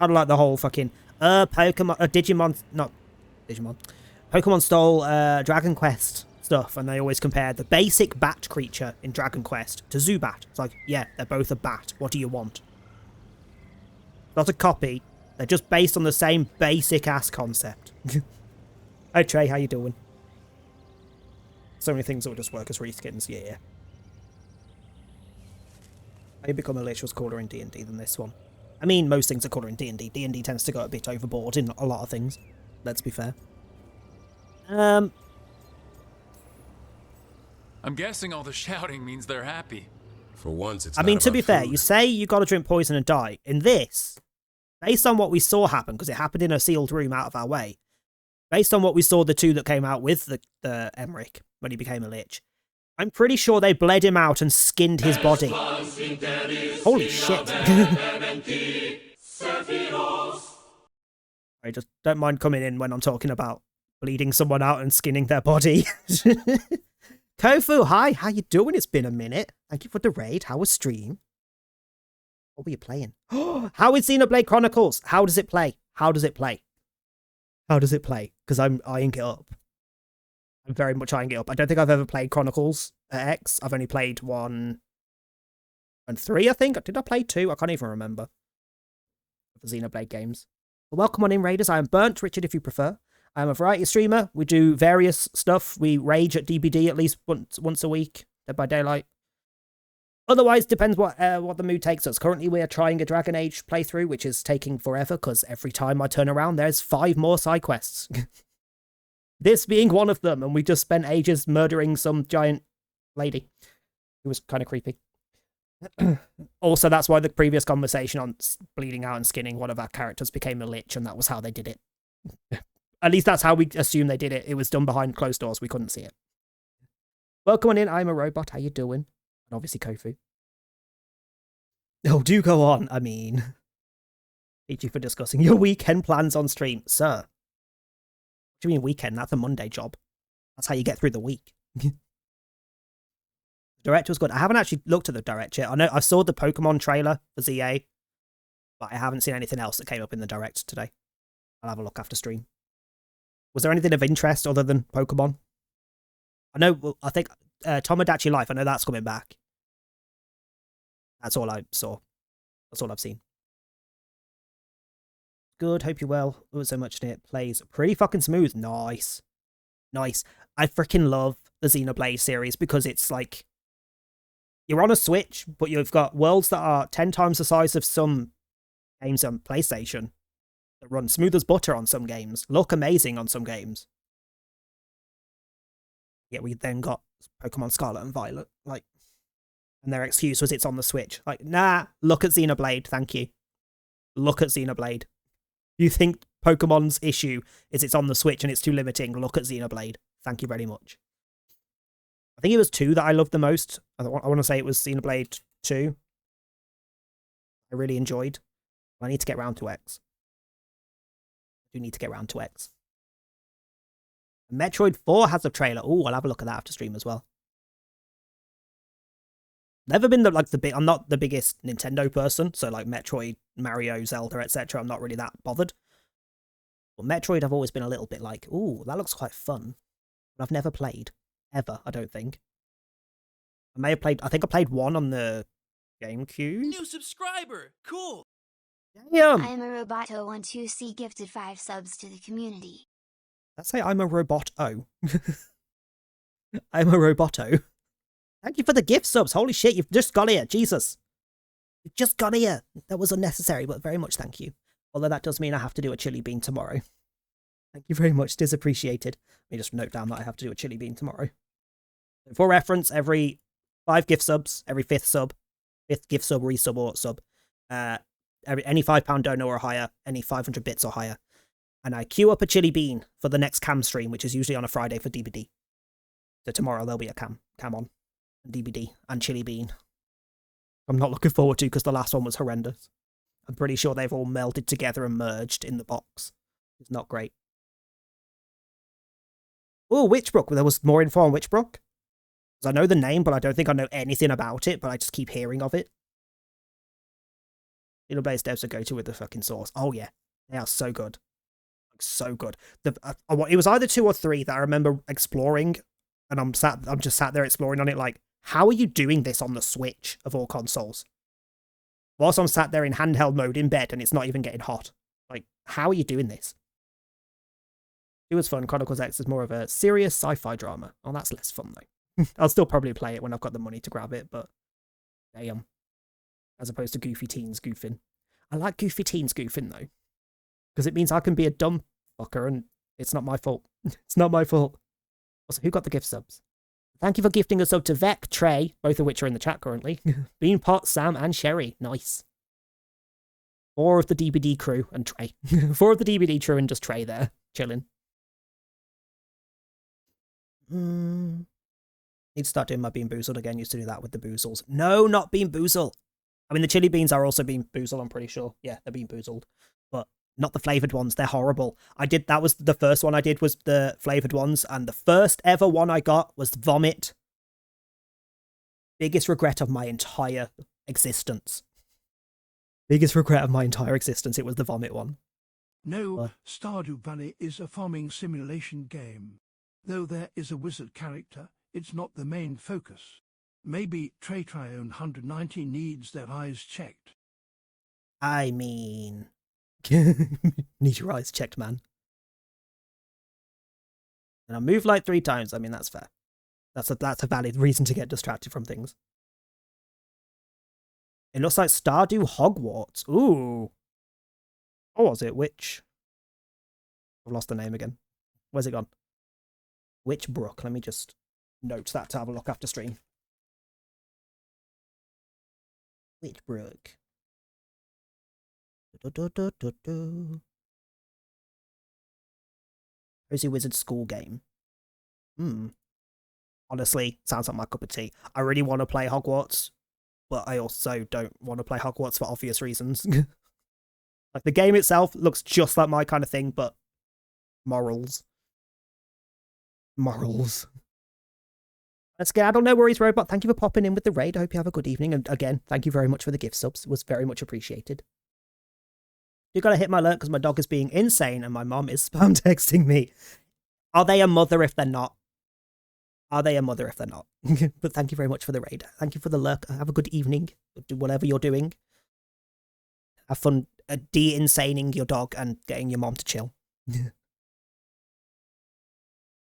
I don't like the whole fucking Pokemon stole Dragon Quest stuff, and they always compare the basic bat creature in Dragon Quest to Zubat. It's like, yeah, they're both a bat. What do you want? Not a copy. They're just based on the same basic ass concept. Hey Trey, how you doing? So many things that will just work as reskins, yeah. How you become a Lich was cooler in D&D than this one. I mean, most things are cooler in D&D. D&D tends to go a bit overboard in a lot of things. Let's be fair. I'm guessing all the shouting means they're happy. For once, it's I mean, to be fair, you say you gotta drink poison and die. In this, based on what we saw happen, because it happened in a sealed room out of our way, based on what we saw the two that came out with the Emmerich when he became a Lich, I'm pretty sure they bled him out and skinned his body. Holy shit. I just don't mind coming in when I'm talking about bleeding someone out and skinning their body. Kofu, hi, how you doing? It's been a minute. Thank you for the raid. How was stream? What were you playing? How is Xenoblade Chronicles? How does it play? How does it play? How does it play? Because I'm eyeing it up. I'm very much eyeing it up. I don't think I've ever played Chronicles X. I've only played 1 and 3, I think. Did I play 2? I can't even remember. The Xenoblade games. Well, welcome on in, Raiders. I am Burnt, Richard, if you prefer. I am a variety streamer. We do various stuff. We rage at DBD at least once a week, Dead by Daylight. Otherwise, depends what the mood takes us. Currently, we are trying a Dragon Age playthrough, which is taking forever, because every time I turn around, there's 5 more side quests. This being one of them, and we just spent ages murdering some giant lady. It was kind of creepy. Also, that's why the previous conversation on bleeding out and skinning one of our characters became a Lich, and that was how they did it. At least that's how we assume they did it. It was done behind closed doors. We couldn't see it. Welcome on in. I'm a robot. How you doing? And obviously Kofu. Oh, do go on. I mean, thank you for discussing your weekend plans on stream. Sir, what do you mean weekend? That's a Monday job. That's how you get through the week. The director was good. I haven't actually looked at the director yet. I know I saw the Pokemon trailer for ZA. But I haven't seen anything else that came up in the direct today. I'll have a look after stream. Was there anything of interest other than Pokemon? I know, well, I think Tomodachi Life, I know that's coming back. That's all I saw. That's all I've seen. Good, hope you're well. Oh, so much in it. Plays pretty fucking smooth. Nice. Nice. I freaking love the Xenoblade series because it's like, you're on a Switch, but you've got worlds that are 10 times the size of some games on PlayStation that run smooth as butter on some games, look amazing on some games. Yet we then got Pokemon Scarlet and Violet, like, and their excuse was it's on the Switch. Like, nah, look at Xenoblade, thank you. Look at Xenoblade. You think Pokemon's issue is it's on the Switch and it's too limiting, look at Xenoblade. Thank you very much. I think it was 2 that I loved the most. I want to say it was Xenoblade 2. I really enjoyed. I need to get round to X. I do need to get round to X. Metroid 4 has a trailer. Oh, I'll have a look at that after stream as well. Never been I'm not the biggest Nintendo person, so like Metroid, Mario, Zelda, etc. I'm not really that bothered. But Metroid, I've always been a little bit like, ooh, that looks quite fun. But I've never played. Ever, I don't think. I think I played 1 on the GameCube. New subscriber! Cool! Damn! I'm a Roboto12C gifted 5 subs to the community. Let's say I'm a robot-o. I'm a roboto. Thank you for the gift subs. Holy shit, you've just got here. Jesus. You've just got here. That was unnecessary, but very much thank you. Although that does mean I have to do a chili bean tomorrow. Thank you very much. It is appreciated. Let me just note down that I have to do a chili bean tomorrow. For reference, every 5 gift subs, every 5th gift sub, resub, or sub, any £5 donor or higher, any 500 bits or higher, and I queue up a chili bean for the next cam stream, which is usually on a Friday for DBD. So tomorrow there'll be a cam on, and DBD, and chili bean. I'm not looking forward to because the last one was horrendous. I'm pretty sure they've all melded together and merged in the box. It's not great. Oh, Witchbrook. There was more info on Witchbrook. I know the name, but I don't think I know anything about it, but I just keep hearing of it. Xenoblade devs are go-to with the fucking source. Oh, yeah. They are so good. Like, so good. It was either 2 or 3 that I remember exploring, and I'm just sat there exploring on it like, how are you doing this on the Switch of all consoles? Whilst I'm sat there in handheld mode in bed and it's not even getting hot. Like, how are you doing this? It was fun. Chronicles X is more of a serious sci-fi drama. Oh, that's less fun, though. I'll still probably play it when I've got the money to grab it, but damn. As opposed to Goofy Teens goofing. I like Goofy Teens goofing, though. Because it means I can be a dumb fucker and it's not my fault. It's not my fault. Also, who got the gift subs? Thank you for gifting a sub to Vec, Trey, both of which are in the chat currently. Beanpot, Sam, and Sherry. Nice. 4 of the DBD crew and Trey. 4 of the DBD crew and just Trey there, chilling. Need to start doing my Bean Boozled again. Used to do that with the Boozles. No, not Bean Boozle. I mean, the chili beans are also Bean Boozled, I'm pretty sure. Yeah, they're Bean Boozled. But not the flavoured ones. They're horrible. That was the first one I did was the flavoured ones. And the first ever one I got was Vomit. Biggest regret of my entire existence. Biggest regret of my entire existence. It was the Vomit one. No, Stardew Valley is a farming simulation game. Though there is a wizard character, it's not the main focus. Maybe Trey Trione 190 needs their eyes checked. I mean... need your eyes checked, man. And I moved like 3 times. I mean, that's fair. That's a valid reason to get distracted from things. It looks like Stardew Hogwarts. Ooh. What was it? Which? I've lost the name again. Where's it gone? Witchbrook. Let me just note that to have a look after stream. Witchbrook. Cozy Wizard school game. Honestly, sounds like my cup of tea. I really want to play Hogwarts, but I also don't want to play Hogwarts for obvious reasons. Like, the game itself looks just like my kind of thing, but morals. Let's get out. No worries, Robot. Thank you for popping in with the raid. I hope you have a good evening. And again, thank you very much for the gift subs. It was very much appreciated. You gotta hit my alert because my dog is being insane and my mom is spam texting me. Are they a mother if they're not? Are they a mother if they're not? But thank you very much for the raid. Thank you for the lurk. Have a good evening. Do whatever you're doing. Have fun de-insaning your dog and getting your mom to chill.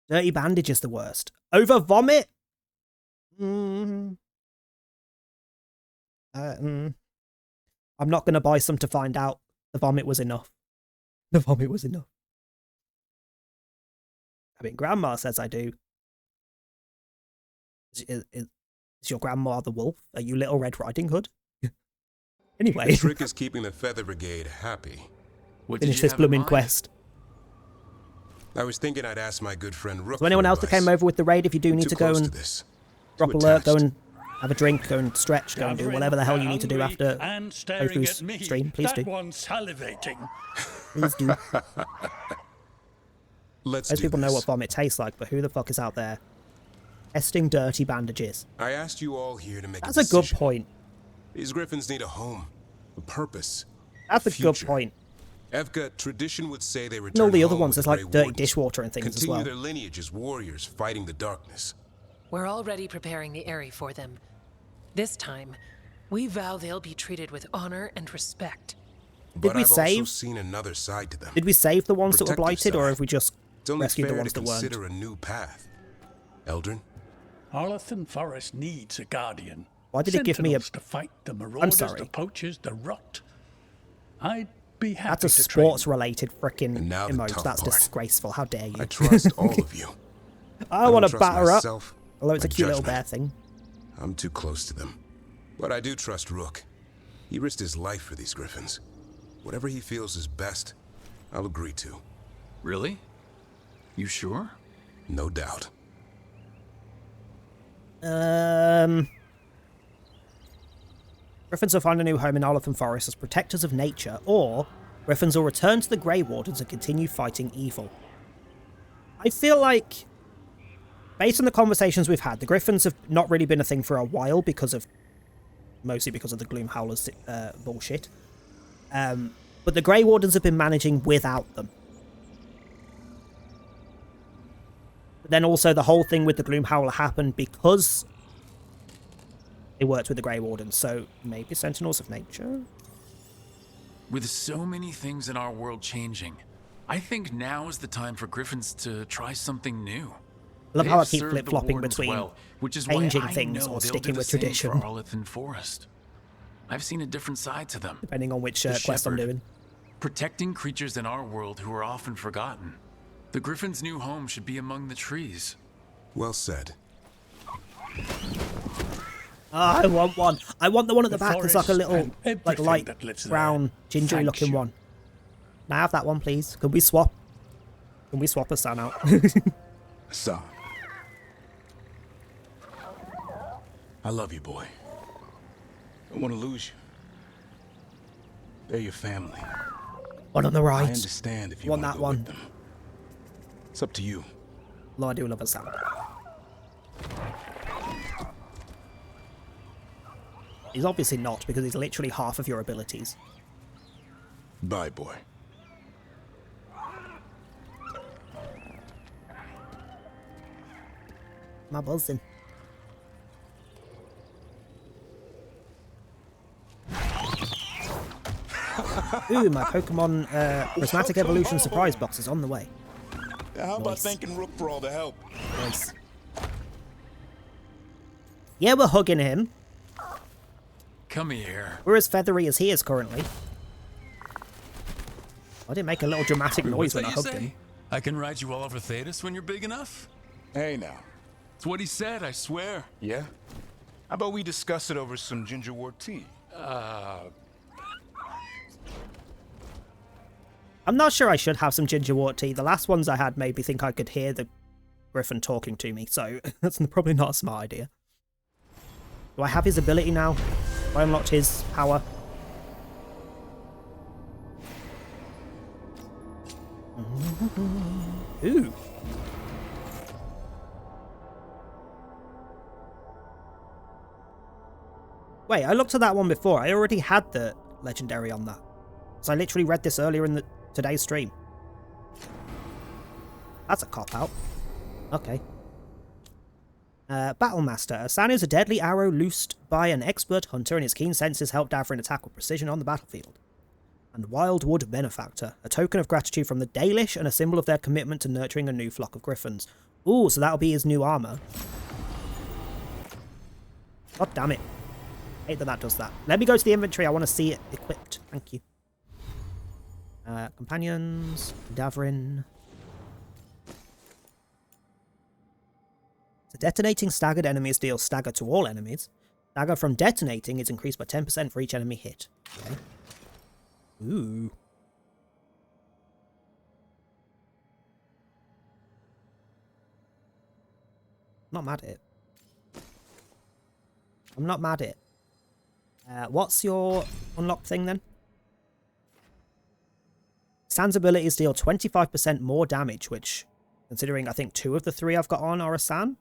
Dirty bandage is the worst. Over vomit? I'm not going to buy some to find out. The vomit was enough. The vomit was enough. I mean, Grandma says I do. Is your grandma the wolf? Are you Little Red Riding Hood? Anyway. The trick is keeping the Feather Brigade happy. Finish this blooming quest. I was thinking I'd ask my good friend Rook. So anyone else that came over with the raid, if you do need to go and drop alert, go and have a drink, go and stretch, go and do whatever the hell you need to do after Ofu's stream, please do. Salivating. Please do. Most people know what vomit tastes like, but who the fuck is out there testing dirty bandages? I asked you all here to make That's a good point. These griffins need a home, a purpose. That's a good point. Evka, tradition would say they return And all the other home ones, with there's like Grey dirty Wardens, dishwater and things as well. Continue their lineage as warriors fighting the darkness. We're already preparing the Eyrie for them. This time, we vow they'll be treated with honor and respect. But we I've save? also seen another side to them. Did we save the ones that were Protect blighted, or yourself. have we just It's only rescued the fair ones to that weren't? consider a new path. Eldrin? Arlathan Forest needs a guardian. Why did it give me a... Sentinels to fight the marauders, sorry. the poachers, the rot. I'd be happy That's a to train. sports-related frickin' now the emote. tough That's part. disgraceful. How dare you? I trust all of you. I want to don't trust batter up. myself, Although it's a my cute little judgment. bear thing. I'm too close to them. But I do trust Rook. He risked his life for these griffins. Whatever he feels is best, I'll agree to. Really? You sure? No doubt. Griffins will find a new home in Arlathan Forest as protectors of nature, or Griffins will return to the Grey Wardens and continue fighting evil. I feel like, based on the conversations we've had, the Griffins have not really been a thing for a while mostly because of the Gloom Howlers bullshit. But the Grey Wardens have been managing without them. But then also the whole thing with the Gloom Howler happened because they worked with the Grey Wardens, so maybe Sentinels of Nature? With so many things in our world changing, I think now is the time for Griffins to try something new. I love how I They've keep served the flip-flopping Wardens between well, which is changing why I things know or they'll sticking do with the same tradition. For Arlathan Forest. I've seen a different side to them. Depending on which The quest I'm shepherd, doing. Protecting creatures in our world who are often forgotten. The Griffin's new home should be among the trees. Well said. I want one. I want the one at the back. It's like a forest little, and like everything light that lives there. brown, gingery Thank looking you. one. Can I have that one, please? Can we swap? Can we swap a San out? Son. I love you, boy. Don't want to lose you. They're your family. One on the right. I understand if you want want that to go one. with them. It's up to you. Lord, I do love a San. He's obviously not, because he's literally half of your abilities. Bye, boy. My buzzing. Ooh, my Pokemon Prismatic Evolution surprise box is on the way. How about Nice. thanking Rook for all the help? Nice. Yeah, we're hugging him. Come here. We're as feathery as he is currently. I didn't make a little dramatic noise when I hugged him. I can ride you all over Thetis when you're big enough? Hey now. It's what he said, I swear. Yeah? How about we discuss it over some ginger wort tea? I'm not sure I should have some ginger water tea. The last ones I had made me think I could hear the Griffin talking to me, so that's probably not a smart idea. Do I have his ability now? Have I unlocked his power? Ooh. Wait, I looked at that one before. I already had the legendary on that. So I literally read this earlier in today's stream. That's a cop-out. Okay. Battlemaster. Asan is a deadly arrow loosed by an expert hunter, and his keen senses help Davrin attack with precision on the battlefield. And Wildwood Benefactor. A token of gratitude from the Dalish and a symbol of their commitment to nurturing a new flock of griffins. Ooh, so that'll be his new armor. God damn it. Hate that does that. Let me go to the inventory. I want to see it equipped. Thank you. Companions. Davrin. So detonating staggered enemies deals stagger to all enemies. Stagger from detonating is increased by 10% for each enemy hit. Okay. Ooh. Not mad at it. I'm not mad at it. What's your unlocked thing then? Sans abilities deal 25% more damage, which, considering I think 2 of the 3 I've got on are a San.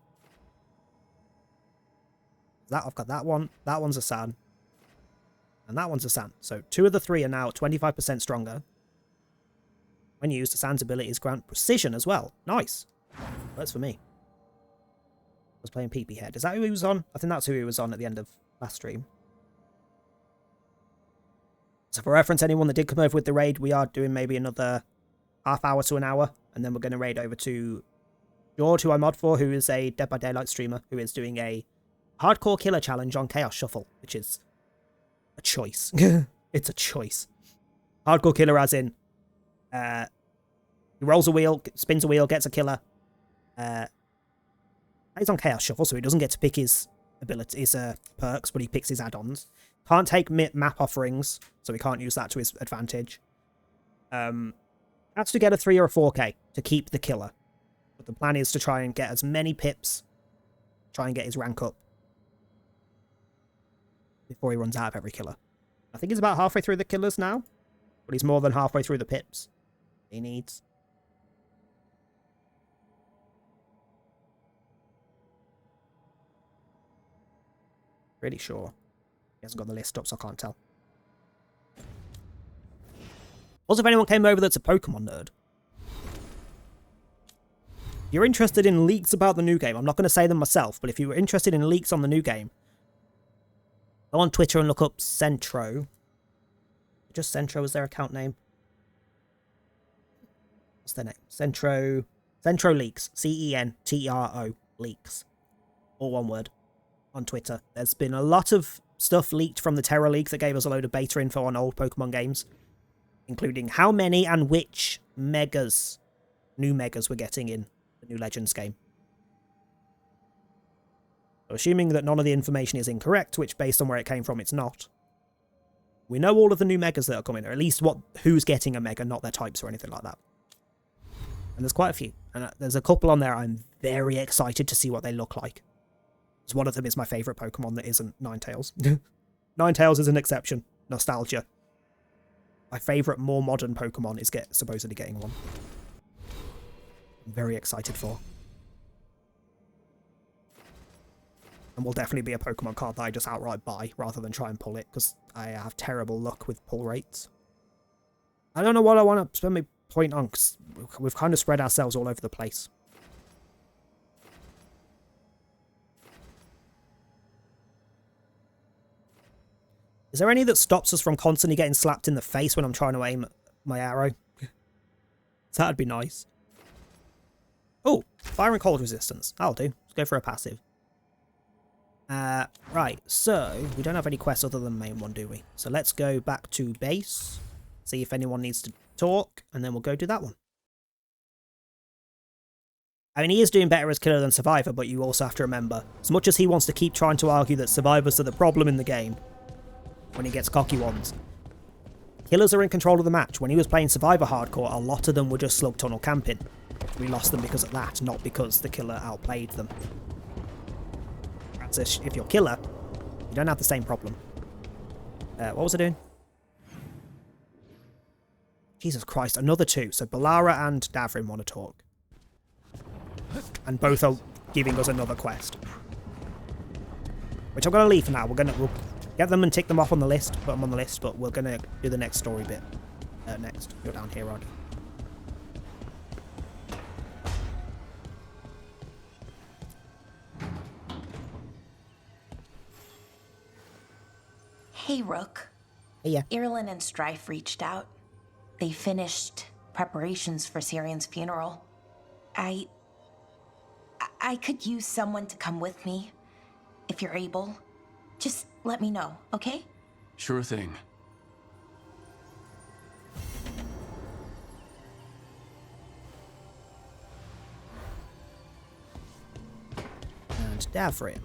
I've got that one. That one's a San. And that one's a San. So 2 of the 3 are now 25% stronger. When used, the Sans abilities grant precision as well. Nice. That's for me. I was playing Peepee Head. Is that who he was on? I think that's who he was on at the end of last stream. So for reference, anyone that did come over with the raid, we are doing maybe another half hour to an hour. And then we're going to raid over to George, who I mod for, who is a Dead by Daylight streamer, who is doing a hardcore killer challenge on Chaos Shuffle, which is a choice. It's a choice. Hardcore killer as in, he rolls a wheel, spins a wheel, gets a killer. He's on Chaos Shuffle, so he doesn't get to pick his abilities, perks, but he picks his add-ons. Can't take map offerings, so he can't use that to his advantage. Has to get a 3 or a 4k to keep the killer. But the plan is to try and get as many pips, try and get his rank up before he runs out of every killer. I think he's about halfway through the killers now, but he's more than halfway through the pips he needs. Pretty sure. He hasn't got the list up, so I can't tell. Also, if anyone came over that's a Pokemon nerd, if you're interested in leaks about the new game, I'm not going to say them myself, but if you were interested in leaks on the new game, go on Twitter and look up Centro. Just Centro is their account name. What's their name? Centro Leaks. CENTRO Leaks. All one word. On Twitter. There's been a lot of stuff leaked from the Terra League that gave us a load of beta info on old Pokemon games, including how many and which megas, new megas we're getting in the new Legends game. So assuming that none of the information is incorrect, which based on where it came from, it's not, we know all of the new megas that are coming, or at least who's getting a mega, not their types or anything like that. And there's quite a few. And there's a couple on there I'm very excited to see what they look like. One of them is my favourite Pokemon that isn't Ninetales. Ninetales is an exception. Nostalgia. My favourite, more modern Pokemon is supposedly getting one. I'm very excited for. And will definitely be a Pokemon card that I just outright buy, rather than try and pull it, because I have terrible luck with pull rates. I don't know what I want to spend my point on, because we've kind of spread ourselves all over the place. Is there any that stops us from constantly getting slapped in the face when I'm trying to aim my arrow? That'd be nice. Oh, fire and cold resistance. That'll do. Let's go for a passive. Right, so we don't have any quests other than the main one, do we? So let's go back to base, see if anyone needs to talk, and then we'll go do that one. I mean, he is doing better as killer than survivor, but you also have to remember, as much as he wants to keep trying to argue that survivors are the problem in the game, when he gets cocky ones, killers are in control of the match. When he was playing Survivor Hardcore, a lot of them were just slug tunnel camping. We lost them because of that, not because the killer outplayed them. That's if you're killer, you don't have the same problem. What was I doing? Jesus Christ, another 2. So Balara and Davrin want to talk. And both are giving us another quest. Which I'm going to leave for now. We'll get them and tick them off on the list, put them on the list, but we're going to do the next story bit next. You're down here, aren't you? Hey, Rook. Yeah. Ireland and Strife reached out. They finished preparations for Syrian's funeral. I could use someone to come with me, if you're able. Just let me know, okay? Sure thing. And Davrin.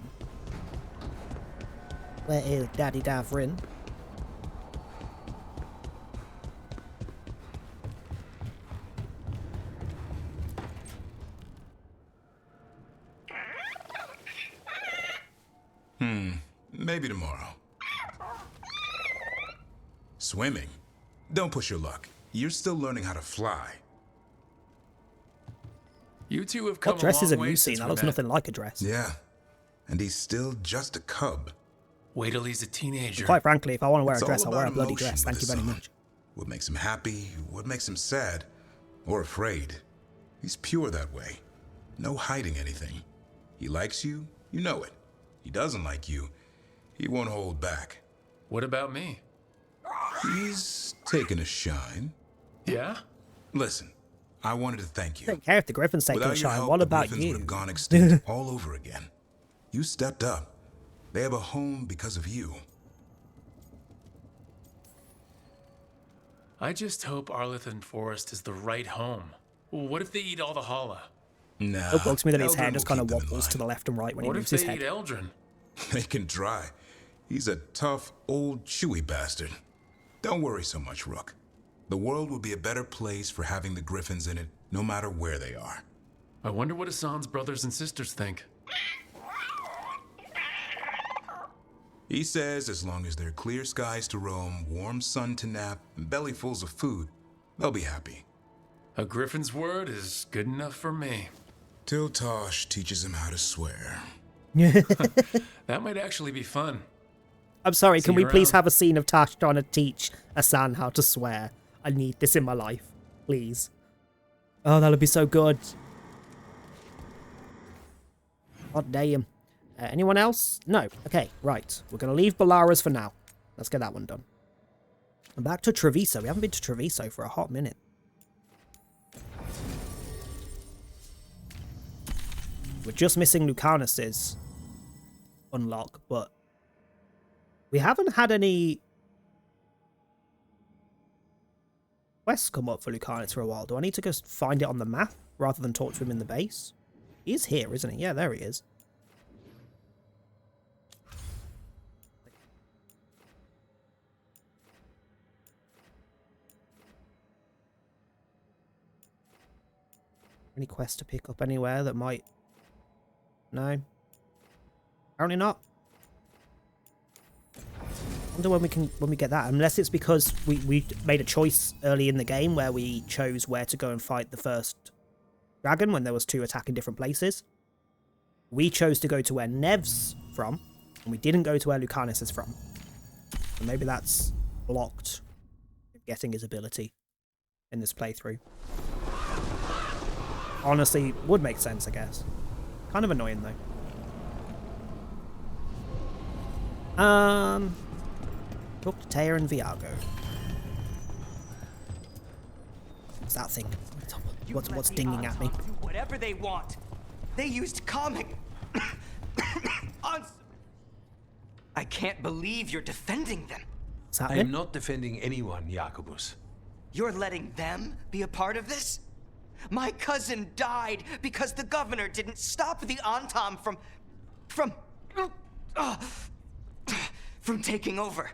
Where is Daddy Davrin? Maybe tomorrow. Swimming? Don't push your luck. You're still learning how to fly. You two have come What dresses a long have way you seen? since That we looks met. nothing like a dress. Yeah. And he's still just a cub. Wait till he's a teenager. Quite frankly, if I want to wear It's a dress, all I'll wear a about bloody emotion dress. with Thank you this very song. much. What makes him happy, what makes him sad, or afraid. He's pure that way. No hiding anything. He likes you, you know it. He doesn't like you, he won't hold back. What about me? He's taken a shine. Yeah? Listen, I wanted to thank you. I don't care if the Griffin's taking a Without your shine. help, What the about Griffins you? would have gone extinct all over again. You stepped up. They have a home because of you. I just hope Arlithan Forest is the right home. What if they eat all the Hala? Nah. It bugs me that his Eldrin hair will just kind of keep them in wobbles to the left and right when What he if moves his they head. eat Eldrin? They can try. He's a tough, old, chewy bastard. Don't worry so much, Rook. The world will be a better place for having the Griffins in it, no matter where they are. I wonder what Hassan's brothers and sisters think. He says as long as there are clear skies to roam, warm sun to nap, and bellyfuls of food, they'll be happy. A Griffin's word is good enough for me. Till Tosh teaches him how to swear. That might actually be fun. I'm sorry, See can we you please around. have a scene of Tash trying to teach Hassan how to swear? I need this in my life. Please. Oh, that'll be so good. God damn. Anyone else? No. Okay, right. We're going to leave Balaras for now. Let's get that one done. And back to Treviso. We haven't been to Treviso for a hot minute. We're just missing Lucanus's unlock, but we haven't had any quests come up for Lucanus for a while. Do I need to go find it on the map rather than talk to him in the base? He is here, isn't he? Yeah, there he is. Any quests to pick up anywhere that might... No? Apparently not. I wonder when we get that, unless it's because we made a choice early in the game where we chose where to go and fight the first dragon when there was two attacking different places. We chose to go to where Nev's from, and we didn't go to where Lucanus is from. So maybe that's blocked getting his ability in this playthrough. Honestly, would make sense, I guess. Kind of annoying though. Talk to Taya and Viago. What's that thing? What's dinging at me? Do whatever they want. They used comic. I can't believe you're defending them. What's I happening? am not defending anyone, Jacobus. You're letting them be a part of this? My cousin died because the governor didn't stop the Antam from taking over.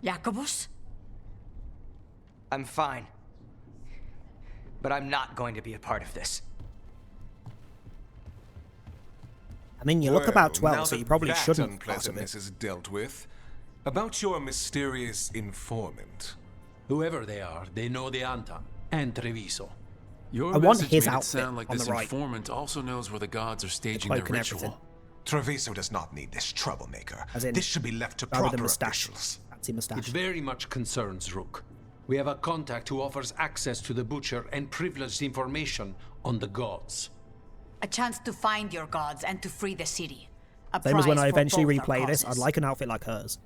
Jacobus? I'm fine. But I'm not going to be a part of this. I mean, you look about Well, 12, now so you that probably that shouldn't be part of unpleasantness it. is dealt with. About your mysterious informant. Whoever they are, they know the Antam and Treviso. Your I want message his made it outfit sound like on this the right. informant also knows where the gods are staging cloak their and everything. ritual. Treviso does not need this troublemaker. As in, This should be left to rather than proper moustache. officials. Fancy moustache. It very much concerns Rook. We have a contact who offers access to the Butcher and privileged information on the gods. A chance to find your gods and to free the city. A Same as when prize I for eventually both our replay this, I'd causes. like an outfit like hers.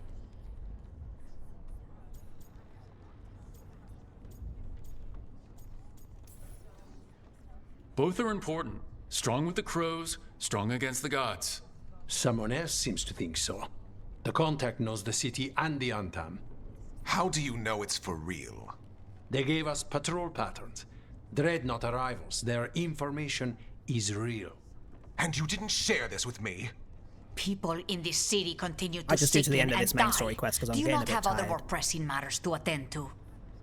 Both are important. Strong with the crows, strong against the gods. Someone else seems to think so. The contact knows the city and the Antam. How do you know it's for real? They gave us patrol patterns. Dreadnought arrivals. Their information is real. And you didn't share this with me? People in this city continue to I just do to the sicken end of and this main die. story quest because I'm Do you getting a not bit have other tired. more pressing matters to attend to?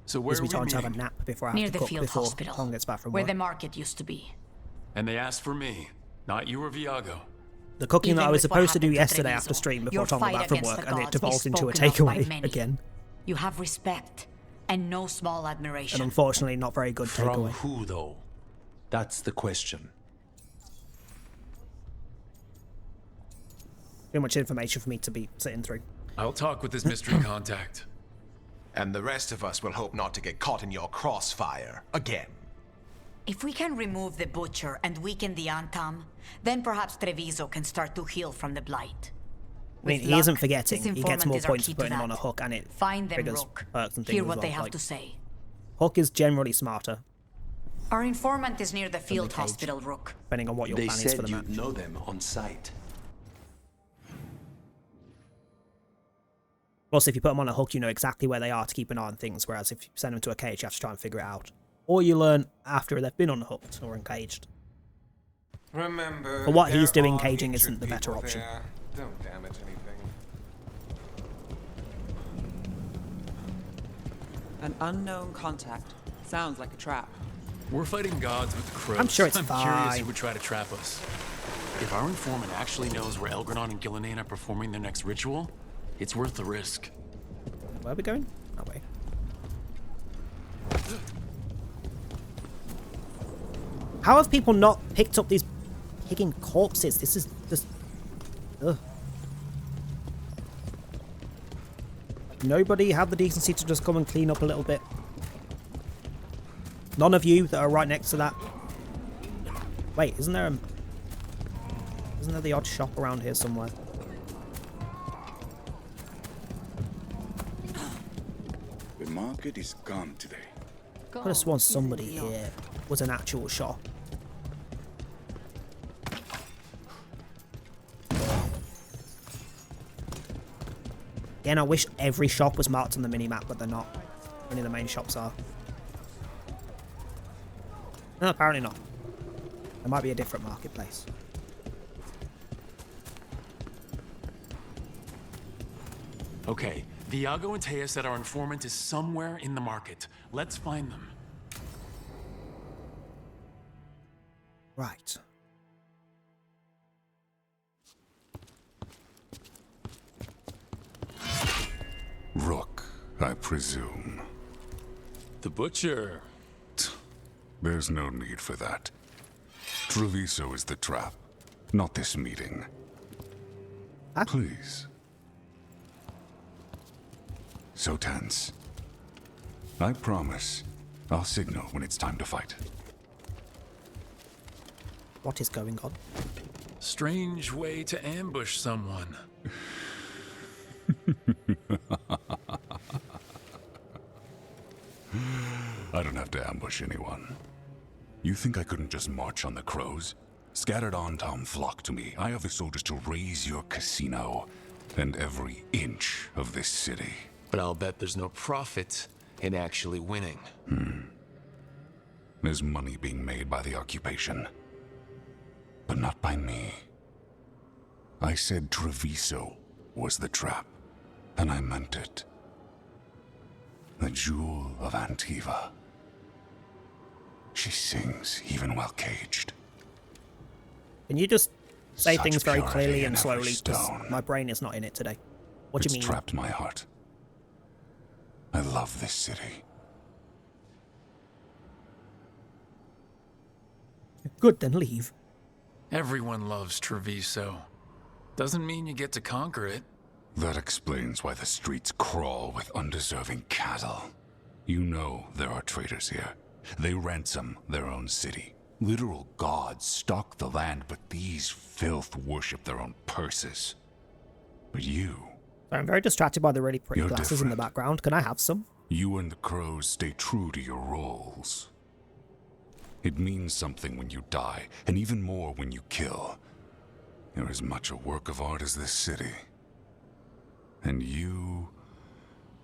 So where Gives are me we time to have a meeting? nap before I Near have to the cook field before hospital, Tom gets back from where work. the market used to be. And they asked for me, not you or Viago. The cooking Even that I was with what supposed to do happened to yesterday Treviso, after stream before your Tom got fight back from against work, the and it gods devolved is into a spoken of by takeaway many. again. You have respect and no small admiration. And unfortunately, not very good From takeaway. who, though? That's the question. Too much information for me to be sitting through. I'll talk with this mystery contact. And the rest of us will hope not to get caught in your crossfire again. If we can remove the Butcher and weaken the Antam, then perhaps Treviso can start to heal from the Blight. I mean, With he luck, isn't forgetting. this He gets more informant is our points key for to putting him on a that. hook, and it Find them, triggers Rook. perks and things Hear as what they well. have Like, to say. Hook is generally smarter, Our informant is near the the field cage. hospital, Rook. depending on what your They plan is for said the match. you'd know them on sight. Plus, if you put them on a hook, you know exactly where they are to keep an eye on things, whereas if you send them to a cage, you have to try and figure it out. Or you learn after they've been unhooked or encaged. Remember, But what he's there doing are caging injured isn't the better people option. there. Don't damage anything. An unknown contact. Sounds like a trap. We're fighting gods with the crows. I'm sure it's curious fine. who would try to trap us. If our informant actually knows where Elgranon and Gillinan are performing their next ritual, it's worth the risk. Where are we going? That way. How have people not picked up these picking corpses? This is just... Ugh. Nobody had the decency to just come and clean up a little bit. None of you that are right next to that. Wait, isn't there the odd shop around here somewhere? The market is gone today. I could have sworn somebody here was an actual shop. Again, I wish every shop was marked on the minimap, but they're not. Only the main shops are. No, apparently not. There might be a different marketplace. Okay, Viago and Taya said our informant is somewhere in the market. Let's find them. Right. Rook, I presume. The Butcher. There's no need for that. Treviso is the trap, not this meeting. Please. So tense. I promise I'll signal when it's time to fight. What is going on? Strange way to ambush someone. I don't have to ambush anyone. You think I couldn't just march on the crows? Scattered Antam flock to me. I have the soldiers to raise your casino and every inch of this city. But I'll bet there's no profit in actually winning. There's money being made by the occupation. But not by me. I said Treviso was the trap, and I meant it. The jewel of Antiva. She sings even while caged. Can you just say Such things very purity clearly in and every slowly? 'Cause stone. my brain is not in it today. What do It's you mean? trapped my heart. I love this city. Good, then leave. Everyone loves Treviso. Doesn't mean you get to conquer it. That explains why the streets crawl with undeserving cattle. You know there are traitors here. They ransom their own city. Literal gods stalk the land, but these filth worship their own purses. But you... I'm very distracted by the really pretty You're glasses in the background. Can I have some? You and the crows stay true to your roles. It means something when you die, and even more when you kill. You're as much a work of art as this city. And you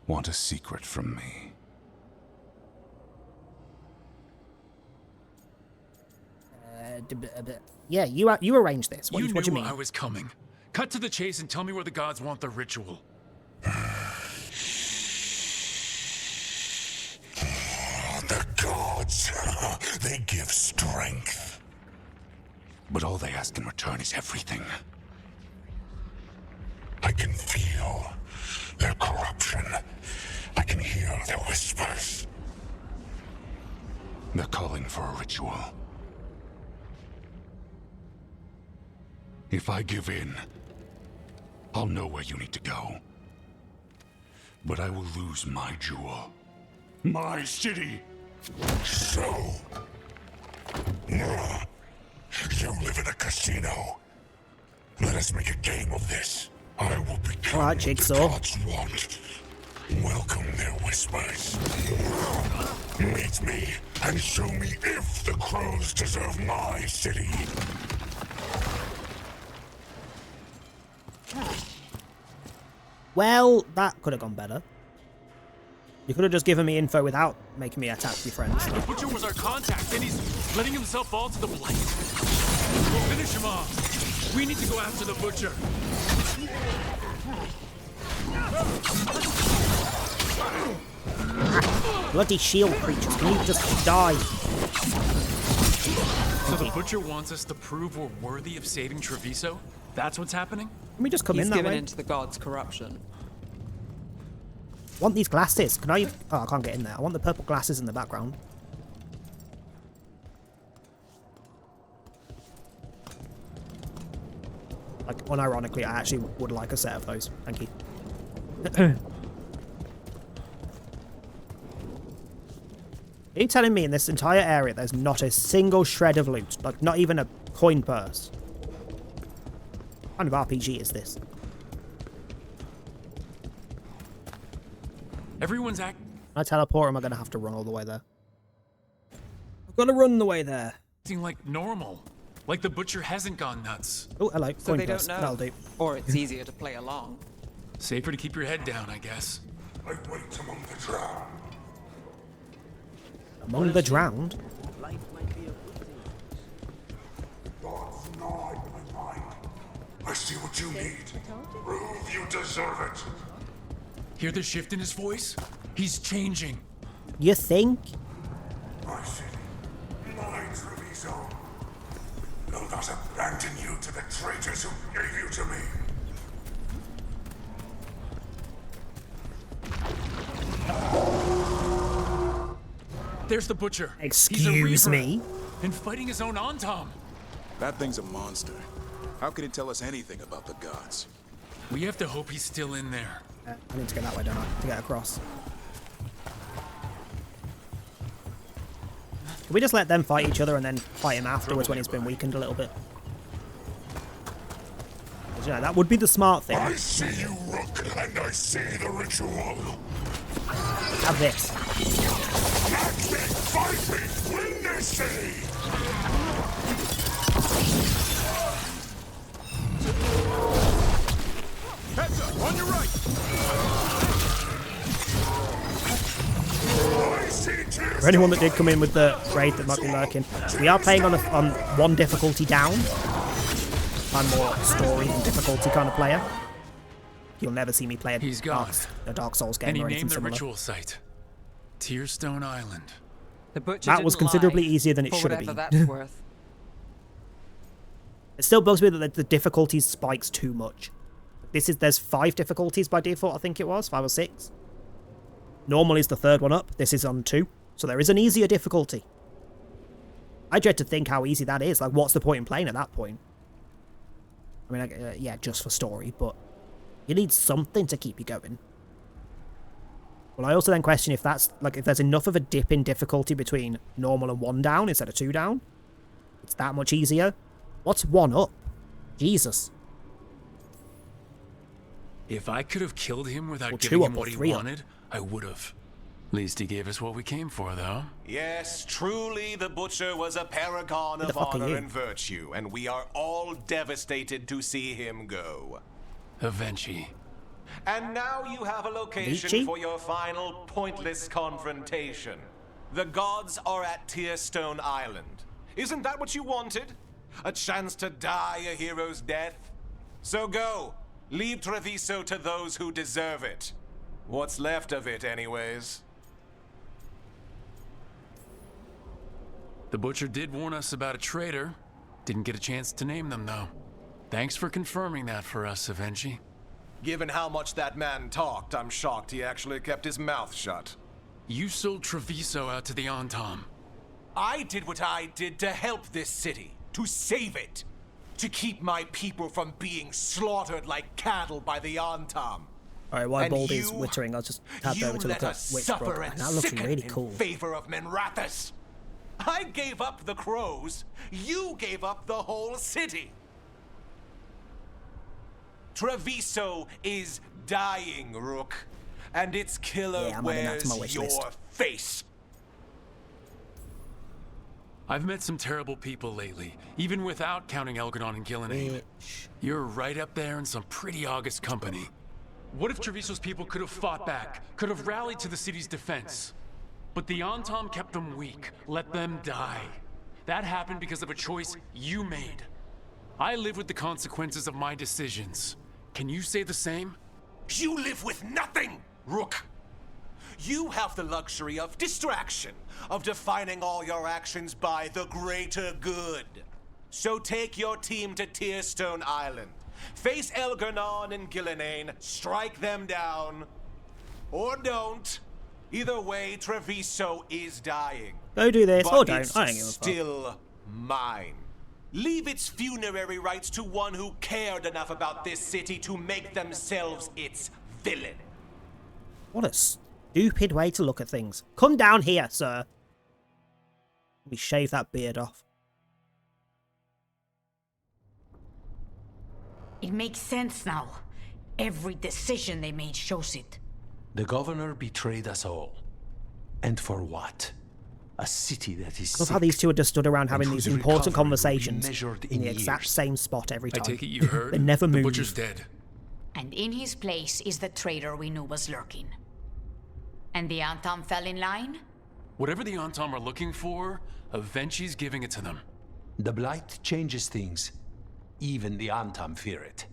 want a secret from me. Yeah, you arranged this. What You do you knew mean? I was coming. Cut to the chase and tell me where the gods want the ritual. The gods, they give strength. But all they ask in return is everything. I can feel their corruption. I can hear their whispers. They're calling for a ritual. If I give in, I'll know where you need to go. But I will lose my jewel. My city! So... You live in a casino. Let us make a game of this. I will become Alright, Jigsaw. what the gods want. Welcome their whispers. Meet me and show me if the crows deserve my city. Well, that could have gone better. You could have just given me info without making me attack your friends. The Butcher was our contact, and he's letting himself fall to the Blight. Finish him off. We need to go after the Butcher. Bloody shield creatures, can you just die? So the Butcher wants us to prove we're worthy of saving Treviso? That's what's happening? Can we just come He's in that given way? into the gods' corruption. I want these glasses. Can I... Oh, I can't get in there. I want the purple glasses in the background. Like, unironically, I actually would like a set of those. Thank you. Are you telling me in this entire area there's not a single shred of loot? Like, not even a coin purse? What kind of RPG is this? Everyone's When I teleport, am I going to have to run all the way there? I've got to run the way there. acting like normal. Like the Butcher hasn't gone nuts. Oh, hello. So they purse. don't know. That'll do. Or it's easier to play along. Safer to keep your head down, I guess. I wait among the drowned. Among the drowned? Gods gnawing my mind. I see what you need. Prove you deserve it. Hear the shift in his voice? He's changing. You think? My city, my Treviso. Will not abandon you to the traitors who gave you to me. There's the Butcher. Excuse me? And fighting his own Antam. That thing's a monster. How could it tell us anything about the gods? We have to hope he's still in there. I need to go that way, don't I? To get across. Can we just let them fight each other and then fight him afterwards when he's been weakened a little bit? 'Cause, you know, that would be the smart thing. I see you, Rook, and I see the ritual. Have this. Match me, fight me, win this city. Heads up, on your right. For anyone that did come in with the raid that might be lurking, we are playing on one difficulty down. I'm more story and difficulty kind of player. You'll never see me play a Dark Souls game And he or anything named the similar. ritual site. Tearstone Island. The Butcher That was didn't considerably lie, easier than it for should have whatever been. that's worth. It still bugs me that the difficulties spikes too much. There's 5 difficulties by default, I think it was, 5 or 6. Normal is the third one up. This is on 2, so there is an easier difficulty. I dread to think how easy that is. Like, what's the point in playing at that point? I mean, yeah, just for story, but you need something to keep you going. Well, I also then question if that's, like, if there's enough of a dip in difficulty between normal and 1 down instead of 2 down. It's that much easier. What's 1 up? Jesus. If I could have killed him without Or giving 2 him up or what he 3 up. wanted, I would have. Least he gave us what we came for, though. Yes, truly the Butcher was a paragon Who the of fuck are you? honor and virtue, and we are all devastated to see him go. Avenchi. And now you have a location Vici? for your final pointless confrontation. The gods are at Tearstone Island. Isn't that what you wanted? A chance to die a hero's death? So go. Leave Treviso to those who deserve it. What's left of it, anyways. The Butcher did warn us about a traitor. Didn't get a chance to name them, though. Thanks for confirming that for us, Avenchi. Given how much that man talked, I'm shocked he actually kept his mouth shut. You sold Treviso out to the Antam. I did what I did to help this city, to save it, to keep my people from being slaughtered like cattle by the Antam. Alright, while And Baldy's you- wittering, I'll just tab over to look let at us Witch suffer Brother. and That looks sicken really in cool. favor of Menrathus. I gave up the crows. You gave up the whole city. Treviso is dying, Rook, and its killer Yeah, I'm adding that to my wears wish your list. face. I've met some terrible people lately, even without counting Elgadon and Gillenane. You're right up there in some pretty august company. What if Treviso's people could have fought back, could have rallied to the city's defense? But the Antam kept them weak, let them die. That happened because of a choice you made. I live with the consequences of my decisions. Can you say the same? You live with nothing, Rook. You have the luxury of distraction, of defining all your actions by the greater good. So take your team to Tearstone Island. Face Elgarnon and Gillenane, strike them down. Or don't. Either way, Treviso is dying. Go do this, But or don't. it's I don't give a fuck. still mine. Leave its funerary rites to one who cared enough about this city to make themselves its villain. What a stupid way to look at things. Come down here, sir. Let me shave that beard off. It makes sense now. Every decision they made shows it. The governor betrayed us all. And for what? A city that is Love how sick these two are just stood around having and these whose important recovery will be conversations measured in the exact years. same spot every I time. take it you heard? They never The move. Butcher's dead. And in his place is the traitor we knew was lurking. And the Antam fell in line? Whatever the Antam are looking for, Avenchi's giving it to them. The Blight changes things. Even the Antam fear it.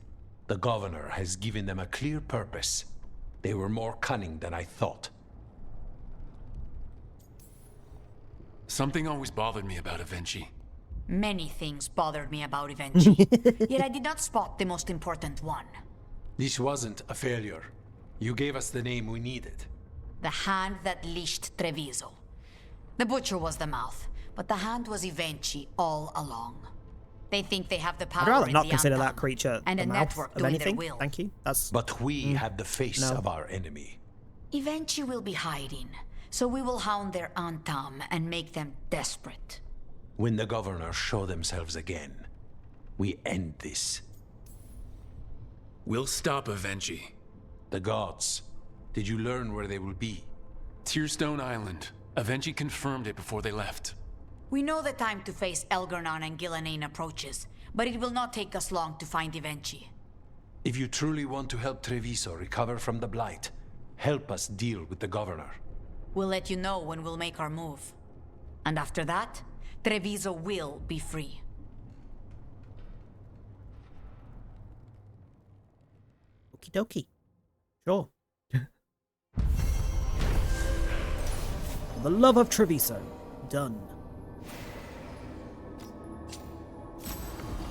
The governor has given them a clear purpose. They were more cunning than I thought. Something always bothered me about Avenchi. Many things bothered me about Evenchi. Yet I did not spot the most important one. This wasn't a failure. You gave us the name we needed. The hand that leashed Treviso. The Butcher was the mouth, but the hand was Evenchi all along. They think they have the power I'd rather in not the consider Antam, that creature and the a mouth network of doing anything. their will. Thank you. That's. But we have the face no. of our enemy. Evenchi will be hiding, so we will hound their Antam and make them desperate. When the governors show themselves again, we end this. We'll stop Avenchi. The gods. Did you learn where they will be? Tearstone Island. Avenchi confirmed it before they left. We know the time to face Elgarnon and Gillenane approaches, but it will not take us long to find Evenchi. If you truly want to help Treviso recover from the Blight, help us deal with the governor. We'll let you know when we'll make our move. And after that, Treviso will be free. Okie dokie. Sure. For the love of Treviso. Done.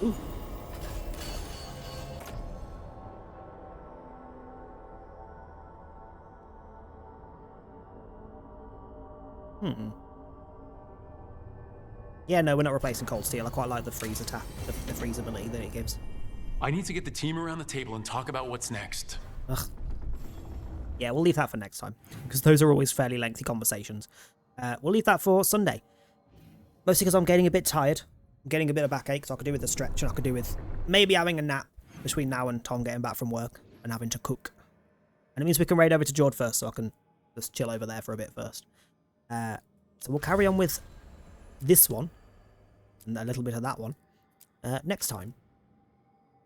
Ooh. Yeah, no, we're not replacing Cold Steel. I quite like the freeze attack, the freeze ability that it gives. I need to get the team around the table and talk about what's next. Ugh. Yeah, we'll leave that for next time, because those are always fairly lengthy conversations. We'll leave that for Sunday. Mostly because I'm getting a bit tired. I'm getting a bit of backache, so I could do with a stretch, and I could do with maybe having a nap between now and Tom getting back from work and having to cook. And it means we can raid over to Jord first, so I can just chill over there for a bit first. So we'll carry on with this one, and a little bit of that one, next time.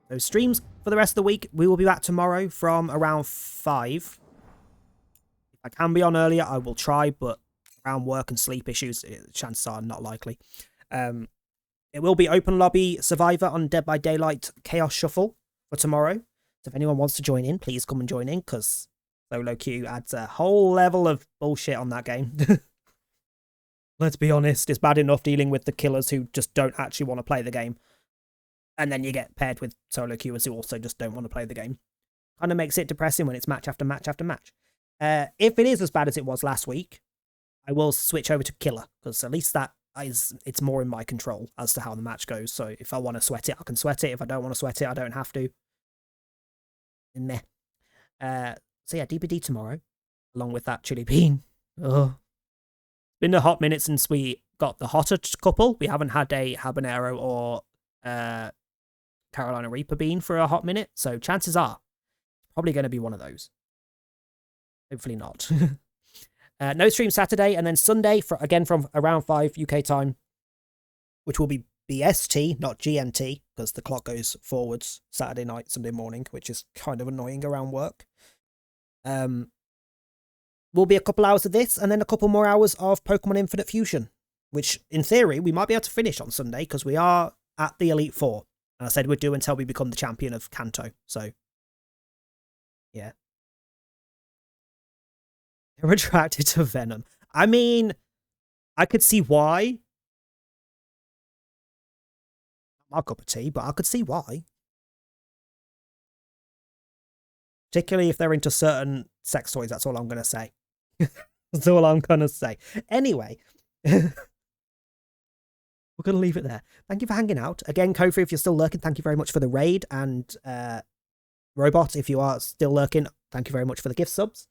So streams for the rest of the week, we will be back tomorrow from around 5. If I can be on earlier, I will try, but around work and sleep issues, chances are not likely. It will be open lobby Survivor on Dead by Daylight Chaos Shuffle for tomorrow. So if anyone wants to join in, please come and join in, because solo queue adds a whole level of bullshit on that game. Let's be honest, it's bad enough dealing with the killers who just don't actually want to play the game. And then you get paired with solo queuers who also just don't want to play the game. Kind of makes it depressing when it's match after match after match. If it is as bad as it was last week, I will switch over to killer, because at least it's more in my control as to how the match goes. So if I want to sweat it, I can sweat it. If I don't want to sweat it, I don't have to. Meh. So yeah, DPD tomorrow, along with that chili bean. Oh. Been a hot minute since we got the hotter couple. We haven't had a habanero or Carolina Reaper bean for a hot minute, so chances are probably going to be one of those. Hopefully not. No stream Saturday, and then Sunday, again from around 5 UK time, which will be BST, not GMT, because the clock goes forwards Saturday night, Sunday morning, which is kind of annoying around work. Will be a couple hours of this, and then a couple more hours of Pokemon Infinite Fusion, which, in theory, we might be able to finish on Sunday, because we are at the Elite Four. And I said we'd do until we become the champion of Kanto, so, yeah. They're attracted to Venom. I mean, I could see why. Not my cup of tea, but I could see why. Particularly if they're into certain sex toys, that's all I'm going to say. That's all I'm going to say. Anyway, we're going to leave it there. Thank you for hanging out. Again, Kofi, if you're still lurking, thank you very much for the raid. And Robot, if you are still lurking, thank you very much for the gift subs.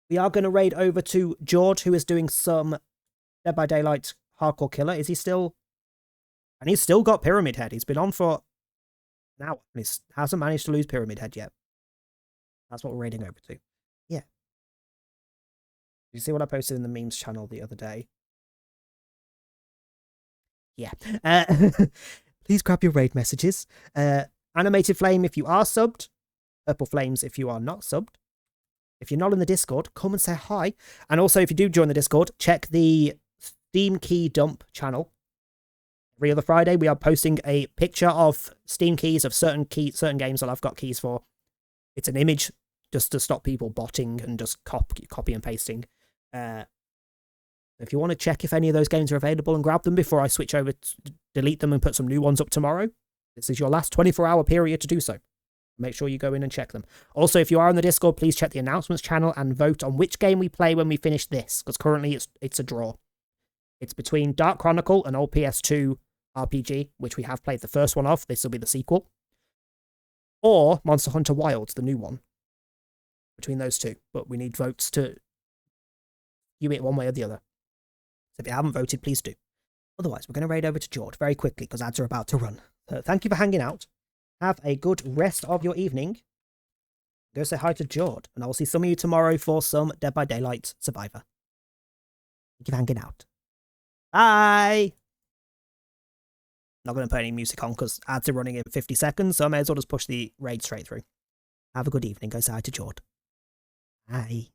We are going to raid over to George, who is doing some Dead by Daylight Hardcore Killer. Is he still? And he's still got Pyramid Head. He's been on for an hour, and he hasn't managed to lose Pyramid Head yet. That's what we're raiding over to. Yeah. Did you see what I posted in the memes channel the other day? Yeah. Please grab your raid messages. Animated Flame if you are subbed. Purple Flames if you are not subbed. If you're not in the Discord, come and say hi. And also, if you do join the Discord, check the Steam Key Dump channel. Every other Friday, we are posting a picture of Steam keys of certain games that I've got keys for. It's an image just to stop people botting and just copy and pasting. If you want to check if any of those games are available and grab them before I switch over to delete them and put some new ones up tomorrow, this is your last 24-hour period to do so. Make sure you go in and check them. Also, if you are on the Discord, please check the announcements channel and vote on which game we play when we finish this, because currently it's a draw. It's between Dark Chronicle, an old PS2 RPG, which we have played the first one of. This will be the sequel. Or Monster Hunter Wilds, the new one. Between those two. But we need votes to view it one way or the other. So if you haven't voted, please do. Otherwise, we're going to raid over to George very quickly, because ads are about to run. So thank you for hanging out. Have a good rest of your evening. Go say hi to Jord, and I will see some of you tomorrow for some Dead by Daylight Survivor. Thank you for hanging out. Bye! Not going to put any music on because ads are running in 50 seconds, so I may as well just push the raid straight through. Have a good evening. Go say hi to Jord. Bye.